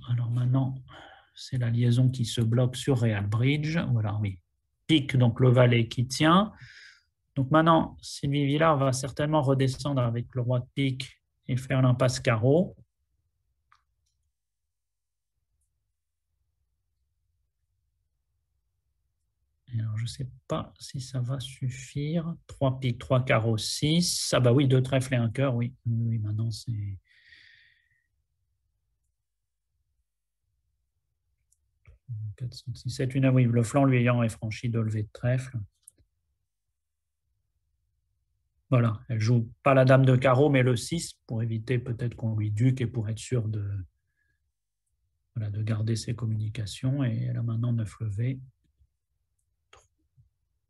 Alors maintenant, c'est la liaison qui se bloque sur Real Bridge. Voilà, oui. Pique, donc le valet qui tient. Donc maintenant, Sylvie Villard va certainement redescendre avec le roi de pique et faire l'impasse carreau. Et alors, je ne sais pas si ça va suffire. 3 piques, 3 carreaux, 6. Ah bah oui, 2 trèfles et un cœur, oui. Oui, maintenant c'est... 4, 5, 6, 7, 8, oui, le flanc lui ayant franchi de lever de trèfle. Voilà, elle joue pas la dame de carreau, mais le 6 pour éviter peut-être qu'on lui duque et pour être sûr de garder ses communications. Et elle a maintenant 9 levées.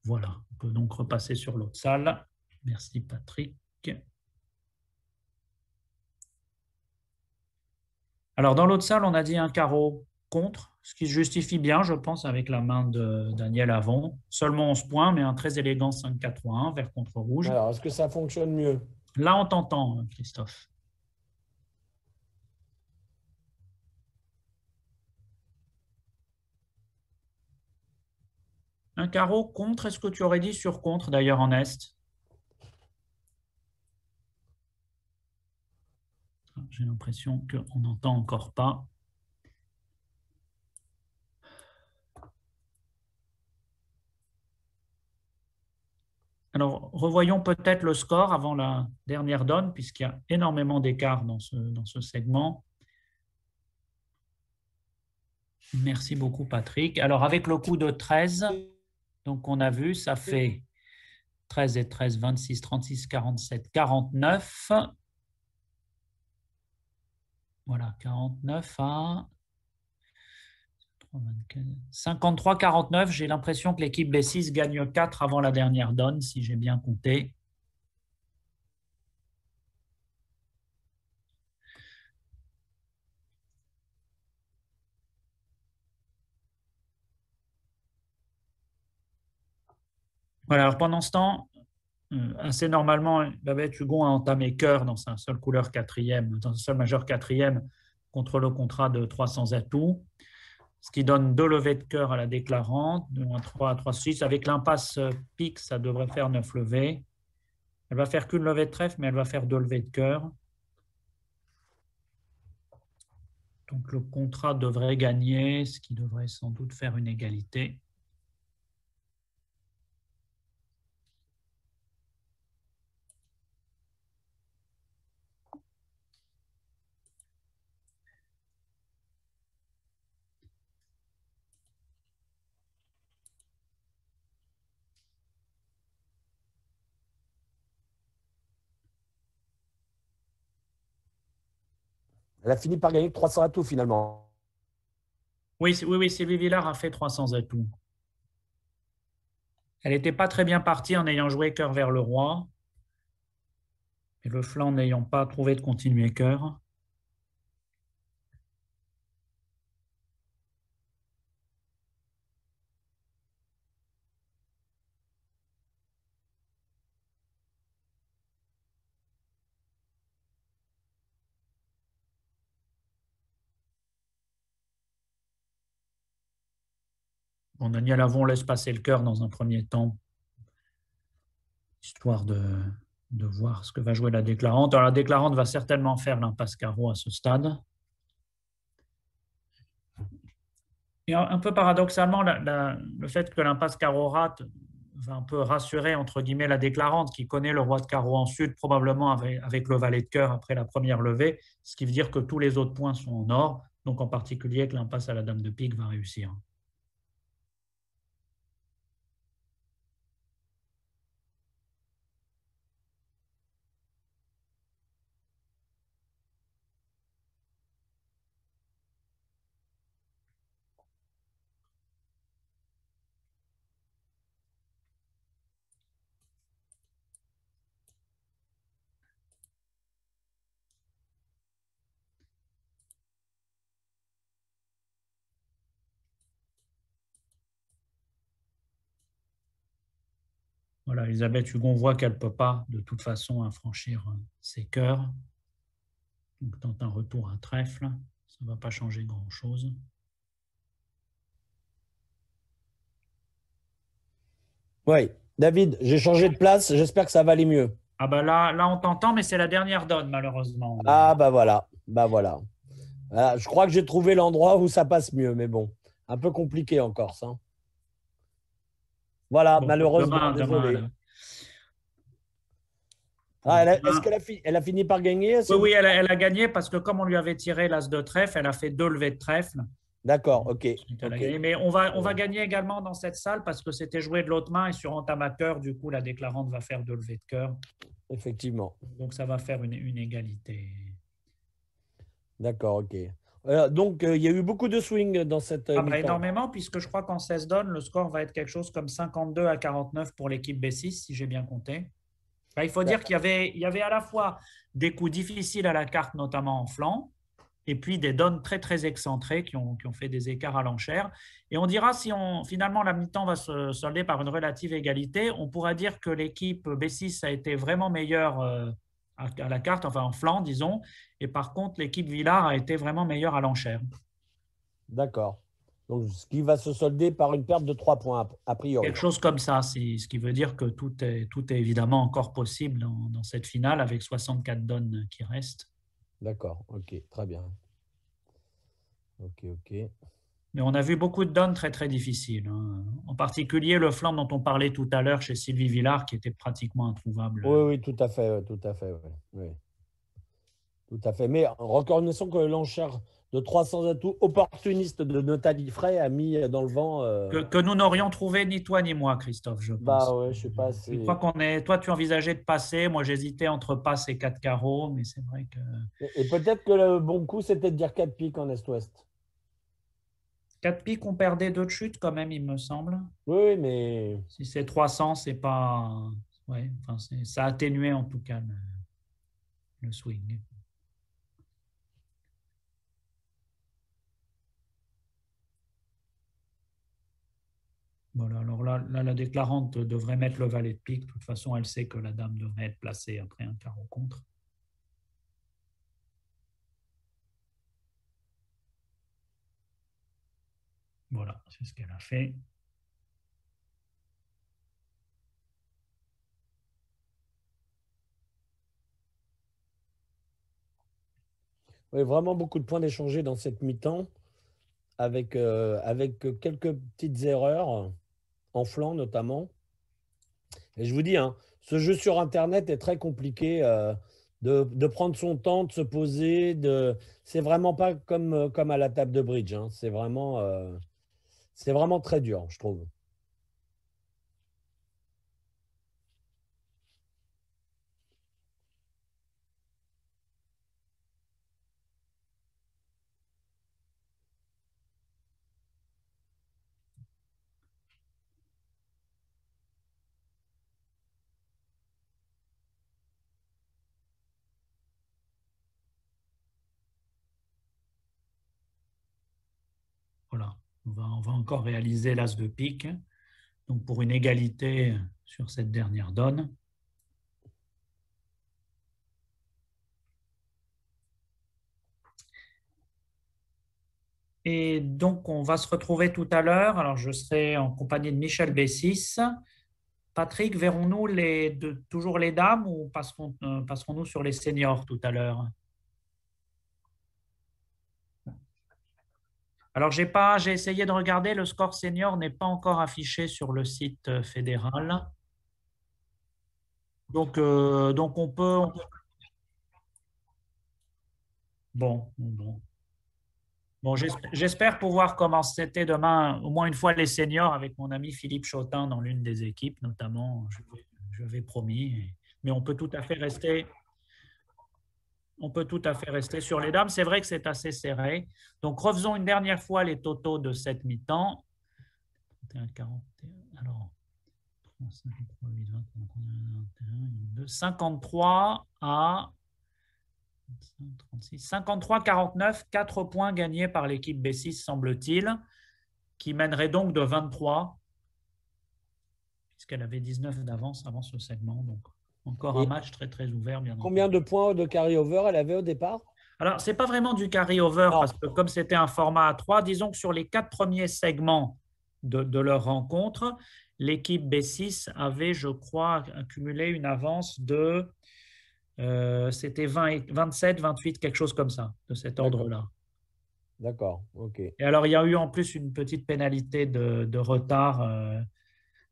Voilà, on peut donc repasser sur l'autre salle. Merci Patrick. Alors dans l'autre salle, on a dit un carreau contre, ce qui se justifie bien, je pense, avec la main de Daniel Avon. Seulement 11 points, mais un très élégant 5-4-1, vert contre rouge.
Alors, est-ce que ça fonctionne mieux?
Là, on t'entend, Christophe. Un carreau contre, est-ce que tu aurais dit sur contre d'ailleurs en Est? j'ai l'impression qu'on n'entend encore pas. Alors, revoyons peut-être le score avant la dernière donne, puisqu'il y a énormément d'écart dans ce segment. Merci beaucoup, Patrick. Alors, avec le coup de 13, donc on a vu, ça fait 13 et 13, 26, 36, 47, 49. Voilà, 49 à 53-49. J'ai l'impression que l'équipe B6 gagne 4 avant la dernière donne, si j'ai bien compté. Voilà, alors pendant ce temps, assez normalement, Babette Hugon a entamé cœur dans sa seule couleur quatrième, dans sa seule majeure quatrième, contre le contrat de 300 atouts, ce qui donne 2 levées de cœur à la déclarante, de 1-3 à 3-6. Avec l'impasse pique, ça devrait faire 9 levées. Elle va faire qu'une levée de trèfle, mais elle va faire 2 levées de cœur. Donc le contrat devrait gagner, ce qui devrait sans doute faire une égalité.
Elle a fini par gagner 300 atouts finalement.
Oui, Sylvie Villard a fait 300 atouts. Elle n'était pas très bien partie en ayant joué cœur vers le roi. Et le flanc n'ayant pas trouvé de continuer cœur. Bon, Daniel Avon laisse passer le cœur dans un premier temps, histoire de voir ce que va jouer la déclarante. Alors, la déclarante va certainement faire l'impasse carreau à ce stade. Et un peu paradoxalement, le fait que l'impasse carreau rate va un peu rassurer, entre guillemets, la déclarante qui connaît le roi de carreau en sud, probablement avec le valet de cœur après la première levée, ce qui veut dire que tous les autres points sont en or, donc en particulier que l'impasse à la dame de pique va réussir. Voilà, Elisabeth Hugon voit qu'elle ne peut pas de toute façon infranchir ses cœurs. Donc tente un retour à trèfle, ça ne va pas changer grand-chose.
Oui, David, j'ai changé de place, j'espère que ça va aller mieux.
Ah bah là on t'entend, mais c'est la dernière donne malheureusement.
Ah bah voilà, bah voilà. Voilà, je crois que j'ai trouvé l'endroit où ça passe mieux, mais bon, un peu compliqué en Corse, hein. Voilà,
Bon,
malheureusement, désolé. Est-ce qu'elle a fini par gagner?
Oui, elle a gagné parce que comme on lui avait tiré l'as de trèfle, elle a fait 2 levées de trèfle.
D'accord, ok.
Mais on va gagner également dans cette salle parce que c'était joué de l'autre main et sur entamateur, du coup, la déclarante va faire 2 levées de cœur.
Effectivement.
Donc, ça va faire une égalité.
D'accord, ok. Donc, il y a eu beaucoup de swing dans cette mi-temps.
Énormément, puisque je crois qu'en 16 donnes, le score va être quelque chose comme 52 à 49 pour l'équipe B6, si j'ai bien compté. Il faut dire qu'il y avait à la fois des coups difficiles à la carte, notamment en flanc, et puis des donnes très, très excentrées qui ont fait des écarts à l'enchère. Et on dira, si finalement la mi-temps va se solder par une relative égalité, on pourra dire que l'équipe B6 a été vraiment meilleure à la carte, enfin en flanc, disons, et par contre, l'équipe Villard a été vraiment meilleure à l'enchère.
D'accord. Donc, ce qui va se solder par une perte de 3 points, a priori.
Quelque chose comme ça, ce qui veut dire que tout est évidemment encore possible dans cette finale avec 64 donnes qui restent.
D'accord, ok, très bien. Ok, ok.
Mais on a vu beaucoup de donnes très très difficiles, hein. En particulier le flanc dont on parlait tout à l'heure chez Sylvie Villard, qui était pratiquement introuvable.
Oui, oui, tout à fait, tout à fait, ouais, oui, tout à fait. Mais reconnaissons que l'enchère de 300 atouts opportunistes de Nathalie Frey a mis dans le vent.
Que nous n'aurions trouvé ni toi ni moi, Christophe, je
Bah
pense.
ouais, je sais pas,
Je crois
c'est.
qu'on est. Toi, tu envisageais de passer. Moi, j'hésitais entre passe et 4 carreaux, mais c'est vrai que
Et peut-être que le bon coup, c'était de dire 4 piques en Est-Ouest.
4 piques, on perdait 2 de chute quand même, il me semble.
Oui, oui, mais.
Si c'est 300, c'est pas. Ouais, enfin, ça a atténué en tout cas le swing. Voilà, alors là, la déclarante devrait mettre le valet de pique. De toute façon, elle sait que la dame devrait être placée après un carreau contre. Voilà, c'est ce qu'elle a fait.
Oui, vraiment beaucoup de points d'échanger dans cette mi-temps, avec quelques petites erreurs, en flanc notamment. Et je vous dis, hein, ce jeu sur Internet est très compliqué de prendre son temps, de se poser. C'est vraiment pas comme à la table de bridge, hein. C'est vraiment très dur, je trouve.
Voilà, on va encore réaliser l'as de pique. Donc pour une égalité sur cette dernière donne. Et donc, on va se retrouver tout à l'heure. Alors, je serai en compagnie de Michel Bessis. Patrick, verrons-nous toujours les dames ou passerons-nous sur les seniors tout à l'heure? Alors, j'ai essayé de regarder, le score senior n'est pas encore affiché sur le site fédéral. Donc bon. Bon, j'espère pouvoir commencer demain au moins une fois les seniors avec mon ami Philippe Chotin dans l'une des équipes, notamment, je vais promis. Mais on peut tout à fait rester sur les dames. C'est vrai que c'est assez serré. Donc refaisons une dernière fois les totaux de cette mi-temps. 31, 41, alors 53 à 36, 53-49, 4 points gagnés par l'équipe B6, semble-t-il, qui mènerait donc de 23, puisqu'elle avait 19 d'avance avant ce segment. Donc, encore un
Et
match très, très ouvert, bien
combien
entendu.
de points de carry-over elle avait au départ?
Alors, ce n'est pas vraiment du carry-over,
Non.
parce que comme c'était un format à 3, disons que sur les 4 premiers segments de leur rencontre, l'équipe B6 avait, je crois, accumulé une avance de c'était 20, 27, 28, quelque chose comme ça, de cet
D'accord.
ordre-là.
D'accord. Ok.
Et alors, il y a eu en plus une petite pénalité de retard.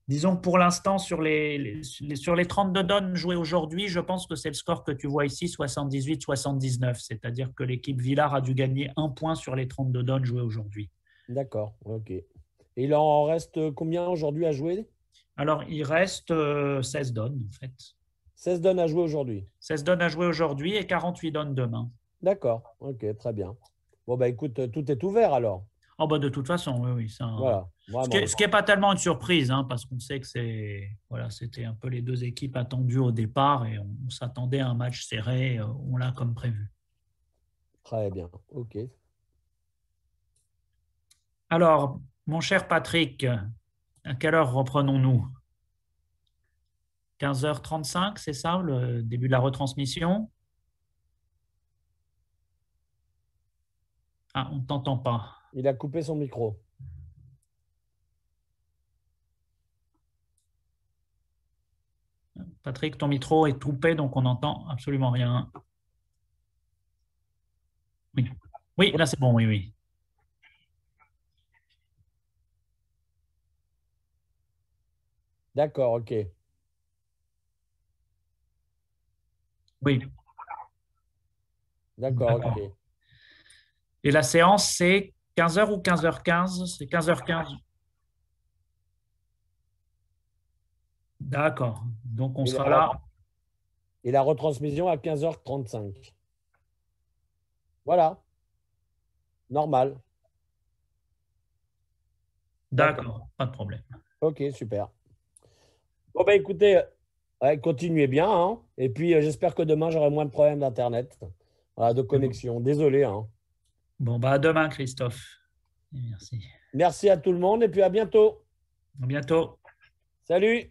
Disons que pour l'instant, sur les 32 donnes jouées aujourd'hui, je pense que c'est le score que tu vois ici, 78-79. C'est-à-dire que l'équipe Villard a dû gagner un point sur les 32 donnes jouées aujourd'hui.
D'accord. Ok. Et il en reste combien aujourd'hui à jouer?
Alors, il reste 16 donnes, en fait.
16 donnes à jouer aujourd'hui.
16 donnes à jouer aujourd'hui et 48 donnes demain.
D'accord. Ok, très bien. Bon, bah écoute, tout est ouvert alors.
Oh bah de toute façon, oui, oui.
Voilà, vraiment.
Ce qui est pas tellement une surprise, hein, parce qu'on sait que voilà, c'était un peu les deux équipes attendues au départ et on s'attendait à un match serré, on l'a comme prévu.
Très bien. Ok.
Alors, mon cher Patrick, à quelle heure reprenons-nous? 15h35, c'est ça, le début de la retransmission? Ah, on ne t'entend pas.
Il a coupé son micro.
Patrick, ton micro est coupé, donc on n'entend absolument rien. Oui, là c'est bon, oui, oui.
D'accord, ok.
Oui,
D'accord,
d'accord.
ok.
Et la séance, c'est 15 h ou 15 h 15? C'est 15 h 15. D'accord. Donc on
Et
sera
la,
là.
et la retransmission à 15h35. Voilà, normal. D'accord.
D'accord, pas de problème.
Ok, super. Bon, bah écoutez, ouais, continuez bien, hein. Et puis, j'espère que demain, j'aurai moins de problèmes d'Internet, voilà, de
C'est bon.
connexion. Désolé, hein.
Bon, bah à demain, Christophe. Et merci.
Merci à tout le monde et puis à bientôt.
À bientôt.
Salut!